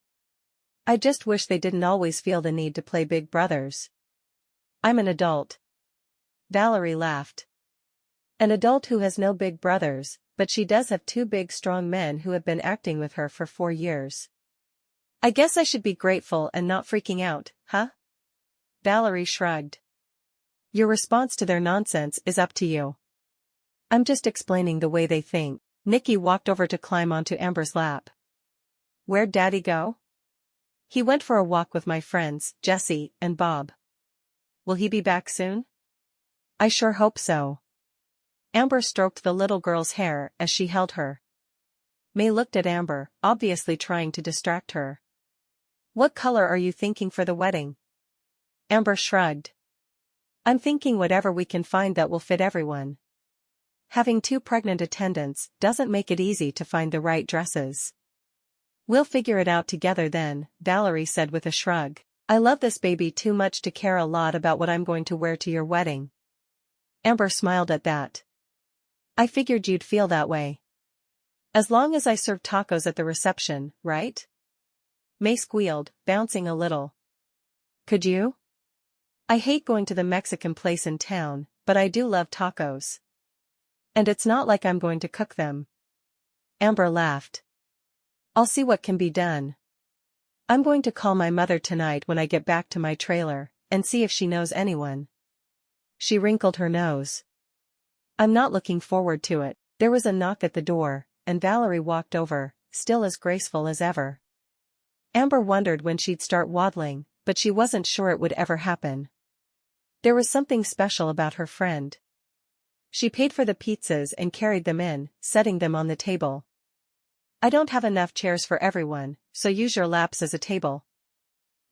I just wish they didn't always feel the need to play big brothers. I'm an adult. Valerie laughed. An adult who has no big brothers, but she does have two big strong men who have been acting with her for 4 years. I guess I should be grateful and not freaking out, huh? Valerie shrugged. Your response to their nonsense is up to you. I'm just explaining the way they think. Nikki walked over to climb onto Amber's lap. Where'd Daddy go? He went for a walk with my friends, Jessie and Bob. Will he be back soon? I sure hope so. Amber stroked the little girl's hair as she held her. May looked at Amber, obviously trying to distract her. What color are you thinking for the wedding? Amber shrugged. I'm thinking whatever we can find that will fit everyone. Having 2 pregnant attendants doesn't make it easy to find the right dresses. We'll figure it out together then, Valerie said with a shrug. I love this baby too much to care a lot about what I'm going to wear to your wedding. Amber smiled at that. I figured you'd feel that way. As long as I serve tacos at the reception, right? May squealed, bouncing a little. Could you? I hate going to the Mexican place in town, but I do love tacos. And it's not like I'm going to cook them. Amber laughed. I'll see what can be done. I'm going to call my mother tonight when I get back to my trailer, and see if she knows anyone. She wrinkled her nose. I'm not looking forward to it. There was a knock at the door, and Valerie walked over, still as graceful as ever. Amber wondered when she'd start waddling, but she wasn't sure it would ever happen. There was something special about her friend. She paid for the pizzas and carried them in, setting them on the table. I don't have enough chairs for everyone, so use your laps as a table.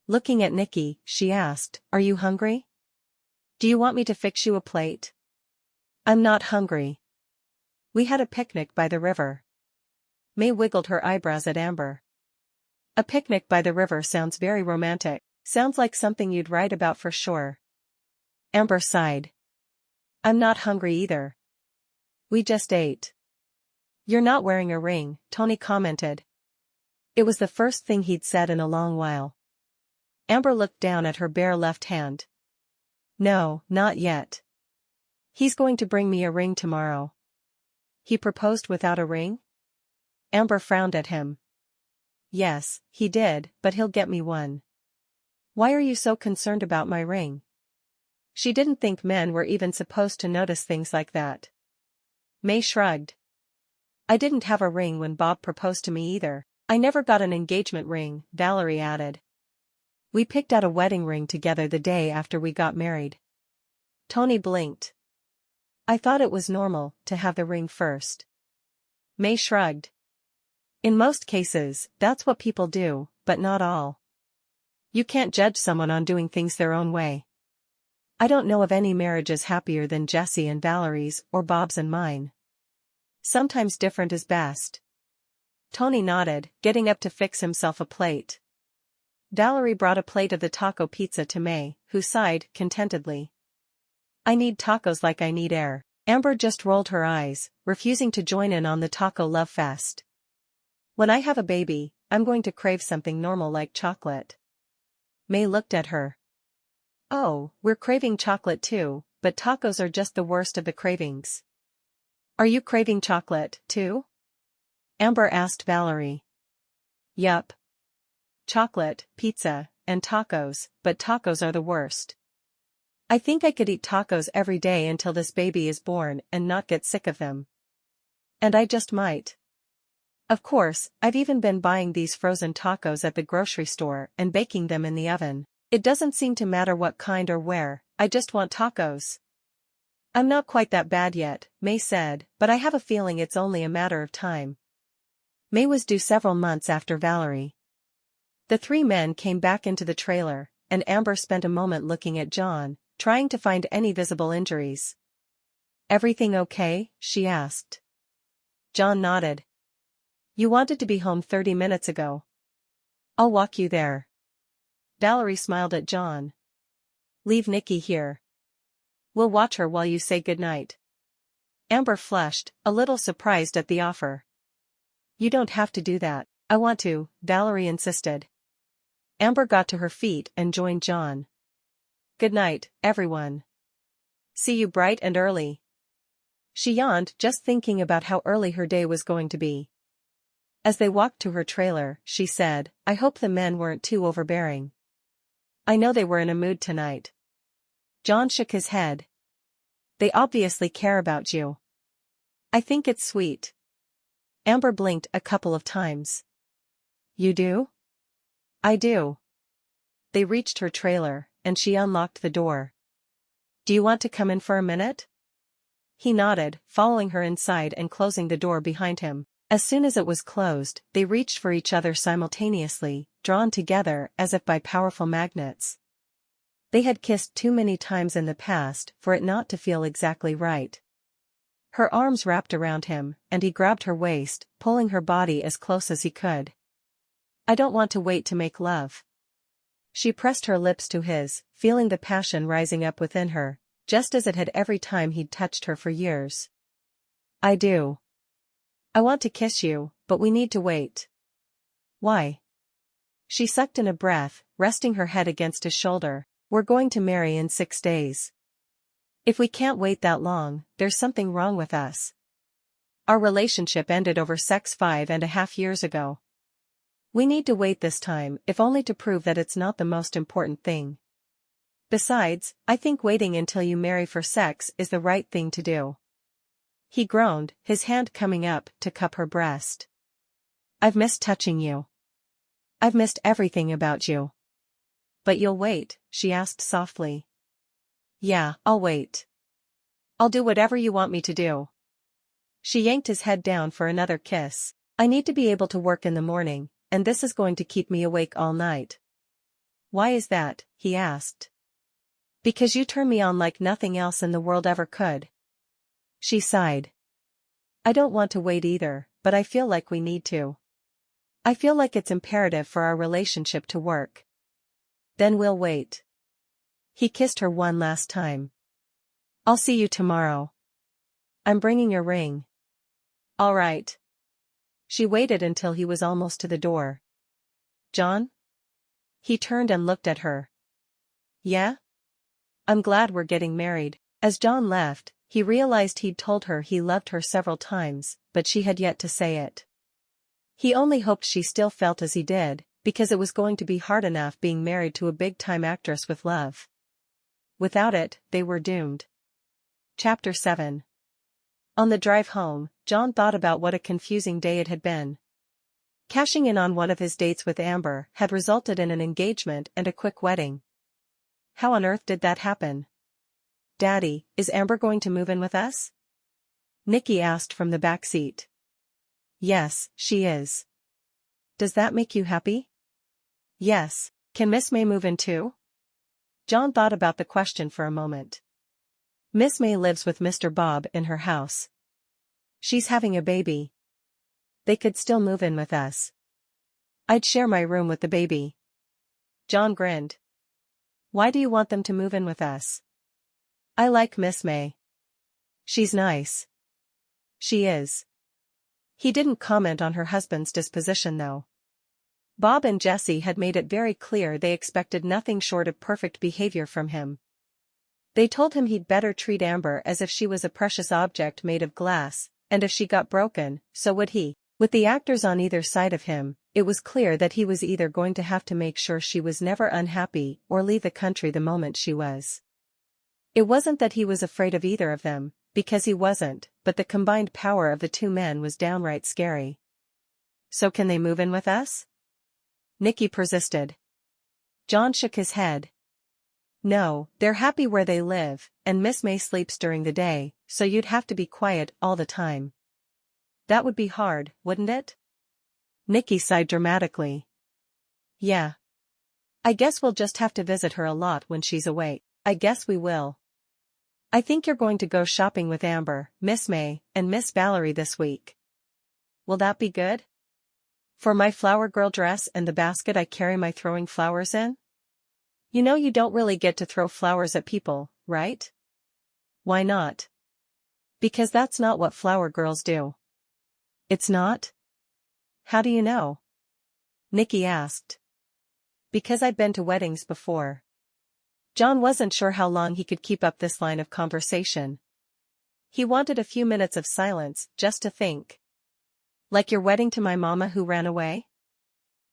Looking at Nikki, she asked, Are you hungry? Do you want me to fix you a plate? I'm not hungry. We had a picnic by the river. May wiggled her eyebrows at Amber. A picnic by the river sounds very romantic. Sounds like something you'd write about for sure. Amber sighed. I'm not hungry either. We just ate. You're not wearing a ring, Tony commented. It was the first thing he'd said in a long while. Amber looked down at her bare left hand. No, not yet. He's going to bring me a ring tomorrow. He proposed without a ring? Amber frowned at him. Yes, he did, but he'll get me one. Why are you so concerned about my ring? She didn't think men were even supposed to notice things like that. May shrugged. I didn't have a ring when Bob proposed to me either. I never got an engagement ring, Valerie added. We picked out a wedding ring together the day after we got married. Tony blinked. I thought it was normal to have the ring first. May shrugged. In most cases, that's what people do, but not all. You can't judge someone on doing things their own way. I don't know of any marriages happier than Jessie and Valerie's or Bob's and mine. Sometimes different is best. Tony nodded, getting up to fix himself a plate. Valerie brought a plate of the taco pizza to May, who sighed contentedly. I need tacos like I need air. Amber just rolled her eyes, refusing to join in on the taco love fest. When I have a baby, I'm going to crave something normal like chocolate. May looked at her. Oh, we're craving chocolate too, but tacos are just the worst of the cravings. Are you craving chocolate, too? Amber asked Valerie. Yup. Chocolate, pizza, and tacos, but tacos are the worst. I think I could eat tacos every day until this baby is born and not get sick of them. And I just might. Of course, I've even been buying these frozen tacos at the grocery store and baking them in the oven. It doesn't seem to matter what kind or where, I just want tacos. I'm not quite that bad yet, May said, but I have a feeling it's only a matter of time. May was due several months after Valerie. The 3 men came back into the trailer, and Amber spent a moment looking at John, trying to find any visible injuries. Everything okay? She asked. John nodded. You wanted to be home 30 minutes ago. I'll walk you there. Valerie smiled at John. Leave Nikki here. We'll watch her while you say goodnight. Amber flushed, a little surprised at the offer. You don't have to do that. I want to, Valerie insisted. Amber got to her feet and joined John. "Good night, everyone. See you bright and early." She yawned just thinking about how early her day was going to be. As they walked to her trailer, she said, "I hope the men weren't too overbearing. I know they were in a mood tonight." John shook his head. "They obviously care about you. I think it's sweet." Amber blinked a couple of times. "You do?" "I do." They reached her trailer, and she unlocked the door. "Do you want to come in for a minute?" He nodded, following her inside and closing the door behind him. As soon as it was closed, they reached for each other simultaneously, drawn together as if by powerful magnets. They had kissed too many times in the past for it not to feel exactly right. Her arms wrapped around him, and he grabbed her waist, pulling her body as close as he could. "I don't want to wait to make love." She pressed her lips to his, feeling the passion rising up within her, just as it had every time he'd touched her for years. "I do. I want to kiss you, but we need to wait." "Why?" She sucked in a breath, resting her head against his shoulder. "We're going to marry in 6 days. If we can't wait that long, there's something wrong with us. Our relationship ended over sex 5.5 years ago. We need to wait this time, if only to prove that it's not the most important thing. Besides, I think waiting until you marry for sex is the right thing to do." He groaned, his hand coming up to cup her breast. "I've missed touching you. I've missed everything about you." "But you'll wait?" she asked softly. "Yeah, I'll wait. I'll do whatever you want me to do." She yanked his head down for another kiss. "I need to be able to work in the morning, and this is going to keep me awake all night." "Why is that?" he asked. "Because you turn me on like nothing else in the world ever could." She sighed. "I don't want to wait either, but I feel like we need to. I feel like it's imperative for our relationship to work." "Then we'll wait." He kissed her one last time. "I'll see you tomorrow. I'm bringing your ring." "All right." She waited until he was almost to the door. "John?" He turned and looked at her. "Yeah? I'm glad we're getting married." As John left, he realized he'd told her he loved her several times, but she had yet to say it. He only hoped she still felt as he did, because it was going to be hard enough being married to a big-time actress with love. Without it, they were doomed. Chapter 7. On the drive home, John thought about what a confusing day it had been. Cashing in on one of his dates with Amber had resulted in an engagement and a quick wedding. How on earth did that happen? "Daddy, is Amber going to move in with us?" Nikki asked from the back seat. "Yes, she is." "Does that make you happy?" "Yes. Can Miss May move in too?" John thought about the question for a moment. "Miss May lives with Mr. Bob in her house. She's having a baby. They could still move in with us. I'd share my room with the baby." John grinned. "Why do you want them to move in with us?" "I like Miss May. She's nice." "She is." He didn't comment on her husband's disposition though. Bob and Jessie had made it very clear they expected nothing short of perfect behavior from him. They told him he'd better treat Amber as if she was a precious object made of glass, and if she got broken, so would he. With the actors on either side of him, it was clear that he was either going to have to make sure she was never unhappy or leave the country the moment she was. It wasn't that he was afraid of either of them, because he wasn't, but the combined power of the two men was downright scary. "So can they move in with us?" Nikki persisted. John shook his head. "No, they're happy where they live, and Miss May sleeps during the day, so you'd have to be quiet all the time." "That would be hard, wouldn't it?" Nikki sighed dramatically. "Yeah. I guess we'll just have to visit her a lot when she's away." "I guess we will." "I think you're going to go shopping with Amber, Miss May, and Miss Valerie this week. Will that be good? For my flower girl dress and the basket I carry my throwing flowers in? You know you don't really get to throw flowers at people, right?" "Why not?" "Because that's not what flower girls do." "It's not? How do you know?" Nikki asked. Because I've been to weddings before. John wasn't sure how long he could keep up this line of conversation. He wanted a few minutes of silence, just to think. Like your wedding to my mama who ran away?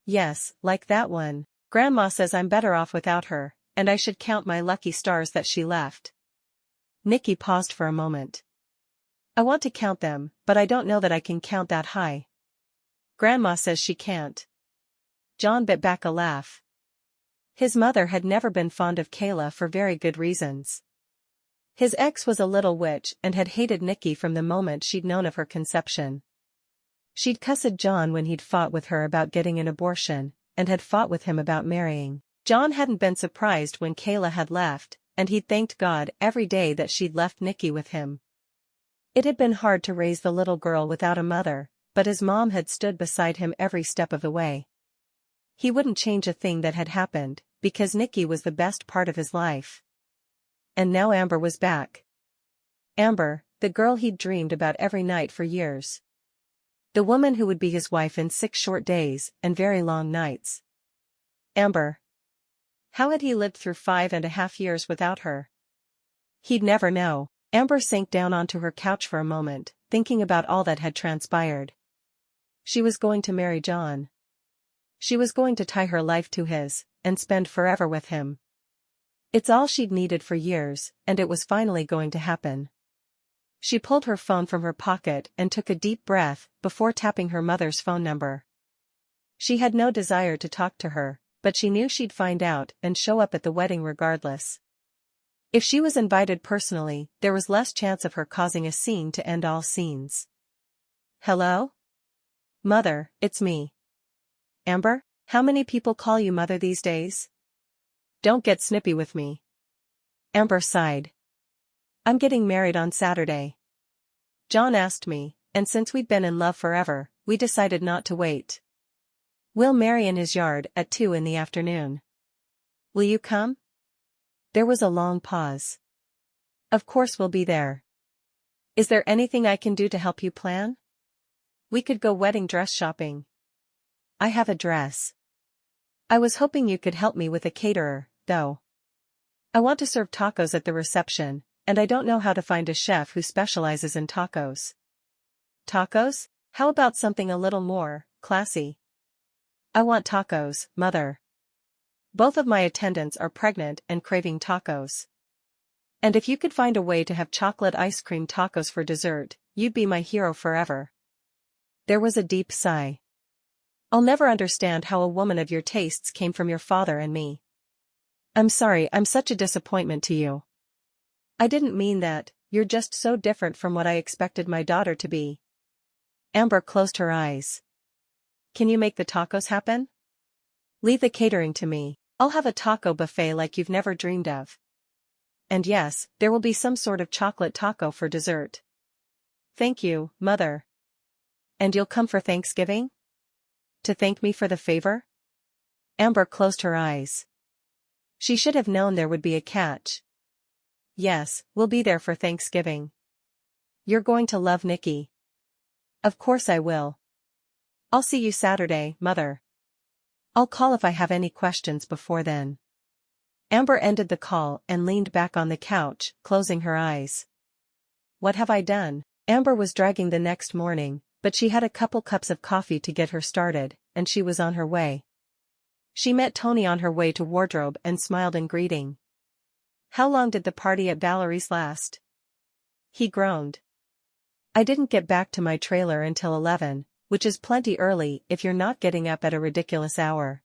Yes, like that one. Grandma says I'm better off without her, and I should count my lucky stars that she left. Nikki paused for a moment. I want to count them, but I don't know that I can count that high. Grandma says she can't. John bit back a laugh. His mother had never been fond of Kayla for very good reasons. His ex was a little witch and had hated Nikki from the moment she'd known of her conception. She'd cussed John when he'd fought with her about getting an abortion, and had fought with him about marrying. John hadn't been surprised when Kayla had left, and he'd thanked God every day that she'd left Nikki with him. It had been hard to raise the little girl without a mother, but his mom had stood beside him every step of the way. He wouldn't change a thing that had happened, because Nikki was the best part of his life. And now Amber was back. Amber, the girl he'd dreamed about every night for years. The woman who would be his wife in 6 short days and very long nights. Amber. How had he lived through 5.5 years without her? He'd never know. Amber sank down onto her couch for a moment, thinking about all that had transpired. She was going to marry John. She was going to tie her life to his, and spend forever with him. It's all she'd needed for years, and it was finally going to happen. She pulled her phone from her pocket and took a deep breath before tapping her mother's phone number. She had no desire to talk to her, but she knew she'd find out and show up at the wedding regardless. If she was invited personally, there was less chance of her causing a scene to end all scenes. Hello? Mother, it's me. Amber, how many people call you mother these days? Don't get snippy with me. Amber sighed. I'm getting married on Saturday. John asked me, and since we'd been in love forever, we decided not to wait. We'll marry in his yard at 2 in the afternoon. Will you come? There was a long pause. Of course we'll be there. Is there anything I can do to help you plan? We could go wedding dress shopping. I have a dress. I was hoping you could help me with a caterer, though. I want to serve tacos at the reception, and I don't know how to find a chef who specializes in tacos. Tacos? How about something a little more classy? I want tacos, Mother. Both of my attendants are pregnant and craving tacos. And if you could find a way to have chocolate ice cream tacos for dessert, you'd be my hero forever. There was a deep sigh. I'll never understand how a woman of your tastes came from your father and me. I'm sorry I'm such a disappointment to you. I didn't mean that, you're just so different from what I expected my daughter to be. Amber closed her eyes. Can you make the tacos happen? Leave the catering to me. I'll have a taco buffet like you've never dreamed of. And yes, there will be some sort of chocolate taco for dessert. Thank you, Mother. And you'll come for Thanksgiving? To thank me for the favor? Amber closed her eyes. She should have known there would be a catch. Yes, we'll be there for Thanksgiving. You're going to love Nikki. Of course I will. I'll see you Saturday, Mother. I'll call if I have any questions before then. Amber ended the call and leaned back on the couch, closing her eyes. What have I done? Amber was dragging the next morning, but she had a couple cups of coffee to get her started, and she was on her way. She met Tony on her way to wardrobe and smiled in greeting. How long did the party at Valerie's last? He groaned. I didn't get back to my trailer until 11, which is plenty early if you're not getting up at a ridiculous hour.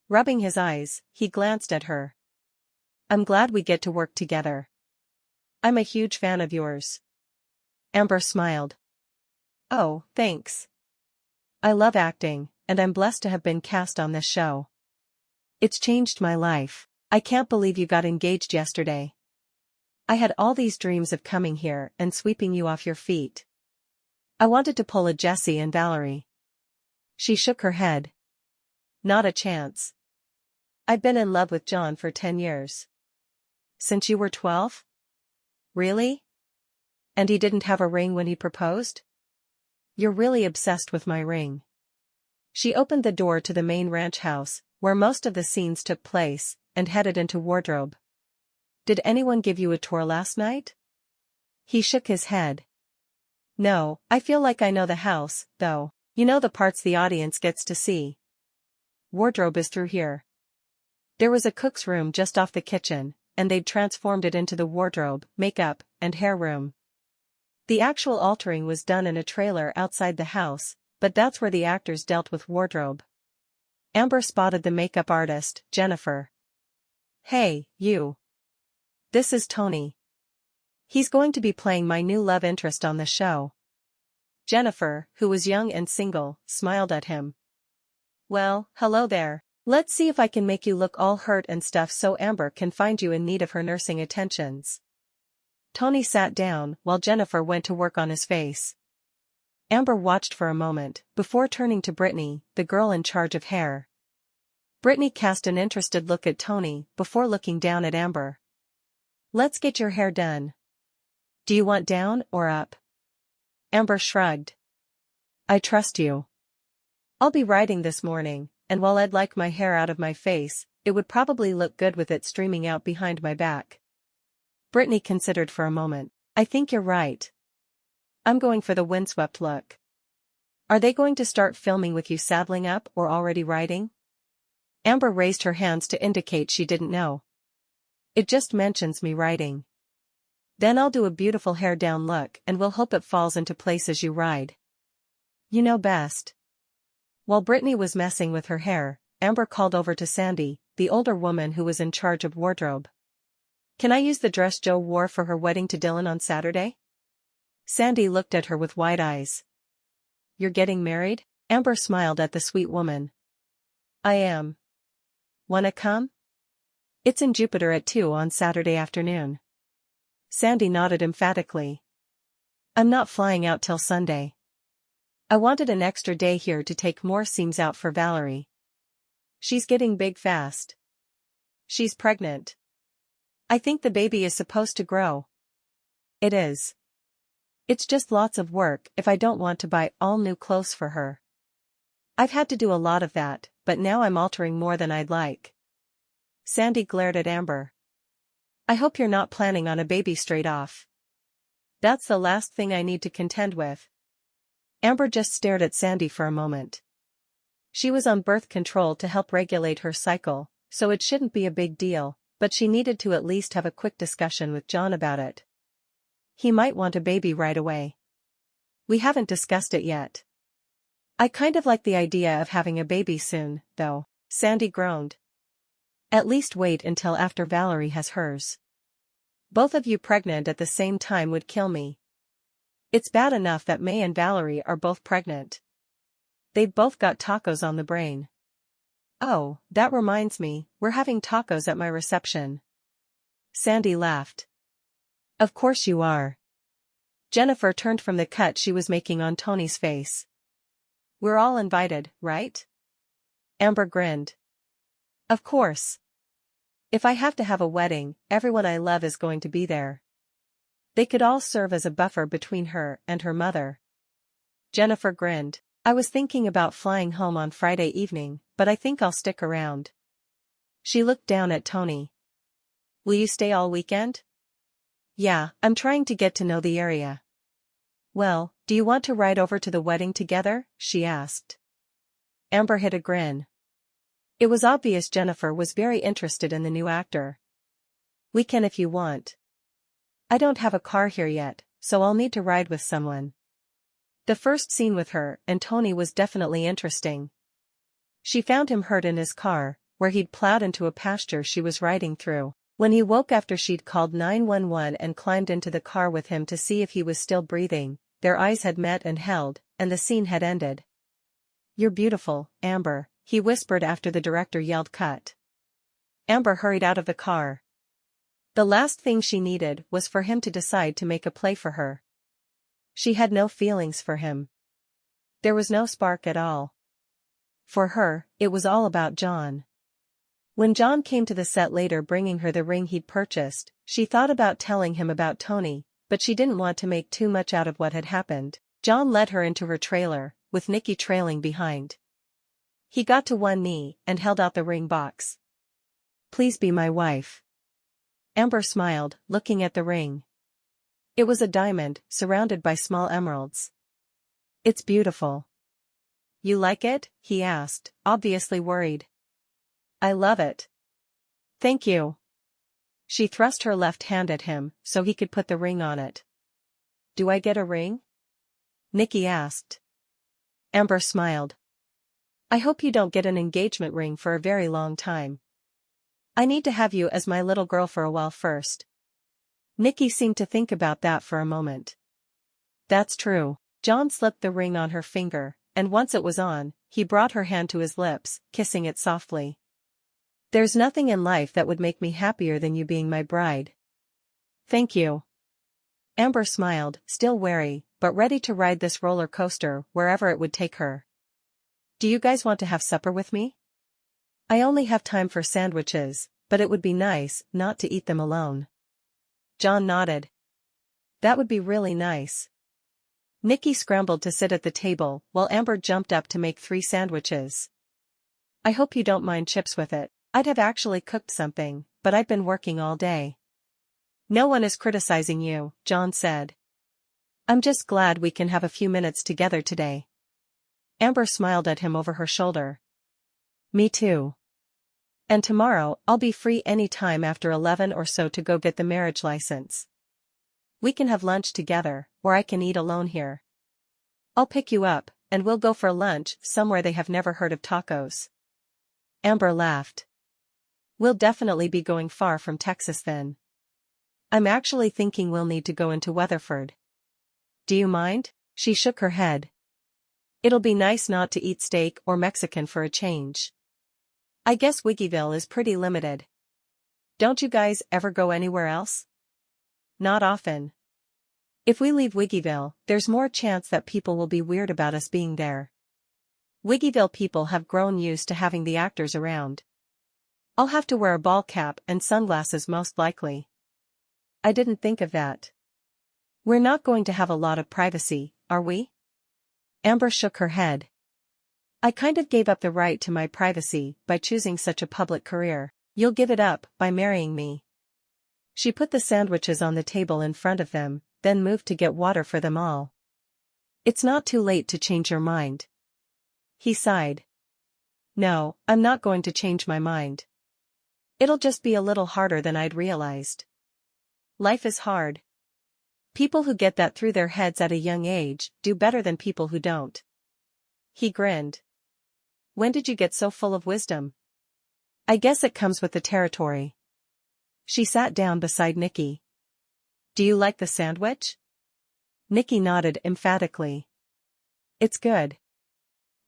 Rubbing his eyes, he glanced at her. I'm glad we get to work together. I'm a huge fan of yours. Amber smiled. Oh, thanks. I love acting, and I'm blessed to have been cast on this show. It's changed my life. I can't believe you got engaged yesterday. I had all these dreams of coming here and sweeping you off your feet. I wanted to pull a Jessie and Valerie. She shook her head. Not a chance. I've been in love with John for 10 years. Since you were 12? Really? And he didn't have a ring when he proposed? You're really obsessed with my ring. She opened the door to the main ranch house, where most of the scenes took place, and headed into wardrobe. "Did anyone give you a tour last night?" He shook his head. "No, I feel like I know the house, though. You know the parts the audience gets to see. Wardrobe is through here." There was a cook's room just off the kitchen, and they'd transformed it into the wardrobe, makeup, and hair room. The actual altering was done in a trailer outside the house, but that's where the actors dealt with wardrobe. Amber spotted the makeup artist, Jennifer. "Hey, you. This is Tony. He's going to be playing my new love interest on the show." Jennifer, who was young and single, smiled at him. "Well, hello there. Let's see if I can make you look all hurt and stuff so Amber can find you in need of her nursing attentions." Tony sat down while Jennifer went to work on his face. Amber watched for a moment, before turning to Brittany, the girl in charge of hair. Brittany cast an interested look at Tony before looking down at Amber. "Let's get your hair done. Do you want down or up?" Amber shrugged. "I trust you. I'll be writing this morning, and while I'd like my hair out of my face, it would probably look good with it streaming out behind my back." Brittany considered for a moment. "I think you're right. I'm going for the windswept look." "Are they going to start filming with you saddling up or already writing?" Amber raised her hands to indicate she didn't know. "It just mentions me writing. Then I'll do a beautiful hair down look and we'll hope it falls into place as you ride. You know best." While Brittany was messing with her hair, Amber called over to Sandy, the older woman who was in charge of wardrobe. "Can I use the dress Joe wore for her wedding to Dylan on Saturday?" Sandy looked at her with wide eyes. "You're getting married?" Amber smiled at the sweet woman. "I am. Wanna come? It's in Jupiter at 2 on Saturday afternoon." Sandy nodded emphatically. "I'm not flying out till Sunday. I wanted an extra day here to take more seams out for Valerie. She's getting big fast. She's pregnant. I think the baby is supposed to grow." "It is. It's just lots of work if I don't want to buy all new clothes for her. I've had to do a lot of that, but now I'm altering more than I'd like." Sandy glared at Amber. "I hope you're not planning on a baby straight off. That's the last thing I need to contend with." Amber just stared at Sandy for a moment. She was on birth control to help regulate her cycle, so it shouldn't be a big deal, but she needed to at least have a quick discussion with John about it. He might want a baby right away. "We haven't discussed it yet." "I kind of like the idea of having a baby soon, though," Sandy groaned. "At least wait until after Valerie has hers. Both of you pregnant at the same time would kill me. It's bad enough that May and Valerie are both pregnant. They've both got tacos on the brain." "Oh, that reminds me, we're having tacos at my reception." Sandy laughed. "Of course you are." Jennifer turned from the cut she was making on Tony's face. "We're all invited, right?" Amber grinned. "Of course. If I have to have a wedding, everyone I love is going to be there. They could all serve as a buffer between her and her mother." Jennifer grinned. "I was thinking about flying home on Friday evening, but I think I'll stick around." She looked down at Tony. "Will you stay all weekend?" "Yeah, I'm trying to get to know the area." "Well, do you want to ride over to the wedding together?" she asked. Amber hid a grin. It was obvious Jennifer was very interested in the new actor. "We can if you want. I don't have a car here yet, so I'll need to ride with someone." The first scene with her and Tony was definitely interesting. She found him hurt in his car, where he'd plowed into a pasture she was riding through. When he woke after she'd called 911 and climbed into the car with him to see if he was still breathing, their eyes had met and held, and the scene had ended. "You're beautiful, Amber," he whispered after the director yelled cut. Amber hurried out of the car. The last thing she needed was for him to decide to make a play for her. She had no feelings for him. There was no spark at all. For her, it was all about John. When John came to the set later bringing her the ring he'd purchased, she thought about telling him about Tony, but she didn't want to make too much out of what had happened. John led her into her trailer, with Nikki trailing behind. He got to one knee and held out the ring box. "Please be my wife." Amber smiled, looking at the ring. It was a diamond, surrounded by small emeralds. "It's beautiful." "You like it?" he asked, obviously worried. "I love it." "Thank you." She thrust her left hand at him, so he could put the ring on it. "Do I get a ring?" Nikki asked. Amber smiled. "I hope you don't get an engagement ring for a very long time. I need to have you as my little girl for a while first." Nikki seemed to think about that for a moment. "That's true." John slipped the ring on her finger, and once it was on, he brought her hand to his lips, kissing it softly. "There's nothing in life that would make me happier than you being my bride." "Thank you." Amber smiled, still wary, but ready to ride this roller coaster wherever it would take her. "Do you guys want to have supper with me? I only have time for sandwiches, but it would be nice not to eat them alone." John nodded. "That would be really nice." Nikki scrambled to sit at the table while Amber jumped up to make 3 sandwiches. "I hope you don't mind chips with it. I'd have actually cooked something, but I'd been working all day." "No one is criticizing you," John said. "I'm just glad we can have a few minutes together today." Amber smiled at him over her shoulder. "Me too. And tomorrow I'll be free any time after 11 or so to go get the marriage license. We can have lunch together, or I can eat alone here. I'll pick you up, and we'll go for lunch somewhere they have never heard of tacos." Amber laughed. "We'll definitely be going far from Texas then. I'm actually thinking we'll need to go into Weatherford. Do you mind?" She shook her head. "It'll be nice not to eat steak or Mexican for a change. I guess Wiggyville is pretty limited. Don't you guys ever go anywhere else?" "Not often. If we leave Wiggyville, there's more chance that people will be weird about us being there. Wiggyville people have grown used to having the actors around. I'll have to wear a ball cap and sunglasses most likely." "I didn't think of that. We're not going to have a lot of privacy, are we?" Amber shook her head. "I kind of gave up the right to my privacy by choosing such a public career. You'll give it up by marrying me." She put the sandwiches on the table in front of them, then moved to get water for them all. "It's not too late to change your mind." He sighed. "No, I'm not going to change my mind. It'll just be a little harder than I'd realized. Life is hard. People who get that through their heads at a young age do better than people who don't." He grinned. "When did you get so full of wisdom?" "I guess it comes with the territory." She sat down beside Nikki. "Do you like the sandwich?" Nikki nodded emphatically. "It's good.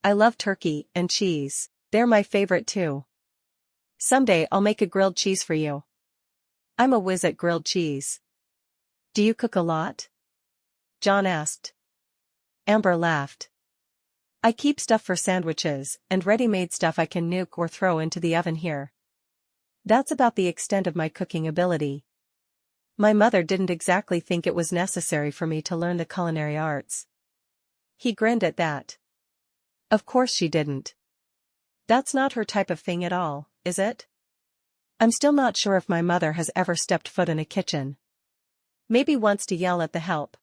I love turkey and cheese. They're my favorite too. Someday I'll make a grilled cheese for you. I'm a whiz at grilled cheese." "Do you cook a lot?" John asked. Amber laughed. "I keep stuff for sandwiches and ready-made stuff I can nuke or throw into the oven here. That's about the extent of my cooking ability. My mother didn't exactly think it was necessary for me to learn the culinary arts." He grinned at that. "Of course she didn't. That's not her type of thing at all, is it? I'm still not sure if my mother has ever stepped foot in a kitchen. Maybe once to yell at the help."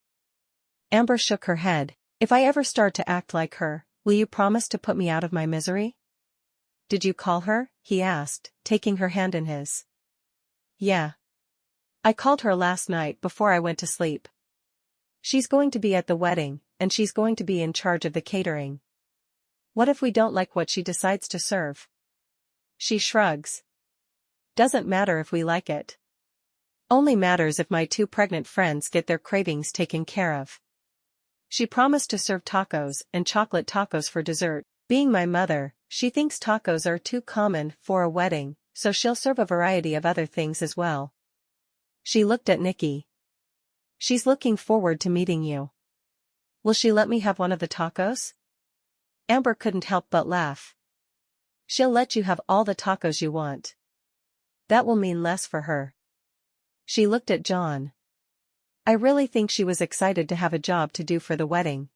Amber shook her head. "If I ever start to act like her, will you promise to put me out of my misery?" "Did you call her?" he asked, taking her hand in his. "Yeah. I called her last night before I went to sleep. She's going to be at the wedding, and she's going to be in charge of the catering. What if we don't like what she decides to serve?" She shrugs. "Doesn't matter if we like it. Only matters if my 2 pregnant friends get their cravings taken care of. She promised to serve tacos and chocolate tacos for dessert. Being my mother, she thinks tacos are too common for a wedding, so she'll serve a variety of other things as well." She looked at Nikki. "She's looking forward to meeting you. Will she let me have one of the tacos?" Amber couldn't help but laugh. "She'll let you have all the tacos you want. That will mean less for her." She looked at John. I really think she was excited to have a job to do for the wedding.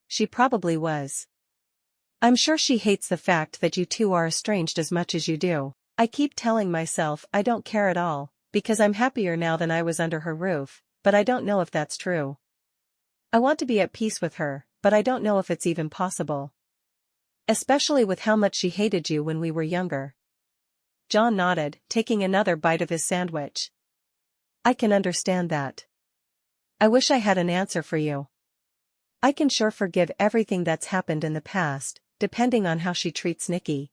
She probably was. I'm sure she hates the fact that you two are estranged as much as you do. I keep telling myself I don't care at all, because I'm happier now than I was under her roof, but I don't know if that's true. I want to be at peace with her, but I don't know if it's even possible. Especially with how much she hated you when we were younger. John nodded, taking another bite of his sandwich. I can understand that. I wish I had an answer for you. I can sure forgive everything that's happened in the past, depending on how she treats Nikki.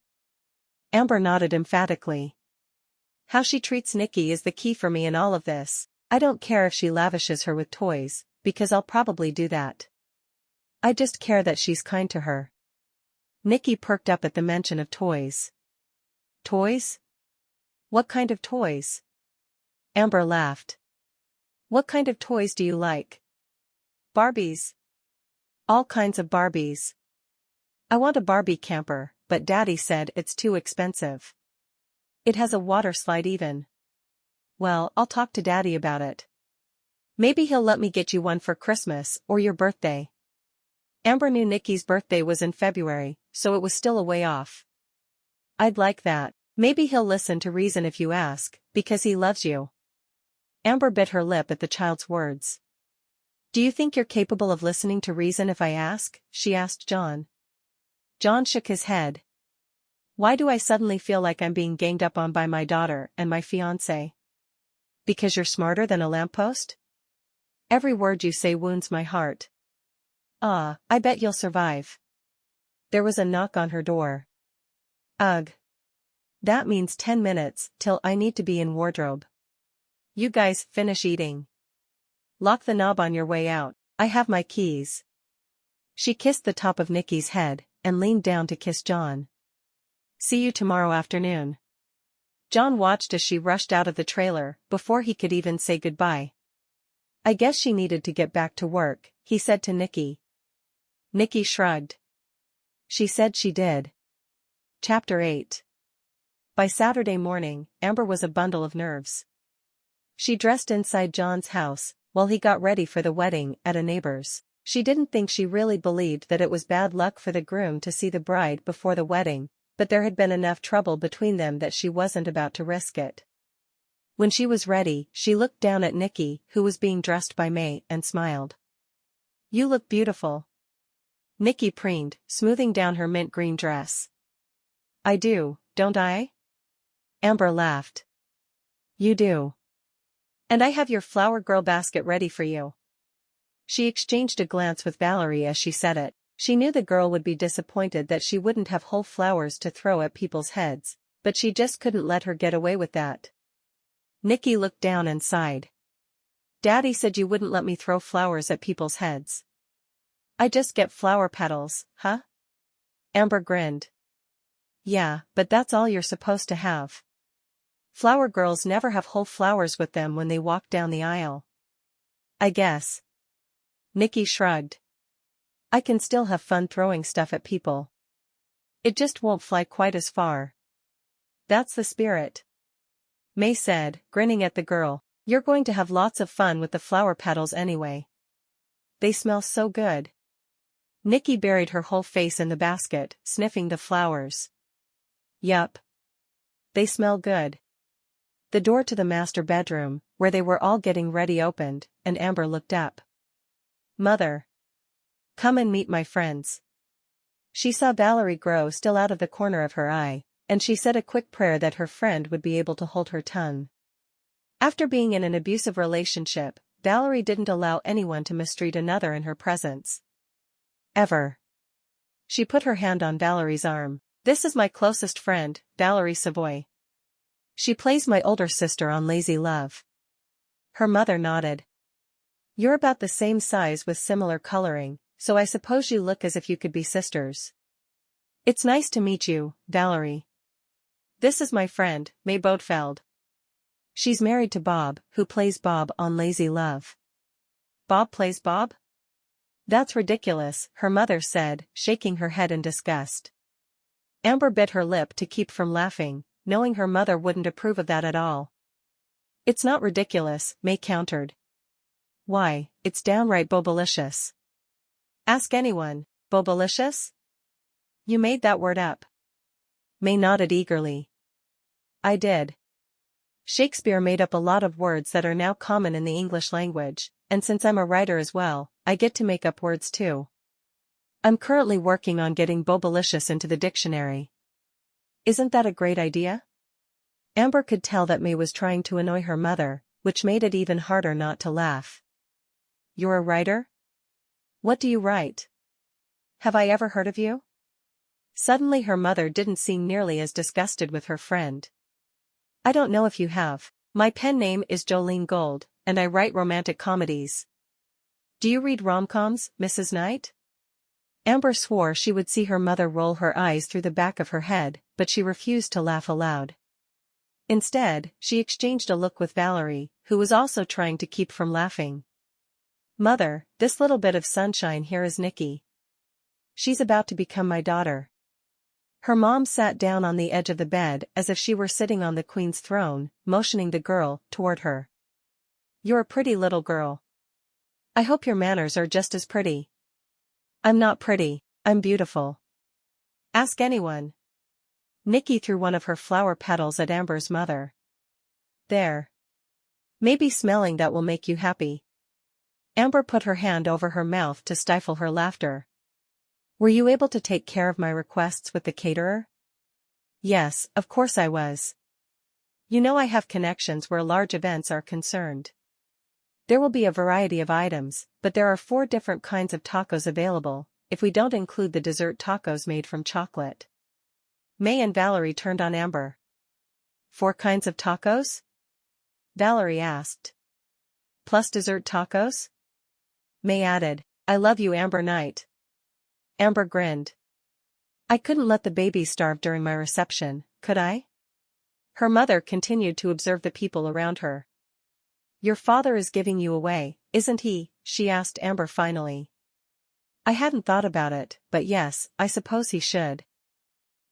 Amber nodded emphatically. How she treats Nikki is the key for me in all of this. I don't care if she lavishes her with toys, because I'll probably do that. I just care that she's kind to her. Nikki perked up at the mention of toys. Toys? What kind of toys? Amber laughed. What kind of toys do you like? Barbies. All kinds of Barbies. I want a Barbie camper, but Daddy said it's too expensive. It has a water slide even. Well, I'll talk to Daddy about it. Maybe he'll let me get you one for Christmas or your birthday. Amber knew Nikki's birthday was in February, so it was still a way off. I'd like that. Maybe he'll listen to reason if you ask, because he loves you. Amber bit her lip at the child's words. Do you think you're capable of listening to reason if I ask? She asked John. John shook his head. Why do I suddenly feel like I'm being ganged up on by my daughter and my fiancé? Because you're smarter than a lamppost? Every word you say wounds my heart. Ah, I bet you'll survive. There was a knock on her door. Ugh. That means 10 minutes till I need to be in wardrobe. You guys finish eating. Lock the knob on your way out. I have my keys. She kissed the top of Nikki's head and leaned down to kiss John. See you tomorrow afternoon. John watched as she rushed out of the trailer before he could even say goodbye. I guess she needed to get back to work, he said to Nikki. Nikki shrugged. She said she did. Chapter 8. By Saturday morning, Amber was a bundle of nerves. She dressed inside John's house, while he got ready for the wedding at a neighbor's. She didn't think she really believed that it was bad luck for the groom to see the bride before the wedding, but there had been enough trouble between them that she wasn't about to risk it. When she was ready, she looked down at Nikki, who was being dressed by May, and smiled. You look beautiful. Nikki preened, smoothing down her mint green dress. I do, don't I? Amber laughed. You do. And I have your flower girl basket ready for you. She exchanged a glance with Valerie as she said it. She knew the girl would be disappointed that she wouldn't have whole flowers to throw at people's heads, but she just couldn't let her get away with that. Nikki looked down and sighed. Daddy said you wouldn't let me throw flowers at people's heads. I just get flower petals, huh? Amber grinned. Yeah, but that's all you're supposed to have. Flower girls never have whole flowers with them when they walk down the aisle. I guess. Nikki shrugged. I can still have fun throwing stuff at people. It just won't fly quite as far. That's the spirit. May said, grinning at the girl. You're going to have lots of fun with the flower petals anyway. They smell so good. Nikki buried her whole face in the basket, sniffing the flowers. Yup. They smell good. The door to the master bedroom, where they were all getting ready, opened, and Amber looked up. Mother. Come and meet my friends. She saw Valerie grow still out of the corner of her eye, and she said a quick prayer that her friend would be able to hold her tongue. After being in an abusive relationship, Valerie didn't allow anyone to mistreat another in her presence. Ever. She put her hand on Valerie's arm. This is my closest friend, Valerie Savoy. She plays my older sister on Lazy Love. Her mother nodded. You're about the same size with similar coloring, so I suppose you look as if you could be sisters. It's nice to meet you, Valerie. This is my friend, May Bodfeld. She's married to Bob, who plays Bob on Lazy Love. Bob plays Bob? That's ridiculous, her mother said, shaking her head in disgust. Amber bit her lip to keep from laughing, knowing her mother wouldn't approve of that at all. It's not ridiculous, May countered. Why, it's downright bobalicious. Ask anyone. Bobalicious? You made that word up. May nodded eagerly. I did. Shakespeare made up a lot of words that are now common in the English language, and since I'm a writer as well, I get to make up words too. I'm currently working on getting bobalicious into the dictionary. Isn't that a great idea? Amber could tell that May was trying to annoy her mother, which made it even harder not to laugh. You're a writer? What do you write? Have I ever heard of you? Suddenly her mother didn't seem nearly as disgusted with her friend. I don't know if you have. My pen name is Jolene Gold, and I write romantic comedies. Do you read rom-coms, Mrs. Knight? Amber swore she would see her mother roll her eyes through the back of her head, but she refused to laugh aloud. Instead, she exchanged a look with Valerie, who was also trying to keep from laughing. Mother, this little bit of sunshine here is Nikki. She's about to become my daughter. Her mom sat down on the edge of the bed as if she were sitting on the queen's throne, motioning the girl toward her. You're a pretty little girl. I hope your manners are just as pretty. I'm not pretty, I'm beautiful. Ask anyone. Nikki threw one of her flower petals at Amber's mother. There. Maybe smelling that will make you happy. Amber put her hand over her mouth to stifle her laughter. Were you able to take care of my requests with the caterer? Yes, of course I was. You know I have connections where large events are concerned. There will be a variety of items, but there are 4 different kinds of tacos available, if we don't include the dessert tacos made from chocolate. May and Valerie turned on Amber. 4 kinds of tacos? Valerie asked. Plus dessert tacos? May added, I love you, Amber Knight. Amber grinned. I couldn't let the baby starve during my reception, could I? Her mother continued to observe the people around her. Your father is giving you away, isn't he? She asked Amber finally. I hadn't thought about it, but yes, I suppose he should.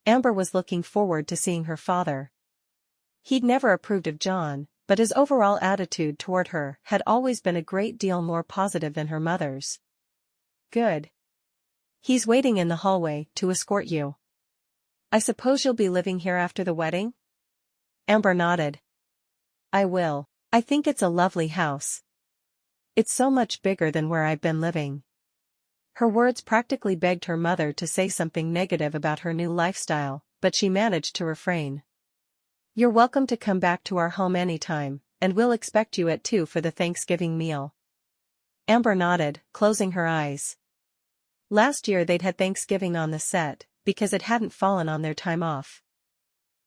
Amber was looking forward to seeing her father. He'd never approved of John, but his overall attitude toward her had always been a great deal more positive than her mother's. Good. He's waiting in the hallway to escort you. I suppose you'll be living here after the wedding? Amber nodded. I will. I think it's a lovely house. It's so much bigger than where I've been living. Her words practically begged her mother to say something negative about her new lifestyle, but she managed to refrain. You're welcome to come back to our home anytime, and we'll expect you at 2 for the Thanksgiving meal. Amber nodded, closing her eyes. Last year they'd had Thanksgiving on the set, because it hadn't fallen on their time off.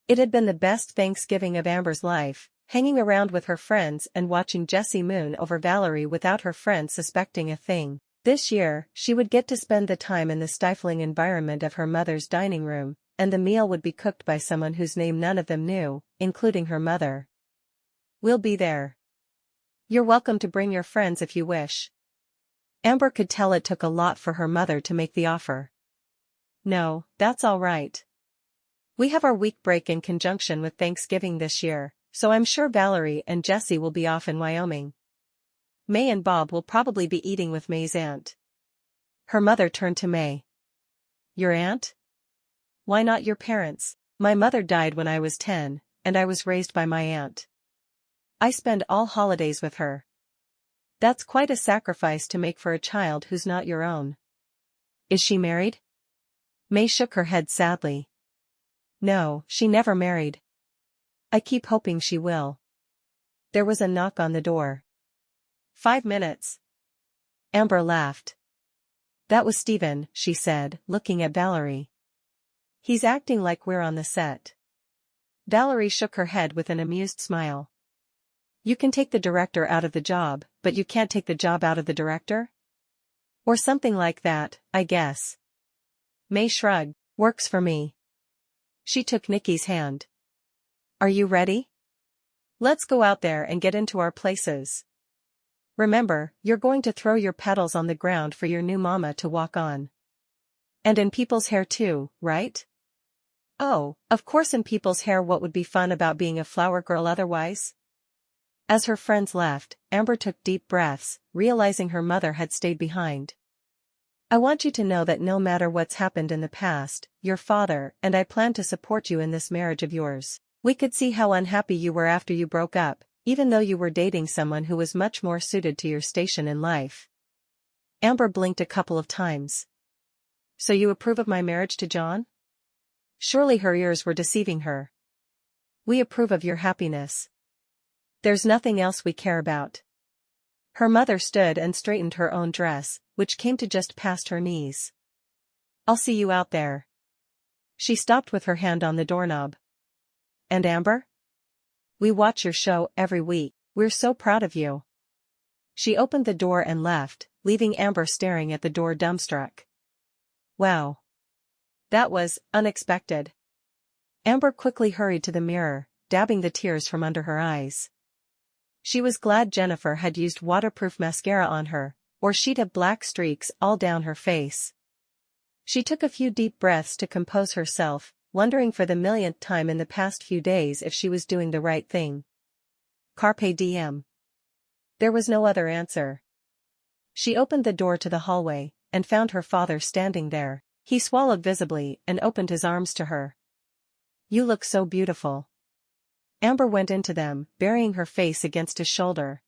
It had been the best Thanksgiving of Amber's life, hanging around with her friends and watching Jessie moon over Valerie without her friends suspecting a thing. This year, she would get to spend the time in the stifling environment of her mother's dining room, and the meal would be cooked by someone whose name none of them knew, including her mother. We'll be there. You're welcome to bring your friends if you wish. Amber could tell it took a lot for her mother to make the offer. No, that's all right. We have our week break in conjunction with Thanksgiving this year, so I'm sure Valerie and Jessie will be off in Wyoming. May and Bob will probably be eating with May's aunt. Her mother turned to May. Your aunt? Why not your parents? My mother died when I was 10, and I was raised by my aunt. I spend all holidays with her. That's quite a sacrifice to make for a child who's not your own. Is she married? May shook her head sadly. No, she never married. I keep hoping she will. There was a knock on the door. 5 minutes. Amber laughed. That was Stephen, she said, looking at Valerie. He's acting like we're on the set. Valerie shook her head with an amused smile. You can take the director out of the job, but you can't take the job out of the director? Or something like that, I guess. May shrugged. Works for me. She took Nikki's hand. Are you ready? Let's go out there and get into our places. Remember, you're going to throw your petals on the ground for your new mama to walk on. And in people's hair too, right? Oh, of course in people's hair. What would be fun about being a flower girl otherwise? As her friends left, Amber took deep breaths, realizing her mother had stayed behind. I want you to know that no matter what's happened in the past, your father and I plan to support you in this marriage of yours. We could see how unhappy you were after you broke up, even though you were dating someone who was much more suited to your station in life." Amber blinked a couple of times. "So you approve of my marriage to John?" Surely her ears were deceiving her. "We approve of your happiness. There's nothing else we care about." Her mother stood and straightened her own dress, which came to just past her knees. "I'll see you out there." She stopped with her hand on the doorknob. "And Amber? We watch your show every week. We're so proud of you." She opened the door and left, leaving Amber staring at the door dumbstruck. Wow. That was unexpected. Amber quickly hurried to the mirror, dabbing the tears from under her eyes. She was glad Jennifer had used waterproof mascara on her, or she'd have black streaks all down her face. She took a few deep breaths to compose herself, wondering for the millionth time in the past few days if she was doing the right thing. Carpe diem. There was no other answer. She opened the door to the hallway, and found her father standing there. He swallowed visibly and opened his arms to her. "You look so beautiful." Amber went into them, burying her face against his shoulder.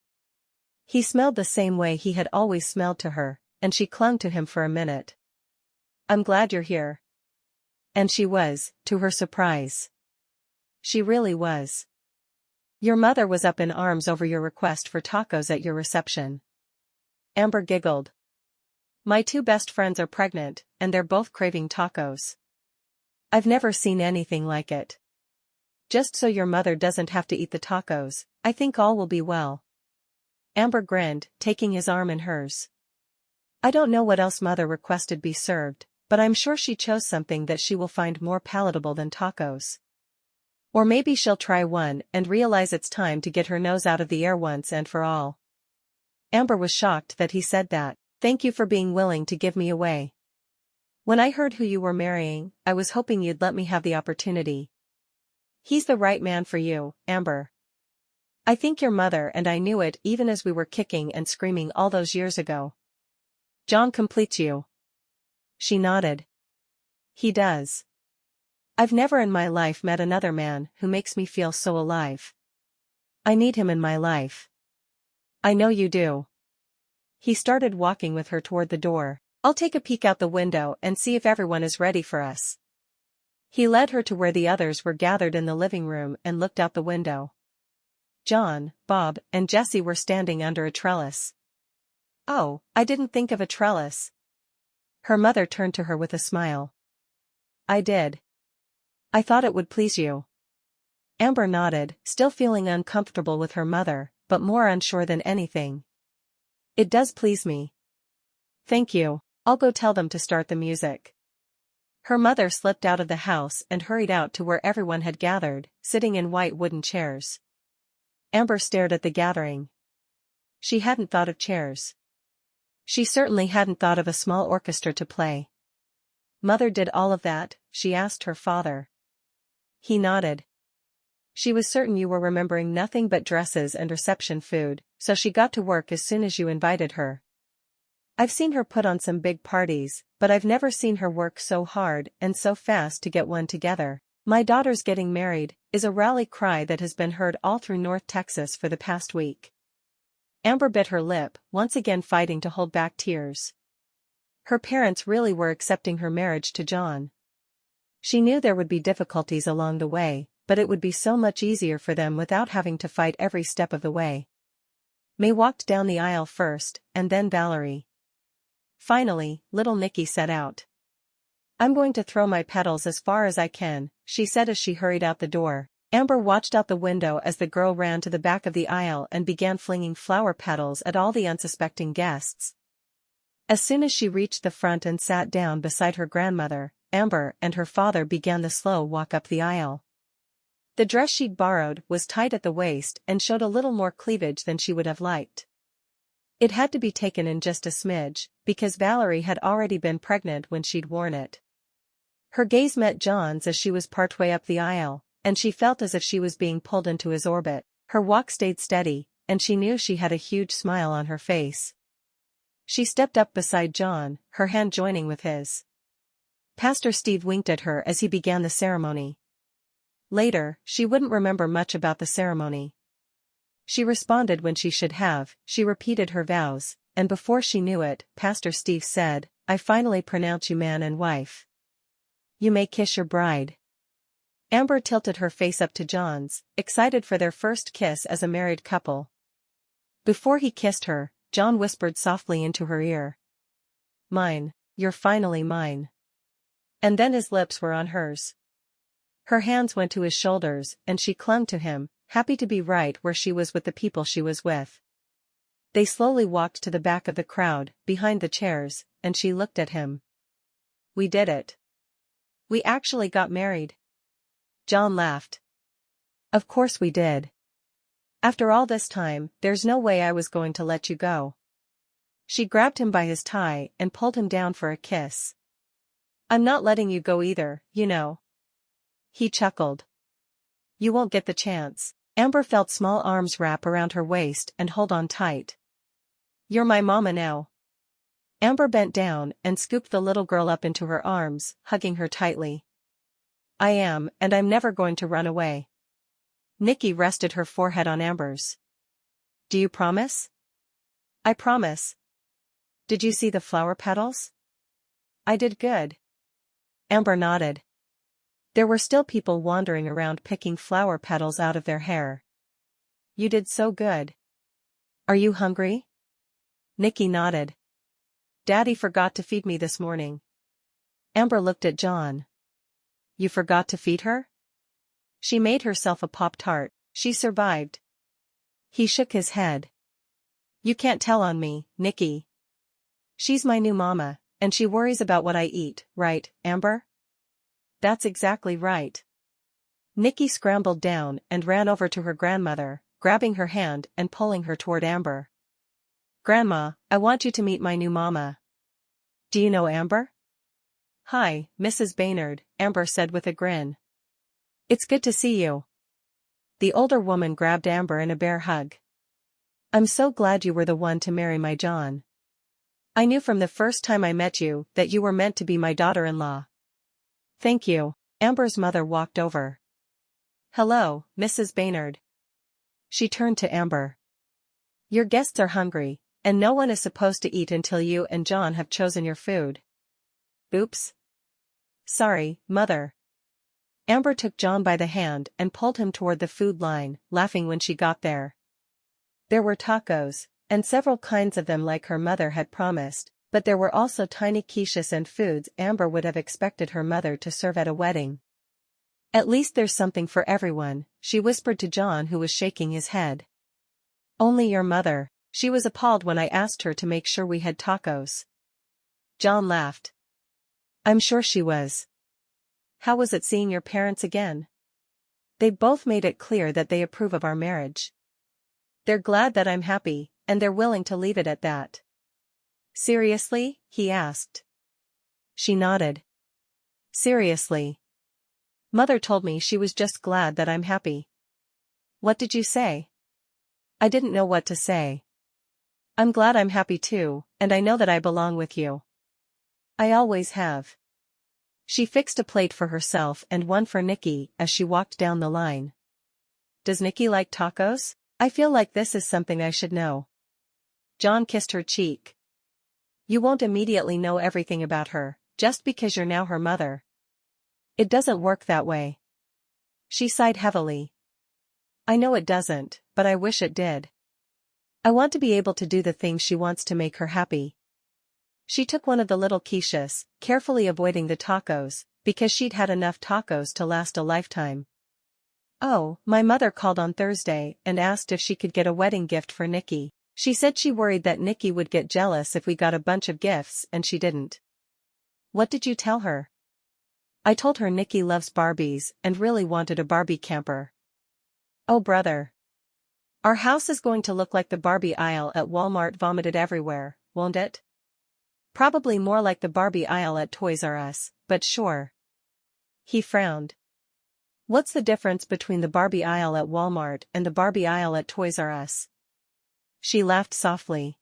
He smelled the same way he had always smelled to her, and she clung to him for a minute. "I'm glad you're here." And she was, to her surprise. She really was. "Your mother was up in arms over your request for tacos at your reception." Amber giggled. "My two best friends are pregnant, and they're both craving tacos. I've never seen anything like it. Just so your mother doesn't have to eat the tacos, I think all will be well." Amber grinned, taking his arm in hers. "I don't know what else mother requested be served, but I'm sure she chose something that she will find more palatable than tacos. Or maybe she'll try one and realize it's time to get her nose out of the air once and for all." Amber was shocked that he said that. "Thank you for being willing to give me away. When I heard who you were marrying, I was hoping you'd let me have the opportunity. He's the right man for you, Amber. I think your mother and I knew it even as we were kicking and screaming all those years ago. John completes you." She nodded. "He does. I've never in my life met another man who makes me feel so alive. I need him in my life." "I know you do." He started walking with her toward the door. "I'll take a peek out the window and see if everyone is ready for us." He led her to where the others were gathered in the living room and looked out the window. John, Bob, and Jessie were standing under a trellis. "Oh, I didn't think of a trellis." Her mother turned to her with a smile. "I did. I thought it would please you." Amber nodded, still feeling uncomfortable with her mother, but more unsure than anything. "It does please me." "Thank you. I'll go tell them to start the music." Her mother slipped out of the house and hurried out to where everyone had gathered, sitting in white wooden chairs. Amber stared at the gathering. She hadn't thought of chairs. She certainly hadn't thought of a small orchestra to play. "Mother did all of that?" she asked her father. He nodded. "She was certain you were remembering nothing but dresses and reception food, so she got to work as soon as you invited her. I've seen her put on some big parties, but I've never seen her work so hard and so fast to get one together. My daughter's getting married," is a rally cry that has been heard all through North Texas for the past week. Amber bit her lip, once again fighting to hold back tears. Her parents really were accepting her marriage to John. She knew there would be difficulties along the way, but it would be so much easier for them without having to fight every step of the way. May walked down the aisle first, and then Valerie. Finally, little Nikki set out. "I'm going to throw my petals as far as I can," she said as she hurried out the door. Amber watched out the window as the girl ran to the back of the aisle and began flinging flower petals at all the unsuspecting guests. As soon as she reached the front and sat down beside her grandmother, Amber and her father began the slow walk up the aisle. The dress she'd borrowed was tight at the waist and showed a little more cleavage than she would have liked. It had to be taken in just a smidge, because Valerie had already been pregnant when she'd worn it. Her gaze met John's as she was partway up the aisle, and she felt as if she was being pulled into his orbit. Her walk stayed steady, and she knew she had a huge smile on her face. She stepped up beside John, her hand joining with his. Pastor Steve winked at her as he began the ceremony. Later, she wouldn't remember much about the ceremony. She responded when she should have, she repeated her vows, and before she knew it, Pastor Steve said, "I finally pronounce you man and wife. You may kiss your bride." Amber tilted her face up to John's, excited for their first kiss as a married couple. Before he kissed her, John whispered softly into her ear. "Mine, you're finally mine." And then his lips were on hers. Her hands went to his shoulders, and she clung to him, happy to be right where she was with the people she was with. They slowly walked to the back of the crowd, behind the chairs, and she looked at him. "We did it. We actually got married." John laughed. "Of course we did. After all this time, there's no way I was going to let you go." She grabbed him by his tie and pulled him down for a kiss. "I'm not letting you go either, you know." He chuckled. "You won't get the chance." Amber felt small arms wrap around her waist and hold on tight. "You're my mama now." Amber bent down and scooped the little girl up into her arms, hugging her tightly. "I am, and I'm never going to run away." Nikki rested her forehead on Amber's. "Do you promise?" "I promise." "Did you see the flower petals?" "I did good." Amber nodded. There were still people wandering around picking flower petals out of their hair. "You did so good." "Are you hungry?" Nikki nodded. "Daddy forgot to feed me this morning." Amber looked at John. "You forgot to feed her?" "She made herself a Pop-Tart. She survived." He shook his head. "You can't tell on me, Nikki. She's my new mama, and she worries about what I eat, right, Amber?" "That's exactly right." Nikki scrambled down and ran over to her grandmother, grabbing her hand and pulling her toward Amber. "Grandma, I want you to meet my new mama." "Do you know Amber?" "Hi, Mrs. Baynard," Amber said with a grin. "It's good to see you." The older woman grabbed Amber in a bear hug. "I'm so glad you were the one to marry my John. I knew from the first time I met you that you were meant to be my daughter-in-law." "Thank you." Amber's mother walked over. "Hello, Mrs. Baynard." She turned to Amber. "Your guests are hungry, and no one is supposed to eat until you and John have chosen your food." "Oops. Sorry, Mother." Amber took John by the hand and pulled him toward the food line, laughing when she got there. There were tacos, and several kinds of them like her mother had promised, but there were also tiny quiches and foods Amber would have expected her mother to serve at a wedding. "At least there's something for everyone," she whispered to John, who was shaking his head. "Only your mother." She was appalled when I asked her to make sure we had tacos. John laughed. "I'm sure she was." "How was it seeing your parents again?" "They both made it clear that they approve of our marriage. They're glad that I'm happy, and they're willing to leave it at that." "Seriously?" he asked. She nodded. "Seriously. Mother told me she was just glad that I'm happy." "What did you say?" "I didn't know what to say. I'm glad I'm happy too, and I know that I belong with you. I always have." She fixed a plate for herself and one for Nikki as she walked down the line. "Does Nikki like tacos? I feel like this is something I should know." John kissed her cheek. "You won't immediately know everything about her, just because you're now her mother. It doesn't work that way." She sighed heavily. "I know it doesn't, but I wish it did. I want to be able to do the things she wants to make her happy." She took one of the little quiches, carefully avoiding the tacos, because she'd had enough tacos to last a lifetime. "Oh, my mother called on Thursday and asked if she could get a wedding gift for Nikki. She said she worried that Nikki would get jealous if we got a bunch of gifts and she didn't." "What did you tell her?" "I told her Nikki loves Barbies and really wanted a Barbie camper." "Oh brother. Our house is going to look like the Barbie aisle at Walmart vomited everywhere, won't it?" "Probably more like the Barbie aisle at Toys R Us, but sure." He frowned. "What's the difference between the Barbie aisle at Walmart and the Barbie aisle at Toys R Us?" She laughed softly.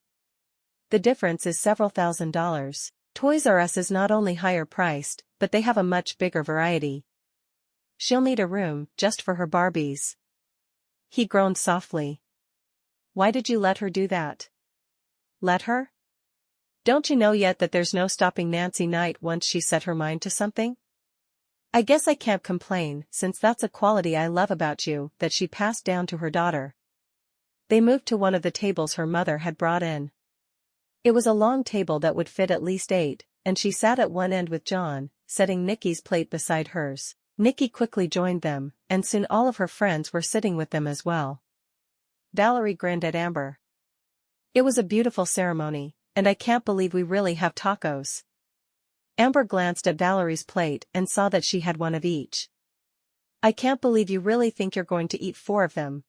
The difference is several $1,000s. Toys R Us is not only higher priced, but they have a much bigger variety. She'll need a room just for her Barbies. He groaned softly. Why did you let her do that? Let her? Don't you know yet that there's no stopping Nancy Knight once she set her mind to something? I guess I can't complain, since that's a quality I love about you, that she passed down to her daughter. They moved to one of the tables her mother had brought in. It was a long table that would fit at least 8, and she sat at one end with John, setting Nikki's plate beside hers. Nikki quickly joined them, and soon all of her friends were sitting with them as well. Valerie grinned at Amber. It was a beautiful ceremony, and I can't believe we really have tacos. Amber glanced at Valerie's plate and saw that she had one of each. I can't believe you really think you're going to eat 4 of them.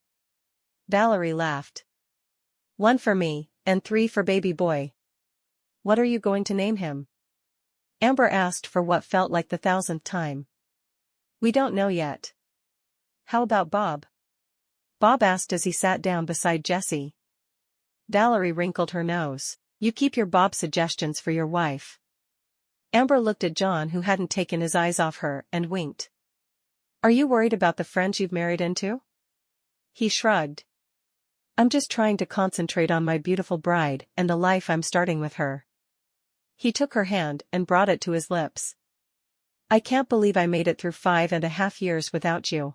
Valerie laughed. 1 for me, and 3 for baby boy. What are you going to name him? Amber asked for what felt like the 1,000th time. We don't know yet. How about Bob? Bob asked as he sat down beside Jessie. Valerie wrinkled her nose. You keep your Bob suggestions for your wife. Amber looked at John, who hadn't taken his eyes off her, and winked. Are you worried about the friends you've married into? He shrugged. I'm just trying to concentrate on my beautiful bride and the life I'm starting with her. He took her hand and brought it to his lips. I can't believe I made it through 5.5 years without you.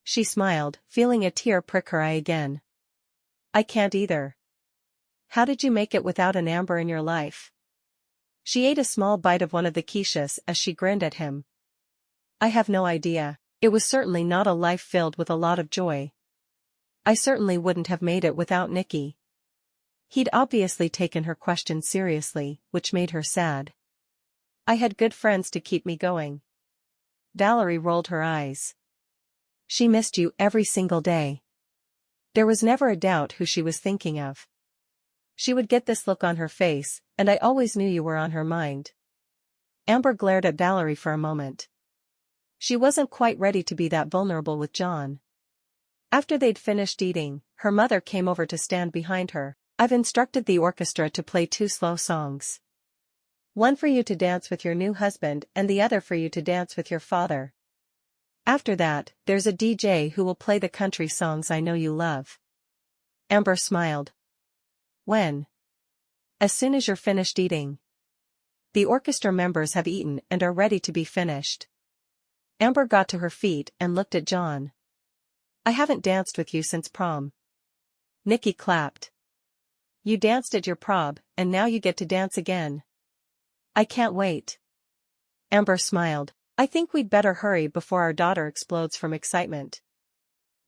She smiled, feeling a tear prick her eye again. I can't either. How did you make it without an Amber in your life? She ate a small bite of one of the quiches as she grinned at him. I have no idea. It was certainly not a life filled with a lot of joy. I certainly wouldn't have made it without Nicky. He'd obviously taken her question seriously, which made her sad. I had good friends to keep me going. Valerie rolled her eyes. She missed you every single day. There was never a doubt who she was thinking of. She would get this look on her face, and I always knew you were on her mind. Amber glared at Valerie for a moment. She wasn't quite ready to be that vulnerable with John. After they'd finished eating, her mother came over to stand behind her. I've instructed the orchestra to play 2 slow songs. One for you to dance with your new husband and the other for you to dance with your father. After that, there's a DJ who will play the country songs I know you love. Amber smiled. When? As soon as you're finished eating. The orchestra members have eaten and are ready to be finished. Amber got to her feet and looked at John. I haven't danced with you since prom. Nicky clapped. You danced at your prom, and now you get to dance again. I can't wait. Amber smiled. I think we'd better hurry before our daughter explodes from excitement.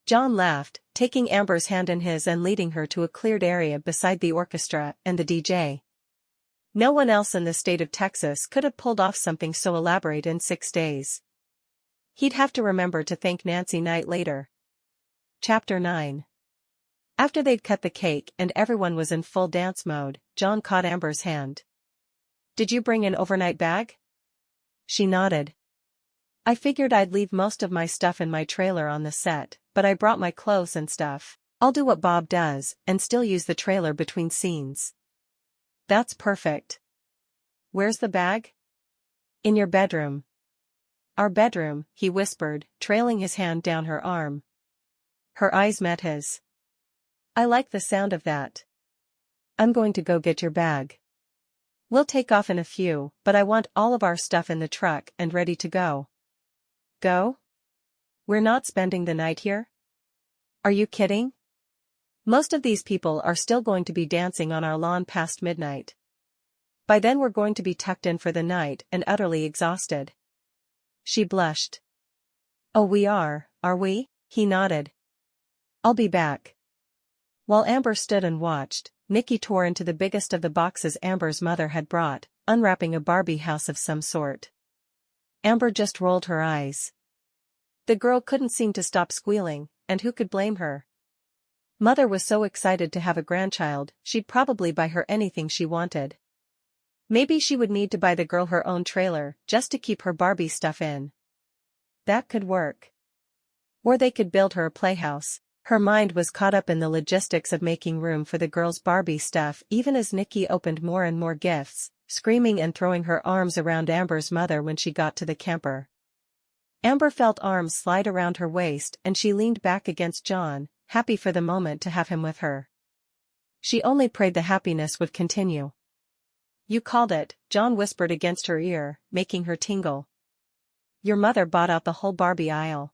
John laughed, taking Amber's hand in his and leading her to a cleared area beside the orchestra and the DJ. No one else in the state of Texas could have pulled off something so elaborate in 6 days. He'd have to remember to thank Nancy Knight later. Chapter 9. After they'd cut the cake and everyone was in full dance mode, John caught Amber's hand. Did you bring an overnight bag? She nodded. I figured I'd leave most of my stuff in my trailer on the set, but I brought my clothes and stuff. I'll do what Bob does, and still use the trailer between scenes. That's perfect. Where's the bag? In your bedroom. Our bedroom, he whispered, trailing his hand down her arm. Her eyes met his. I like the sound of that. I'm going to go get your bag. We'll take off in a few, but I want all of our stuff in the truck and ready to go. Go? We're not spending the night here? Are you kidding? Most of these people are still going to be dancing on our lawn past midnight. By then we're going to be tucked in for the night and utterly exhausted. She blushed. Oh, we are we? He nodded. I'll be back. While Amber stood and watched, Nicky tore into the biggest of the boxes Amber's mother had brought, unwrapping a Barbie house of some sort. Amber just rolled her eyes. The girl couldn't seem to stop squealing, and who could blame her? Mother was so excited to have a grandchild, she'd probably buy her anything she wanted. Maybe she would need to buy the girl her own trailer, just to keep her Barbie stuff in. That could work. Or they could build her a playhouse. Her mind was caught up in the logistics of making room for the girls' Barbie stuff even as Nikki opened more and more gifts, screaming and throwing her arms around Amber's mother when she got to the camper. Amber felt arms slide around her waist and she leaned back against John, happy for the moment to have him with her. She only prayed the happiness would continue. "You called it," John whispered against her ear, making her tingle. "Your mother bought out the whole Barbie aisle."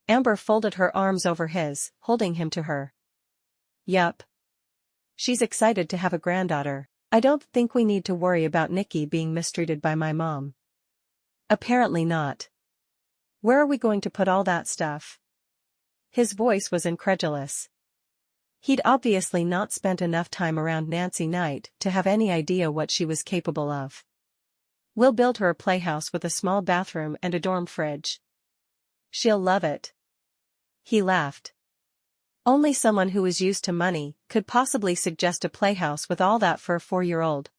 Amber folded her arms over his, holding him to her. "Yup. She's excited to have a granddaughter. I don't think we need to worry about Nikki being mistreated by my mom." "Apparently not. Where are we going to put all that stuff?" His voice was incredulous. He'd obviously not spent enough time around Nancy Knight to have any idea what she was capable of. "We'll build her a playhouse with a small bathroom and a dorm fridge. She'll love it." He laughed. Only someone who was used to money could possibly suggest a playhouse with all that for a 4-year-old.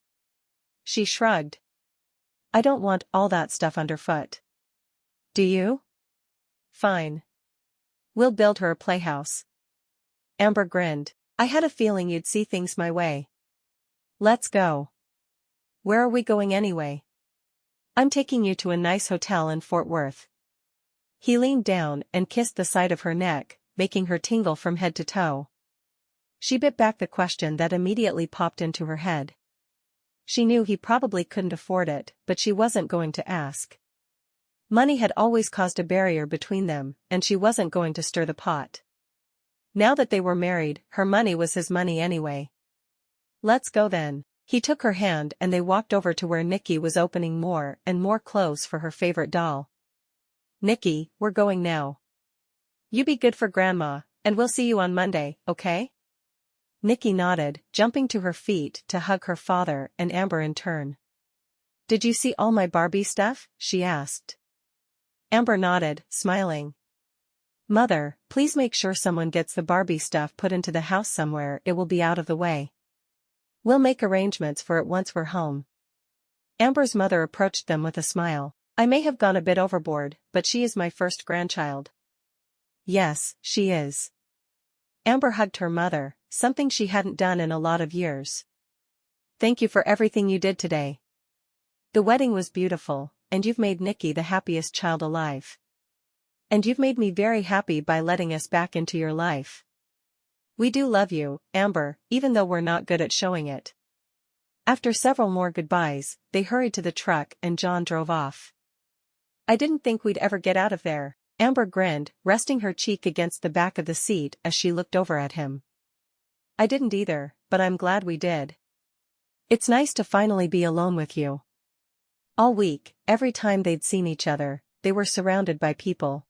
She shrugged. "I don't want all that stuff underfoot." "Do you?" "Fine. We'll build her a playhouse." Amber grinned. "I had a feeling you'd see things my way." "Let's go." "Where are we going anyway?" "I'm taking you to a nice hotel in Fort Worth." He leaned down and kissed the side of her neck, making her tingle from head to toe. She bit back the question that immediately popped into her head. She knew he probably couldn't afford it, but she wasn't going to ask. Money had always caused a barrier between them, and she wasn't going to stir the pot. Now that they were married, her money was his money anyway. "Let's go then." He took her hand and they walked over to where Nikki was opening more and more clothes for her favorite doll. "Nikki, we're going now. You be good for Grandma, and we'll see you on Monday, okay?" Nikki nodded, jumping to her feet to hug her father and Amber in turn. "Did you see all my Barbie stuff?" she asked. Amber nodded, smiling. "Mother, please make sure someone gets the Barbie stuff put into the house somewhere it will be out of the way. We'll make arrangements for it once we're home." Amber's mother approached them with a smile. "I may have gone a bit overboard, but she is my first grandchild." "Yes, she is." Amber hugged her mother, something she hadn't done in a lot of years. "Thank you for everything you did today. The wedding was beautiful, and you've made Nikki the happiest child alive. And you've made me very happy by letting us back into your life. We do love you, Amber, even though we're not good at showing it." After several more goodbyes, they hurried to the truck and John drove off. "I didn't think we'd ever get out of there." Amber grinned, resting her cheek against the back of the seat as she looked over at him. "I didn't either, but I'm glad we did. It's nice to finally be alone with you." All week, every time they'd seen each other, they were surrounded by people.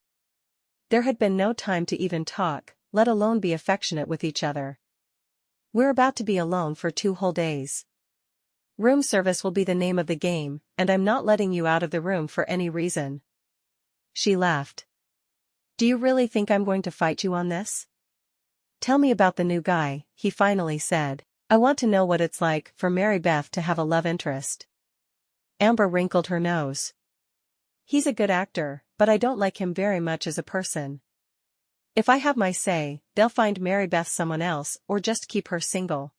There had been no time to even talk, let alone be affectionate with each other. "We're about to be alone for 2 whole days. Room service will be the name of the game, and I'm not letting you out of the room for any reason." She laughed. "Do you really think I'm going to fight you on this?" "Tell me about the new guy," he finally said. "I want to know what it's like for MaryBeth to have a love interest." Amber wrinkled her nose. "He's a good actor, but I don't like him very much as a person. If I have my say, they'll find MaryBeth someone else or just keep her single."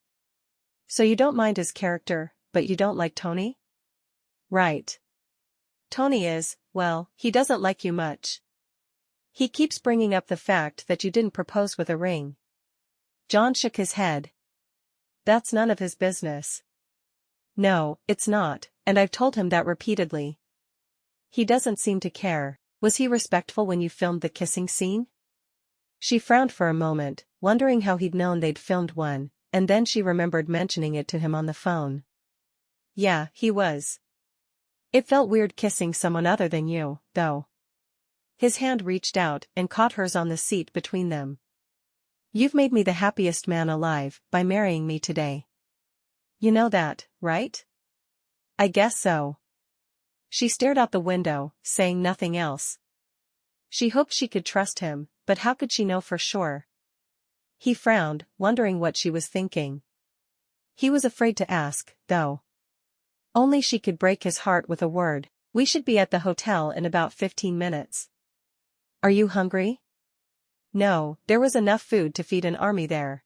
"So you don't mind his character, but you don't like Tony?" "Right. Tony is, well, he doesn't like you much. He keeps bringing up the fact that you didn't propose with a ring." John shook his head. "That's none of his business." "No, it's not, and I've told him that repeatedly. He doesn't seem to care." "Was he respectful when you filmed the kissing scene?" She frowned for a moment, wondering how he'd known they'd filmed one, and then she remembered mentioning it to him on the phone. "Yeah, he was. It felt weird kissing someone other than you, though." His hand reached out and caught hers on the seat between them. "You've made me the happiest man alive by marrying me today. You know that, right?" "I guess so." She stared out the window, saying nothing else. She hoped she could trust him, but how could she know for sure? He frowned, wondering what she was thinking. He was afraid to ask, though. Only she could break his heart with a word. "We should be at the hotel in about 15 minutes. Are you hungry?" No, there was enough food to feed an army there.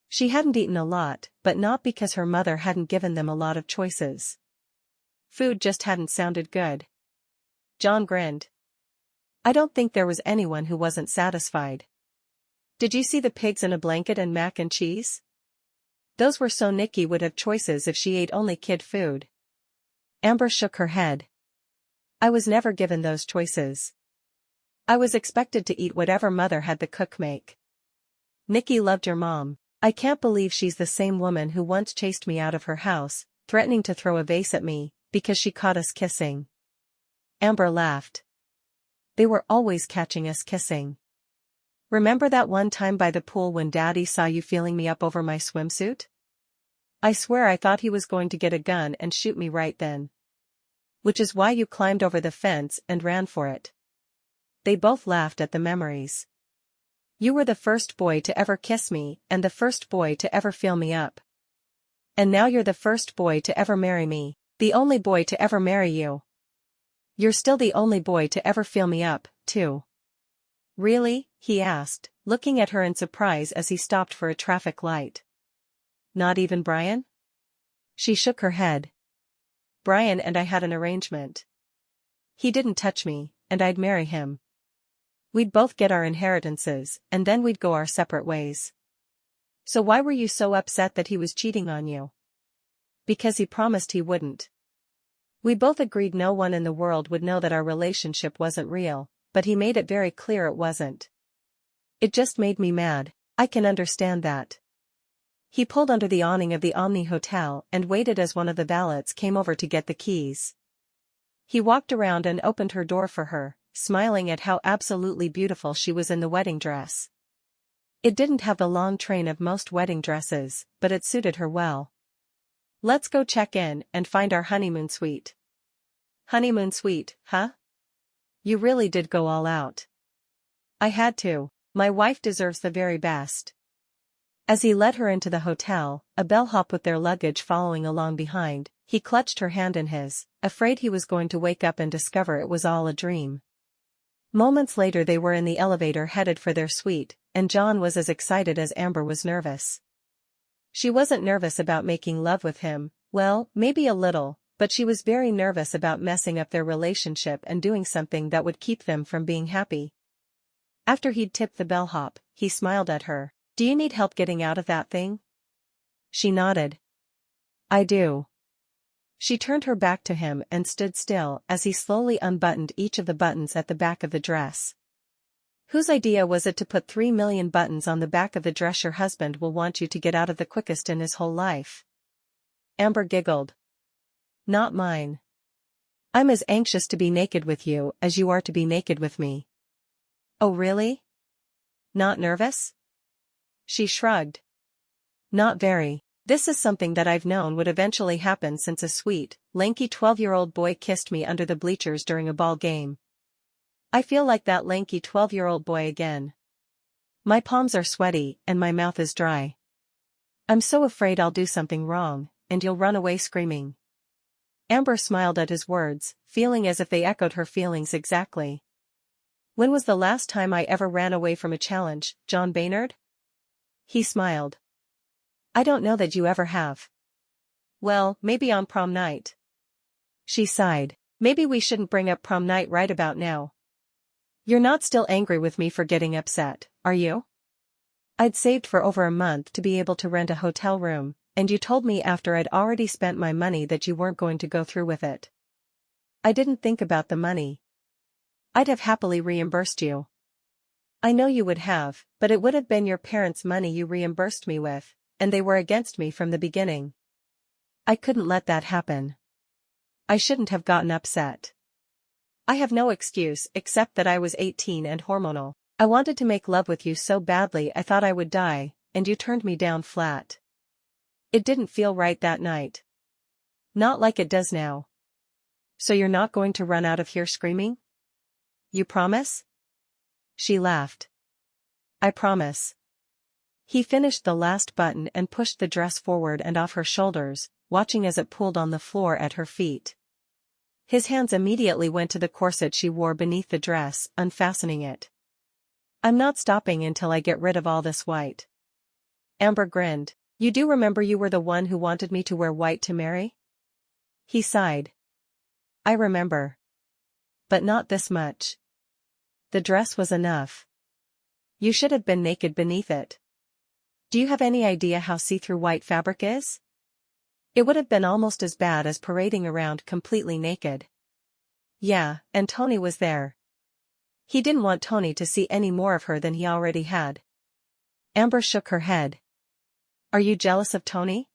She hadn't eaten a lot, but not because her mother hadn't given them a lot of choices. Food just hadn't sounded good. John grinned. I don't think there was anyone who wasn't satisfied. Did you see the pigs in a blanket and mac and cheese? Those were so Nikki would have choices if she ate only kid food. Amber shook her head. I was never given those choices. I was expected to eat whatever mother had the cook make. Nikki loved your mom. I can't believe she's the same woman who once chased me out of her house, threatening to throw a vase at me, because she caught us kissing. Amber laughed. They were always catching us kissing. Remember that one time by the pool when Daddy saw you feeling me up over my swimsuit? I swear I thought he was going to get a gun and shoot me right then. Which is why you climbed over the fence and ran for it. They both laughed at the memories. You were the first boy to ever kiss me and the first boy to ever feel me up. And now you're the first boy to ever marry me, the only boy to ever marry you. You're still the only boy to ever feel me up, too. Really? He asked, looking at her in surprise as he stopped for a traffic light. Not even Brian? She shook her head. Brian and I had an arrangement. He didn't touch me, and I'd marry him. We'd both get our inheritances, and then we'd go our separate ways. So why were you so upset that he was cheating on you? Because he promised he wouldn't. We both agreed no one in the world would know that our relationship wasn't real, but he made it very clear it wasn't. It just made me mad. I can understand that. He pulled under the awning of the Omni Hotel and waited as one of the valets came over to get the keys. He walked around and opened her door for her, smiling at how absolutely beautiful she was in the wedding dress. It didn't have the long train of most wedding dresses, but it suited her well. Let's go check in and find our honeymoon suite. Honeymoon suite, huh? You really did go all out. I had to. My wife deserves the very best. As he led her into the hotel, a bellhop with their luggage following along behind, he clutched her hand in his, afraid he was going to wake up and discover it was all a dream. Moments later they were in the elevator headed for their suite, and John was as excited as Amber was nervous. She wasn't nervous about making love with him, well, maybe a little, but she was very nervous about messing up their relationship and doing something that would keep them from being happy. After he'd tipped the bellhop, he smiled at her. Do you need help getting out of that thing? She nodded. I do. She turned her back to him and stood still as he slowly unbuttoned each of the buttons at the back of the dress. Whose idea was it to put 3 million buttons on the back of the dress your husband will want you to get out of the quickest in his whole life? Amber giggled. Not mine. I'm as anxious to be naked with you as you are to be naked with me. Oh really? Not nervous? She shrugged. Not very. This is something that I've known would eventually happen since a sweet, lanky 12-year-old boy kissed me under the bleachers during a ball game. I feel like that lanky 12-year-old boy again. My palms are sweaty and my mouth is dry. I'm so afraid I'll do something wrong, and you'll run away screaming. Amber smiled at his words, feeling as if they echoed her feelings exactly. When was the last time I ever ran away from a challenge, John Baynard? He smiled. I don't know that you ever have. Well, maybe on prom night. She sighed. Maybe we shouldn't bring up prom night right about now. You're not still angry with me for getting upset, are you? I'd saved for over a month to be able to rent a hotel room, and you told me after I'd already spent my money that you weren't going to go through with it. I didn't think about the money. I'd have happily reimbursed you. I know you would have, but it would have been your parents' money you reimbursed me with, and they were against me from the beginning. I couldn't let that happen. I shouldn't have gotten upset. I have no excuse except that I was 18 and hormonal. I wanted to make love with you so badly I thought I would die, and you turned me down flat. It didn't feel right that night. Not like it does now. So you're not going to run out of here screaming? You promise? She laughed. I promise. He finished the last button and pushed the dress forward and off her shoulders, watching as it pulled on the floor at her feet. His hands immediately went to the corset she wore beneath the dress, unfastening it. I'm not stopping until I get rid of all this white. Amber grinned. You do remember you were the one who wanted me to wear white to marry? He sighed. I remember. But not this much. The dress was enough. You should have been naked beneath it. Do you have any idea how see-through white fabric is? It would have been almost as bad as parading around completely naked. Yeah, and Tony was there. He didn't want Tony to see any more of her than he already had. Amber shook her head. Are you jealous of Tony?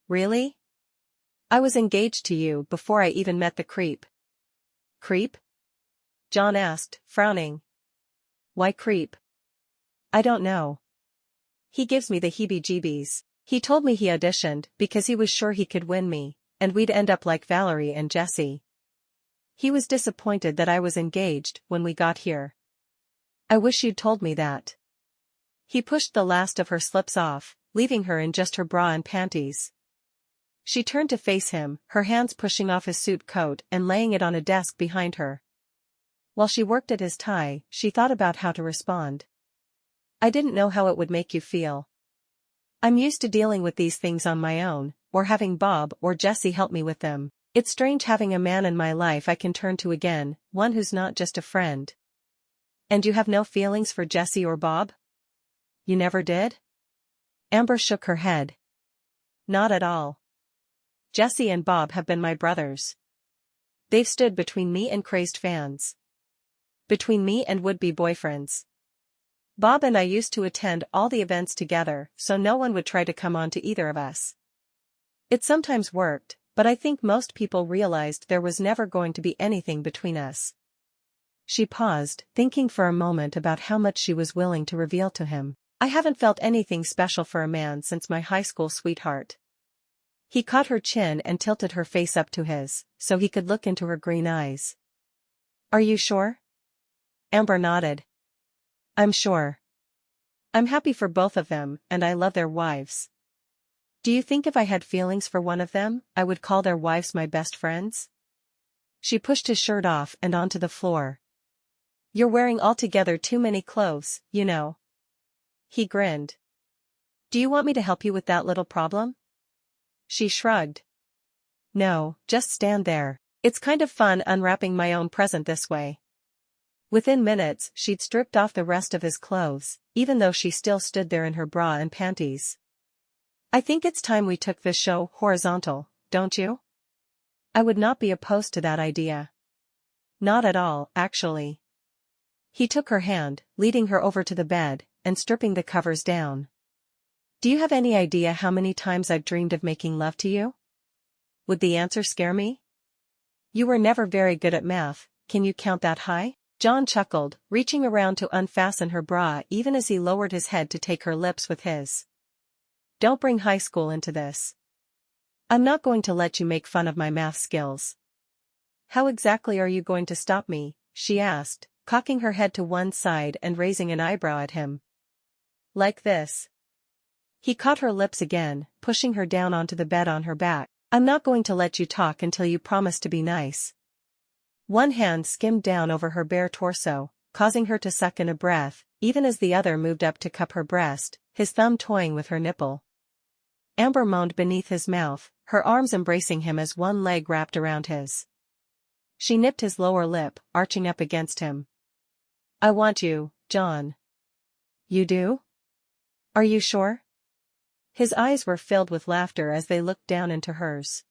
Really? I was engaged to you before I even met the creep. Creep? John asked, frowning. Why creep? I don't know. He gives me the heebie-jeebies. He told me he auditioned because he was sure he could win me, and we'd end up like Valerie and Jesse. He was disappointed that I was engaged when we got here. I wish you'd told me that. He pushed the last of her slips off, leaving her in just her bra and panties. She turned to face him, her hands pushing off his suit coat and laying it on a desk behind her. While she worked at his tie, she thought about how to respond. I didn't know how it would make you feel. I'm used to dealing with these things on my own, or having Bob or Jesse help me with them. It's strange having a man in my life I can turn to again, one who's not just a friend. And you have no feelings for Jesse or Bob? You never did? Amber shook her head. Not at all. Jesse and Bob have been my brothers. They've stood between me and crazed fans. Between me and would-be boyfriends. Bob and I used to attend all the events together, so no one would try to come on to either of us. It sometimes worked, but I think most people realized there was never going to be anything between us. She paused, thinking for a moment about how much she was willing to reveal to him. I haven't felt anything special for a man since my high school sweetheart. He caught her chin and tilted her face up to his, so he could look into her green eyes. Are you sure? Amber nodded. I'm sure. I'm happy for both of them, and I love their wives. Do you think if I had feelings for one of them, I would call their wives my best friends? She pushed his shirt off and onto the floor. You're wearing altogether too many clothes, you know. He grinned. Do you want me to help you with that little problem? She shrugged. No, just stand there. It's kind of fun unwrapping my own present this way. Within minutes, she'd stripped off the rest of his clothes, even though she still stood there in her bra and panties. I think it's time we took this show horizontal, don't you? I would not be opposed to that idea. Not at all, actually. He took her hand, leading her over to the bed, and stripping the covers down. Do you have any idea how many times I've dreamed of making love to you? Would the answer scare me? You were never very good at math, can you count that high? John chuckled, reaching around to unfasten her bra even as he lowered his head to take her lips with his. Don't bring high school into this. I'm not going to let you make fun of my math skills. How exactly are you going to stop me? She asked, cocking her head to one side and raising an eyebrow at him. Like this. He caught her lips again, pushing her down onto the bed on her back. I'm not going to let you talk until you promise to be nice. One hand skimmed down over her bare torso, causing her to suck in a breath, even as the other moved up to cup her breast, his thumb toying with her nipple. Amber moaned beneath his mouth, her arms embracing him as one leg wrapped around his. She nipped his lower lip, arching up against him. I want you, John. You do? Are you sure? His eyes were filled with laughter as they looked down into hers.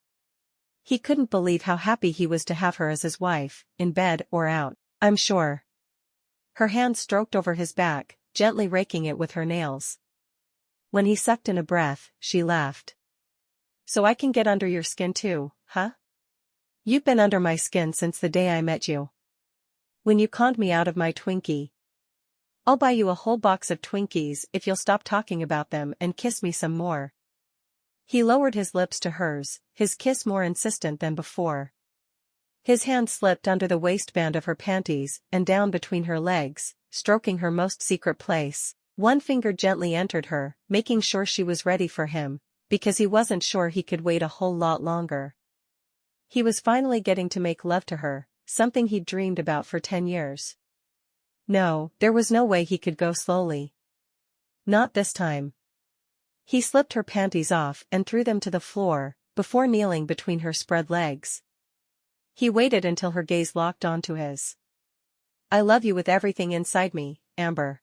He couldn't believe how happy he was to have her as his wife, in bed or out. I'm sure. Her hand stroked over his back, gently raking it with her nails. When he sucked in a breath, she laughed. So I can get under your skin too, huh? You've been under my skin since the day I met you. When you conned me out of my Twinkie. I'll buy you a whole box of Twinkies if you'll stop talking about them and kiss me some more. He lowered his lips to hers, his kiss more insistent than before. His hand slipped under the waistband of her panties and down between her legs, stroking her most secret place. One finger gently entered her, making sure she was ready for him, because he wasn't sure he could wait a whole lot longer. He was finally getting to make love to her, something he'd dreamed about for 10 years. No, there was no way he could go slowly. Not this time. He slipped her panties off and threw them to the floor, before kneeling between her spread legs. He waited until her gaze locked onto his. I love you with everything inside me, Amber.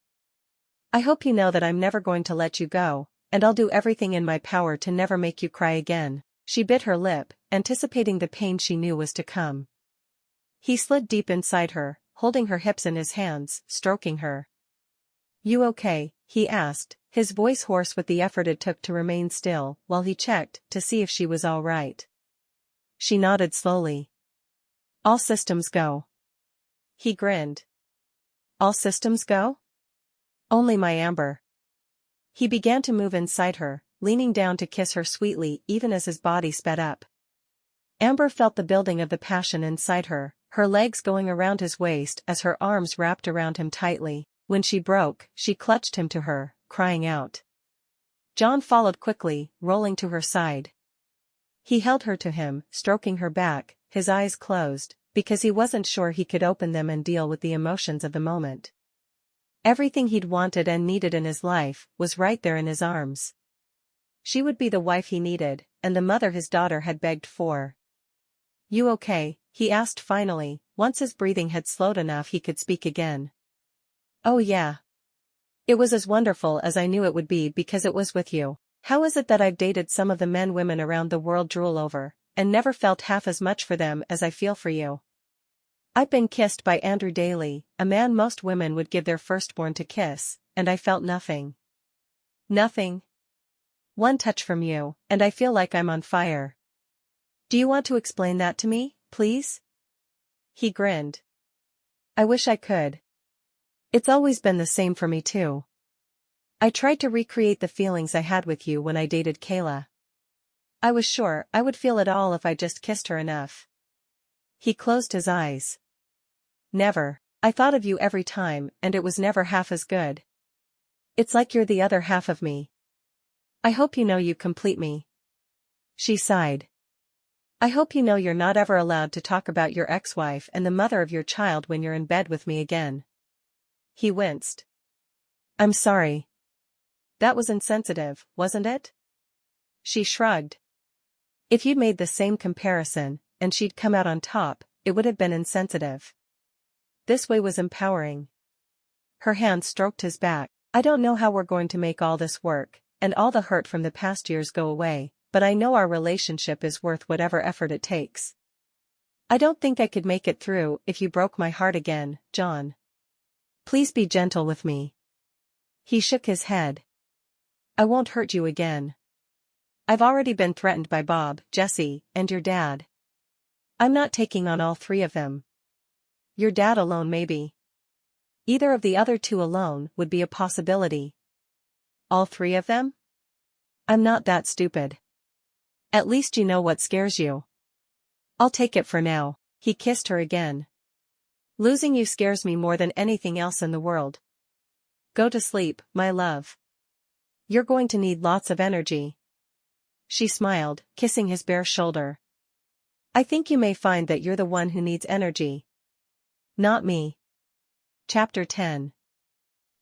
I hope you know that I'm never going to let you go, and I'll do everything in my power to never make you cry again. She bit her lip, anticipating the pain she knew was to come. He slid deep inside her, holding her hips in his hands, stroking her. You okay? He asked, his voice hoarse with the effort it took to remain still, while he checked to see if she was all right. She nodded slowly. All systems go. He grinned. All systems go? Only my Amber. He began to move inside her, leaning down to kiss her sweetly even as his body sped up. Amber felt the building of the passion inside her, her legs going around his waist as her arms wrapped around him tightly. When she broke, she clutched him to her, crying out. John followed quickly, rolling to her side. He held her to him, stroking her back, his eyes closed, because he wasn't sure he could open them and deal with the emotions of the moment. Everything he'd wanted and needed in his life was right there in his arms. She would be the wife he needed, and the mother his daughter had begged for. You okay? He asked finally, once his breathing had slowed enough he could speak again. Oh yeah. It was as wonderful as I knew it would be because it was with you. How is it that I've dated some of the men women around the world drool over, and never felt half as much for them as I feel for you? I've been kissed by Andrew Daly, a man most women would give their firstborn to kiss, and I felt nothing. Nothing. One touch from you, and I feel like I'm on fire. Do you want to explain that to me, please? He grinned. I wish I could. It's always been the same for me too. I tried to recreate the feelings I had with you when I dated Kayla. I was sure I would feel it all if I just kissed her enough. He closed his eyes. Never. I thought of you every time and it was never half as good. It's like you're the other half of me. I hope you know you complete me. She sighed. I hope you know you're not ever allowed to talk about your ex-wife and the mother of your child when you're in bed with me again. He winced. I'm sorry. That was insensitive, wasn't it? She shrugged. If you'd made the same comparison, and she'd come out on top, it would have been insensitive. This way was empowering. Her hand stroked his back. I don't know how we're going to make all this work, and all the hurt from the past years go away, but I know our relationship is worth whatever effort it takes. I don't think I could make it through if you broke my heart again, John. Please be gentle with me. He shook his head. I won't hurt you again. I've already been threatened by Bob, Jesse, and your dad. I'm not taking on all three of them. Your dad alone maybe. Either of the other two alone would be a possibility. All three of them? I'm not that stupid. At least you know what scares you. I'll take it for now. He kissed her again. Losing you scares me more than anything else in the world. Go to sleep, my love. You're going to need lots of energy. She smiled, kissing his bare shoulder. I think you may find that you're the one who needs energy. Not me. Chapter 10.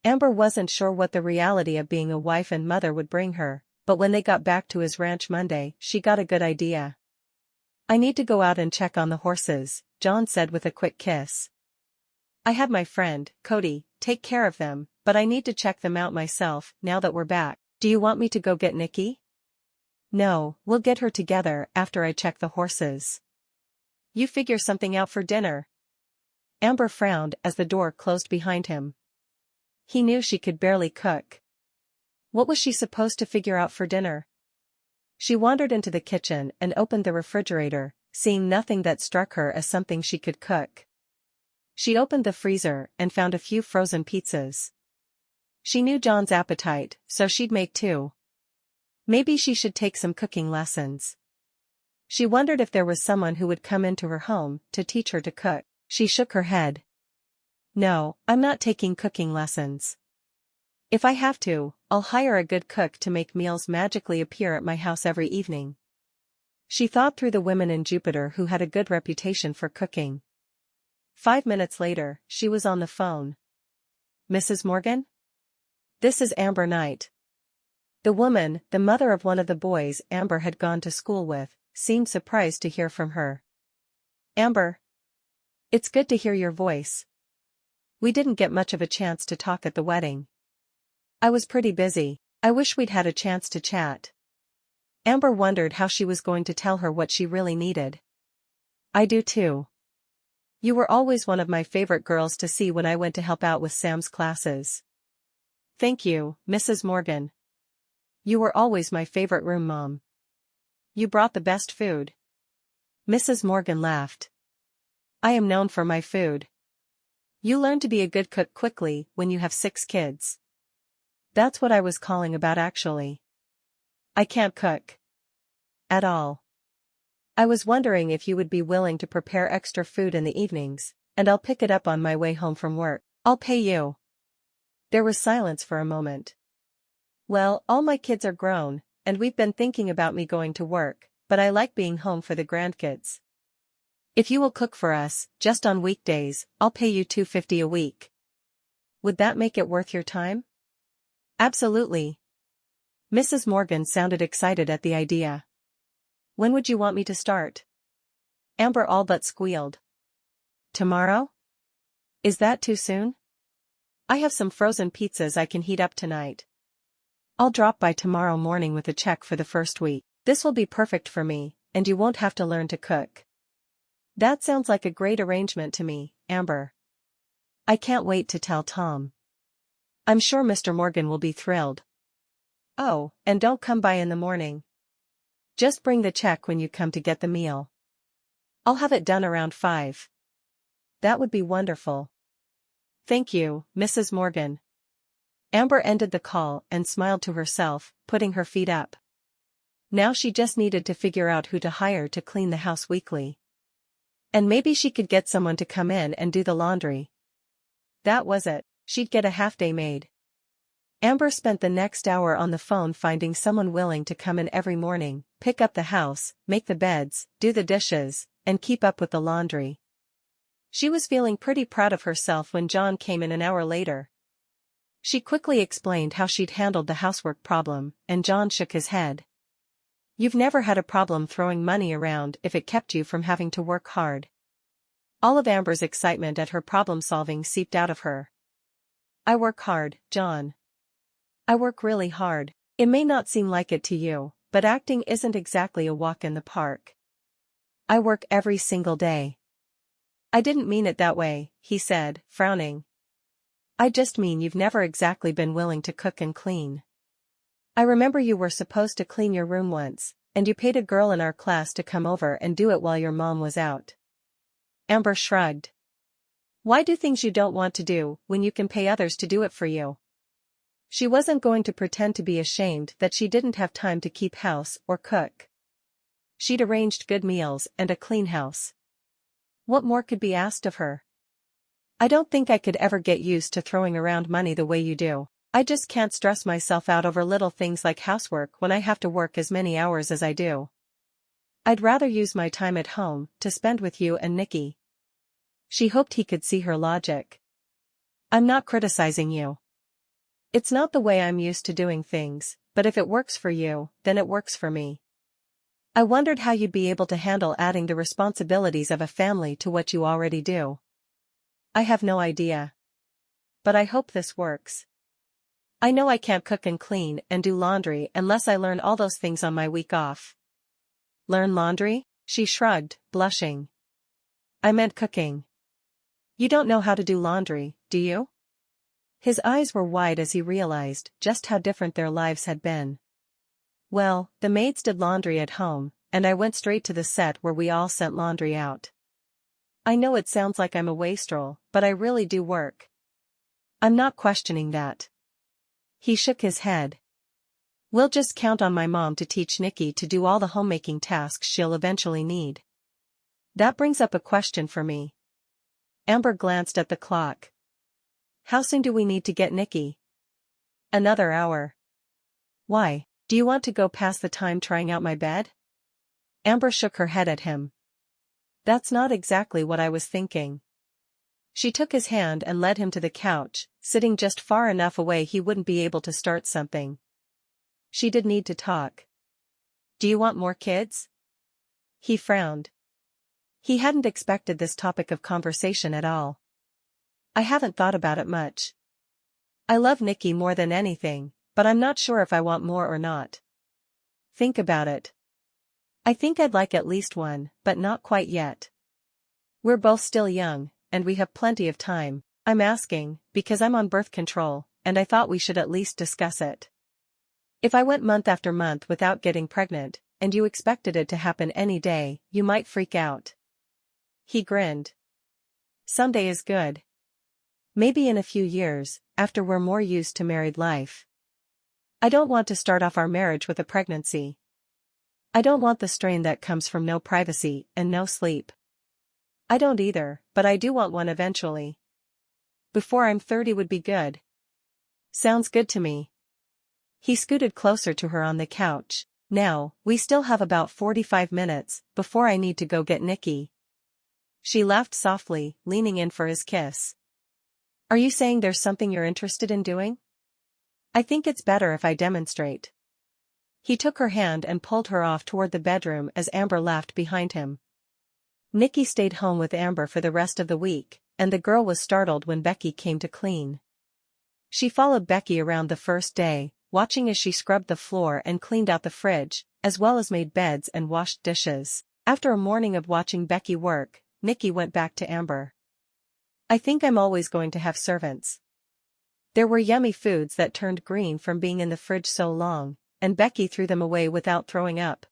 Amber wasn't sure what the reality of being a wife and mother would bring her, but when they got back to his ranch Monday, she got a good idea. I need to go out and check on the horses, John said with a quick kiss. I had my friend, Cody, take care of them, but I need to check them out myself, now that we're back. Do you want me to go get Nikki? No, we'll get her together after I check the horses. You figure something out for dinner. Amber frowned as the door closed behind him. He knew she could barely cook. What was she supposed to figure out for dinner? She wandered into the kitchen and opened the refrigerator, seeing nothing that struck her as something she could cook. She opened the freezer and found a few frozen pizzas. She knew John's appetite, so she'd make two. Maybe she should take some cooking lessons. She wondered if there was someone who would come into her home to teach her to cook. She shook her head. No, I'm not taking cooking lessons. If I have to, I'll hire a good cook to make meals magically appear at my house every evening. She thought through the women in Jupiter who had a good reputation for cooking. 5 minutes later, she was on the phone. Mrs. Morgan? This is Amber Knight. The woman, the mother of one of the boys Amber had gone to school with, seemed surprised to hear from her. Amber. It's good to hear your voice. We didn't get much of a chance to talk at the wedding. I was pretty busy. I wish we'd had a chance to chat. Amber wondered how she was going to tell her what she really needed. I do too. You were always one of my favorite girls to see when I went to help out with Sam's classes. Thank you, Mrs. Morgan. You were always my favorite room mom. You brought the best food. Mrs. Morgan laughed. I am known for my food. You learn to be a good cook quickly when you have 6 kids. That's what I was calling about actually. I can't cook. At all. I was wondering if you would be willing to prepare extra food in the evenings, and I'll pick it up on my way home from work. I'll pay you. There was silence for a moment. Well, all my kids are grown, and we've been thinking about me going to work, but I like being home for the grandkids. If you will cook for us, just on weekdays, I'll pay you $2.50 a week. Would that make it worth your time? Absolutely. Mrs. Morgan sounded excited at the idea. When would you want me to start? Amber all but squealed. Tomorrow? Is that too soon? I have some frozen pizzas I can heat up tonight. I'll drop by tomorrow morning with a check for the first week. This will be perfect for me, and you won't have to learn to cook. That sounds like a great arrangement to me, Amber. I can't wait to tell Tom. I'm sure Mr. Morgan will be thrilled. Oh, and don't come by in the morning. Just bring the check when you come to get the meal. I'll have it done around 5. That would be wonderful. Thank you, Mrs. Morgan. Amber ended the call and smiled to herself, putting her feet up. Now she just needed to figure out who to hire to clean the house weekly. And maybe she could get someone to come in and do the laundry. That was it, she'd get a half-day maid. Amber spent the next hour on the phone finding someone willing to come in every morning, pick up the house, make the beds, do the dishes, and keep up with the laundry. She was feeling pretty proud of herself when John came in an hour later. She quickly explained how she'd handled the housework problem, and John shook his head. You've never had a problem throwing money around if it kept you from having to work hard. All of Amber's excitement at her problem-solving seeped out of her. I work hard, John. I work really hard. It may not seem like it to you, but acting isn't exactly a walk in the park. I work every single day. I didn't mean it that way, he said, frowning. I just mean you've never exactly been willing to cook and clean. I remember you were supposed to clean your room once, and you paid a girl in our class to come over and do it while your mom was out. Amber shrugged. Why do things you don't want to do when you can pay others to do it for you? She wasn't going to pretend to be ashamed that she didn't have time to keep house or cook. She'd arranged good meals and a clean house. What more could be asked of her? I don't think I could ever get used to throwing around money the way you do. I just can't stress myself out over little things like housework when I have to work as many hours as I do. I'd rather use my time at home to spend with you and Nikki. She hoped he could see her logic. I'm not criticizing you. It's not the way I'm used to doing things, but if it works for you, then it works for me. I wondered how you'd be able to handle adding the responsibilities of a family to what you already do. I have no idea. But I hope this works. I know I can't cook and clean and do laundry unless I learn all those things on my week off. Learn laundry? She shrugged, blushing. I meant cooking. You don't know how to do laundry, do you? His eyes were wide as he realized just how different their lives had been. Well, the maids did laundry at home, and I went straight to the set where we all sent laundry out. I know it sounds like I'm a wastrel, but I really do work. I'm not questioning that. He shook his head. We'll just count on my mom to teach Nikki to do all the homemaking tasks she'll eventually need. That brings up a question for me. Amber glanced at the clock. How soon do we need to get Nikki? Another hour. Why, do you want to go past the time trying out my bed? Amber shook her head at him. That's not exactly what I was thinking. She took his hand and led him to the couch, sitting just far enough away he wouldn't be able to start something. She did need to talk. "Do you want more kids?" He frowned. He hadn't expected this topic of conversation at all. "I haven't thought about it much. I love Nikki more than anything, but I'm not sure if I want more or not." "Think about it." "I think I'd like at least one, but not quite yet. We're both still young, and we have plenty of time. I'm asking, because I'm on birth control, and I thought we should at least discuss it. If I went month after month without getting pregnant, and you expected it to happen any day, you might freak out." He grinned. "Someday is good. Maybe in a few years, after we're more used to married life. I don't want to start off our marriage with a pregnancy. I don't want the strain that comes from no privacy and no sleep. I don't either, but I do want one eventually. Before I'm 30 would be good." "Sounds good to me." He scooted closer to her on the couch. "Now, we still have about 45 minutes, before I need to go get Nikki." She laughed softly, leaning in for his kiss. "Are you saying there's something you're interested in doing?" "I think it's better if I demonstrate." He took her hand and pulled her off toward the bedroom as Amber laughed behind him. Nikki stayed home with Amber for the rest of the week, and the girl was startled when Becky came to clean. She followed Becky around the first day, watching as she scrubbed the floor and cleaned out the fridge, as well as made beds and washed dishes. After a morning of watching Becky work, Nikki went back to Amber. "I think I'm always going to have servants." There were yummy foods that turned green from being in the fridge so long, and Becky threw them away without throwing up.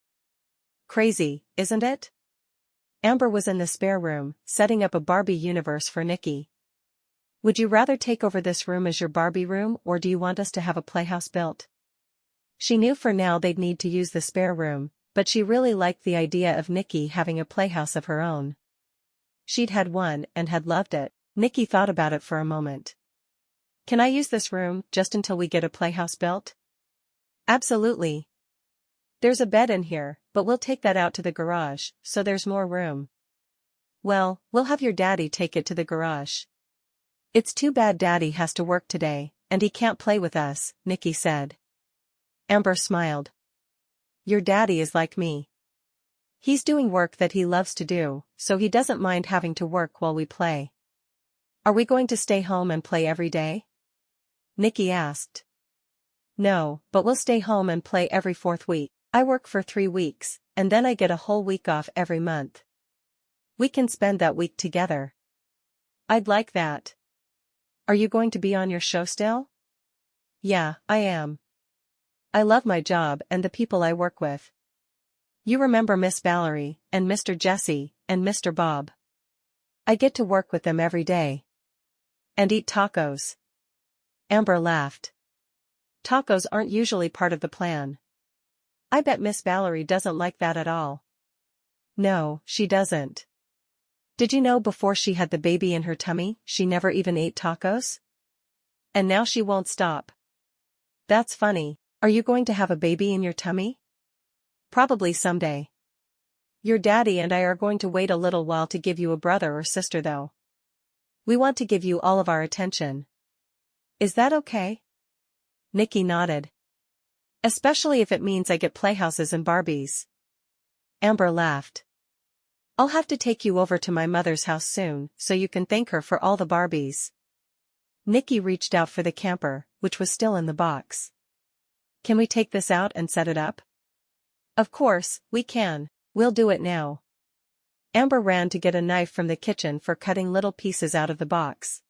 "Crazy, isn't it?" Amber was in the spare room, setting up a Barbie universe for Nikki. "Would you rather take over this room as your Barbie room, or do you want us to have a playhouse built?" She knew for now they'd need to use the spare room, but she really liked the idea of Nikki having a playhouse of her own. She'd had one and had loved it. Nikki thought about it for a moment. "Can I use this room just until we get a playhouse built?" "Absolutely. There's a bed in here, but we'll take that out to the garage, so there's more room." "Well, we'll have your daddy take it to the garage. It's too bad Daddy has to work today, and he can't play with us," Nikki said. Amber smiled. "Your daddy is like me. He's doing work that he loves to do, so he doesn't mind having to work while we play." "Are we going to stay home and play every day?" Nikki asked. "No, but we'll stay home and play every fourth week. I work for 3 weeks, and then I get a whole week off every month. We can spend that week together." "I'd like that." "Are you going to be on your show still?" "Yeah, I am. I love my job and the people I work with. You remember Miss Valerie, and Mr. Jesse, and Mr. Bob. I get to work with them every day. And eat tacos." Amber laughed. "Tacos aren't usually part of the plan." "I bet Miss Valerie doesn't like that at all." "No, she doesn't. Did you know before she had the baby in her tummy, she never even ate tacos? And now she won't stop." "That's funny. Are you going to have a baby in your tummy?" "Probably someday. Your daddy and I are going to wait a little while to give you a brother or sister though. We want to give you all of our attention. Is that okay?" Nikki nodded. "Especially if it means I get playhouses and Barbies." Amber laughed. "I'll have to take you over to my mother's house soon, so you can thank her for all the Barbies." Nikki reached out for the camper, which was still in the box. "Can we take this out and set it up?" "Of course, we can. We'll do it now." Amber ran to get a knife from the kitchen for cutting little pieces out of the box.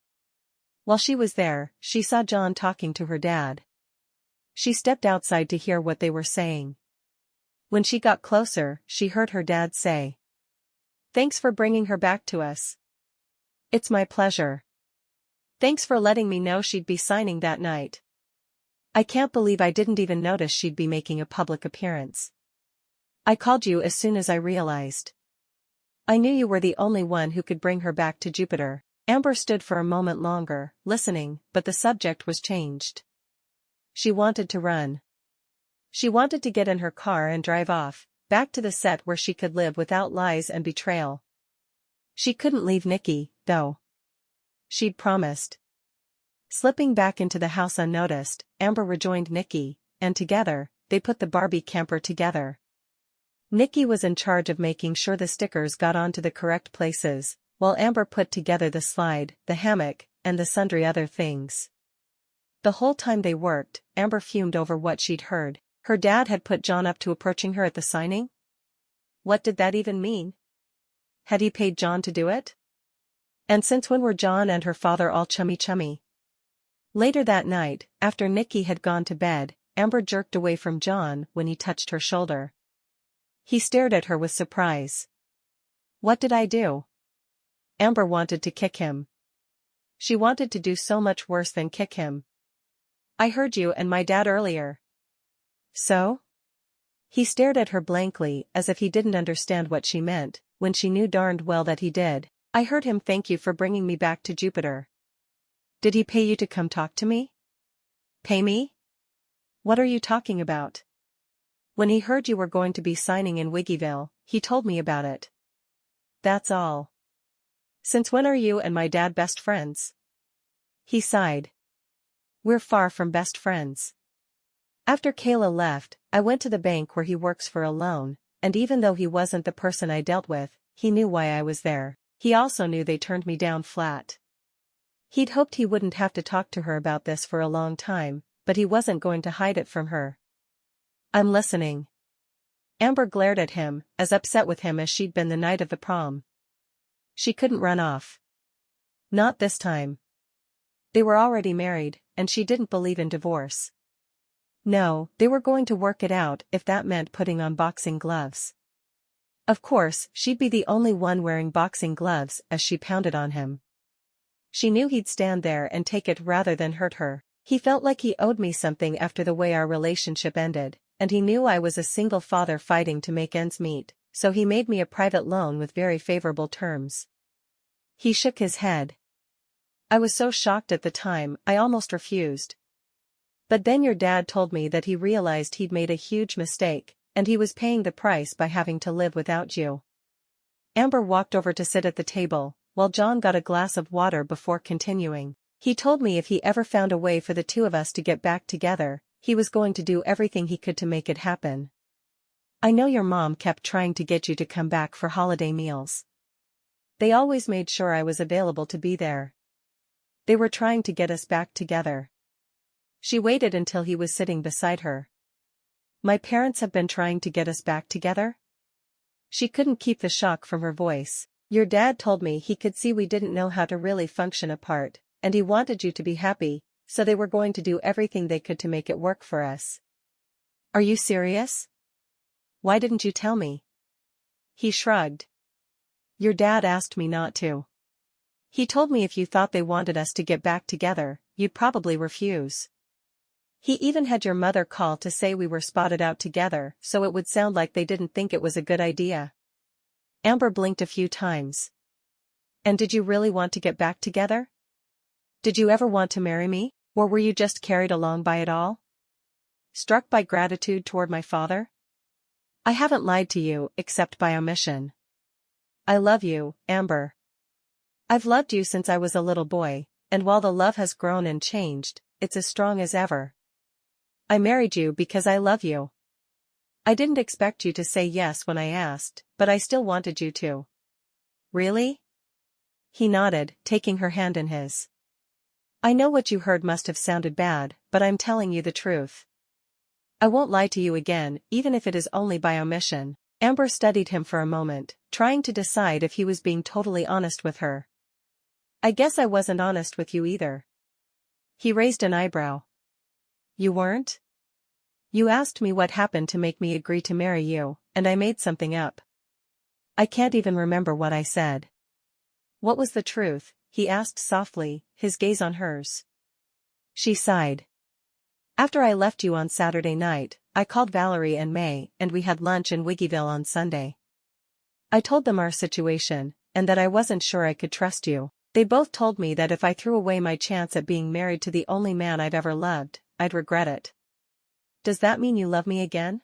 While she was there, she saw John talking to her dad. She stepped outside to hear what they were saying. When she got closer, she heard her dad say, "Thanks for bringing her back to us." "It's my pleasure. Thanks for letting me know she'd be signing that night. I can't believe I didn't even notice she'd be making a public appearance. I called you as soon as I realized. I knew you were the only one who could bring her back to Jupiter." Amber stood for a moment longer, listening, but the subject was changed. She wanted to run. She wanted to get in her car and drive off, back to the set where she could live without lies and betrayal. She couldn't leave Nikki, though. She'd promised. Slipping back into the house unnoticed, Amber rejoined Nikki, and together, they put the Barbie camper together. Nikki was in charge of making sure the stickers got onto the correct places, while Amber put together the slide, the hammock, and the sundry other things. The whole time they worked, Amber fumed over what she'd heard. Her dad had put John up to approaching her at the signing? What did that even mean? Had he paid John to do it? And since when were John and her father all chummy-chummy? Later that night, after Nikki had gone to bed, Amber jerked away from John when he touched her shoulder. He stared at her with surprise. What did I do? Amber wanted to kick him. She wanted to do so much worse than kick him. I heard you and my dad earlier. So? He stared at her blankly as if he didn't understand what she meant, when she knew darned well that he did. I heard him thank you for bringing me back to Jupiter. Did he pay you to come talk to me? Pay me? What are you talking about? When he heard you were going to be signing in Wiggyville, he told me about it. That's all. Since when are you and my dad best friends? He sighed. We're far from best friends. After Kayla left, I went to the bank where he works for a loan, and even though he wasn't the person I dealt with, he knew why I was there. He also knew they turned me down flat. He'd hoped he wouldn't have to talk to her about this for a long time, but he wasn't going to hide it from her. I'm listening. Amber glared at him, as upset with him as she'd been the night of the prom. She couldn't run off. Not this time. They were already married, and she didn't believe in divorce. No, they were going to work it out if that meant putting on boxing gloves. Of course, she'd be the only one wearing boxing gloves as she pounded on him. She knew he'd stand there and take it rather than hurt her. He felt like he owed me something after the way our relationship ended, and he knew I was a single father fighting to make ends meet, so he made me a private loan with very favorable terms. He shook his head. I was so shocked at the time, I almost refused. But then your dad told me that he realized he'd made a huge mistake, and he was paying the price by having to live without you. Amber walked over to sit at the table, while John got a glass of water before continuing. He told me if he ever found a way for the two of us to get back together, he was going to do everything he could to make it happen. I know your mom kept trying to get you to come back for holiday meals. They always made sure I was available to be there. They were trying to get us back together. She waited until he was sitting beside her. My parents have been trying to get us back together? She couldn't keep the shock from her voice. Your dad told me he could see we didn't know how to really function apart, and he wanted you to be happy, so they were going to do everything they could to make it work for us. Are you serious? Why didn't you tell me? He shrugged. Your dad asked me not to. He told me if you thought they wanted us to get back together, you'd probably refuse. He even had your mother call to say we were spotted out together, so it would sound like they didn't think it was a good idea. Amber blinked a few times. And did you really want to get back together? Did you ever want to marry me, or were you just carried along by it all? Struck by gratitude toward my father? I haven't lied to you, except by omission. I love you, Amber. I've loved you since I was a little boy, and while the love has grown and changed, it's as strong as ever. I married you because I love you. I didn't expect you to say yes when I asked, but I still wanted you to. Really? He nodded, taking her hand in his. I know what you heard must have sounded bad, but I'm telling you the truth. I won't lie to you again, even if it is only by omission. Amber studied him for a moment, trying to decide if he was being totally honest with her. I guess I wasn't honest with you either. He raised an eyebrow. You weren't? You asked me what happened to make me agree to marry you, and I made something up. I can't even remember what I said. What was the truth? He asked softly, his gaze on hers. She sighed. After I left you on Saturday night, I called Valerie and May, and we had lunch in Wiggyville on Sunday. I told them our situation, and that I wasn't sure I could trust you. They both told me that if I threw away my chance at being married to the only man I've ever loved, I'd regret it. Does that mean you love me again?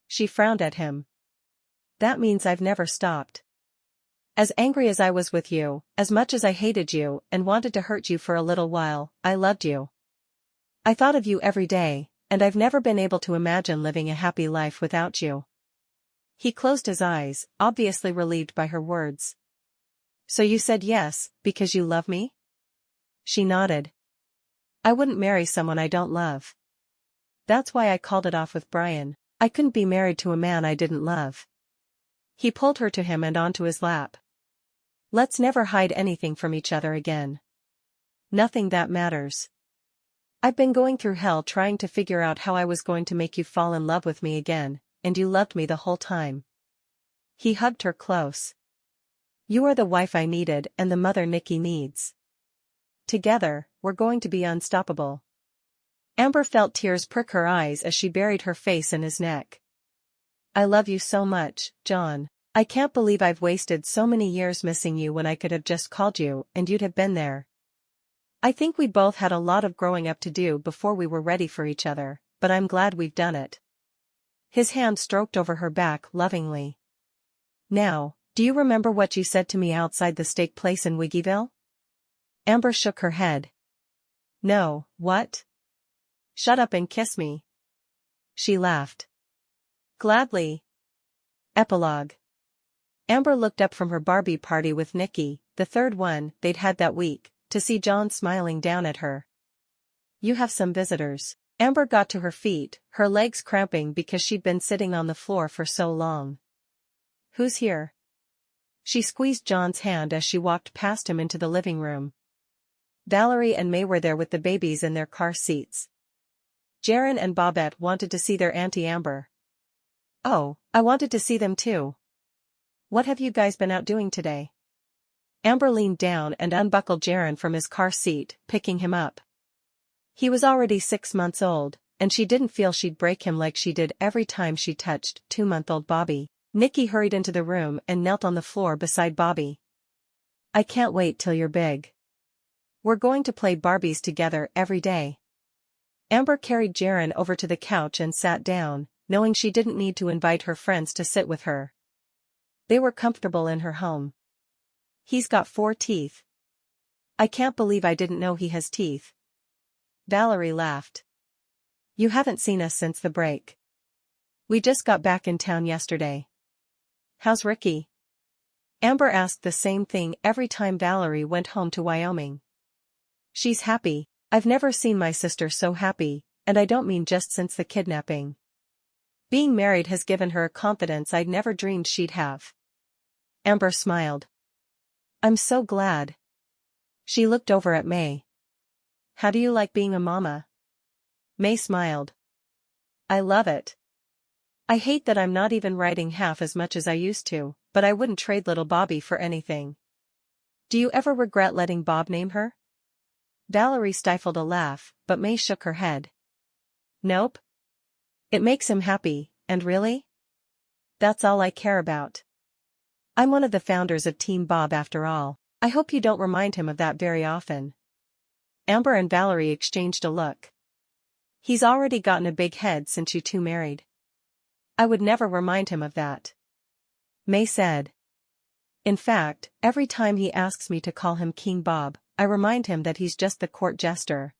She frowned at him. That means I've never stopped. As angry as I was with you, as much as I hated you and wanted to hurt you for a little while, I loved you. I thought of you every day, and I've never been able to imagine living a happy life without you. He closed his eyes, obviously relieved by her words. So you said yes, because you love me? She nodded. I wouldn't marry someone I don't love. That's why I called it off with Brian. I couldn't be married to a man I didn't love. He pulled her to him and onto his lap. Let's never hide anything from each other again. Nothing that matters. I've been going through hell trying to figure out how I was going to make you fall in love with me again, and you loved me the whole time. He hugged her close. You are the wife I needed and the mother Nikki needs. Together, we're going to be unstoppable. Amber felt tears prick her eyes as she buried her face in his neck. I love you so much, John. I can't believe I've wasted so many years missing you when I could have just called you and you'd have been there. I think we both had a lot of growing up to do before we were ready for each other, but I'm glad we've done it. His hand stroked over her back lovingly. Now, do you remember what you said to me outside the steak place in Wiggyville? Amber shook her head. No, what? Shut up and kiss me. She laughed. Gladly. Epilogue. Amber looked up from her Barbie party with Nikki, the third one they'd had that week, to see John smiling down at her. You have some visitors. Amber got to her feet, her legs cramping because she'd been sitting on the floor for so long. Who's here? She squeezed John's hand as she walked past him into the living room. Valerie and May were there with the babies in their car seats. Jaren and Bobette wanted to see their Auntie Amber. Oh, I wanted to see them too. What have you guys been out doing today? Amber leaned down and unbuckled Jaren from his car seat, picking him up. He was already 6 months old, and she didn't feel she'd break him like she did every time she touched 2-month-old Bobby. Nikki hurried into the room and knelt on the floor beside Bobby. I can't wait till you're big. We're going to play Barbies together every day. Amber carried Jaren over to the couch and sat down, knowing she didn't need to invite her friends to sit with her. They were comfortable in her home. He's got 4 teeth. I can't believe I didn't know he has teeth. Valerie laughed. You haven't seen us since the break. We just got back in town yesterday. How's Ricky? Amber asked the same thing every time Valerie went home to Wyoming. She's happy. I've never seen my sister so happy, and I don't mean just since the kidnapping. Being married has given her a confidence I'd never dreamed she'd have. Amber smiled. I'm so glad. She looked over at May. How do you like being a mama? May smiled. I love it. I hate that I'm not even writing half as much as I used to, but I wouldn't trade little Bobby for anything. Do you ever regret letting Bob name her? Valerie stifled a laugh, but May shook her head. Nope. It makes him happy, and really? That's all I care about. I'm one of the founders of Team Bob after all. I hope you don't remind him of that very often. Amber and Valerie exchanged a look. He's already gotten a big head since you two married. I would never remind him of that. May said. In fact, every time he asks me to call him King Bob, I remind him that he's just the court jester.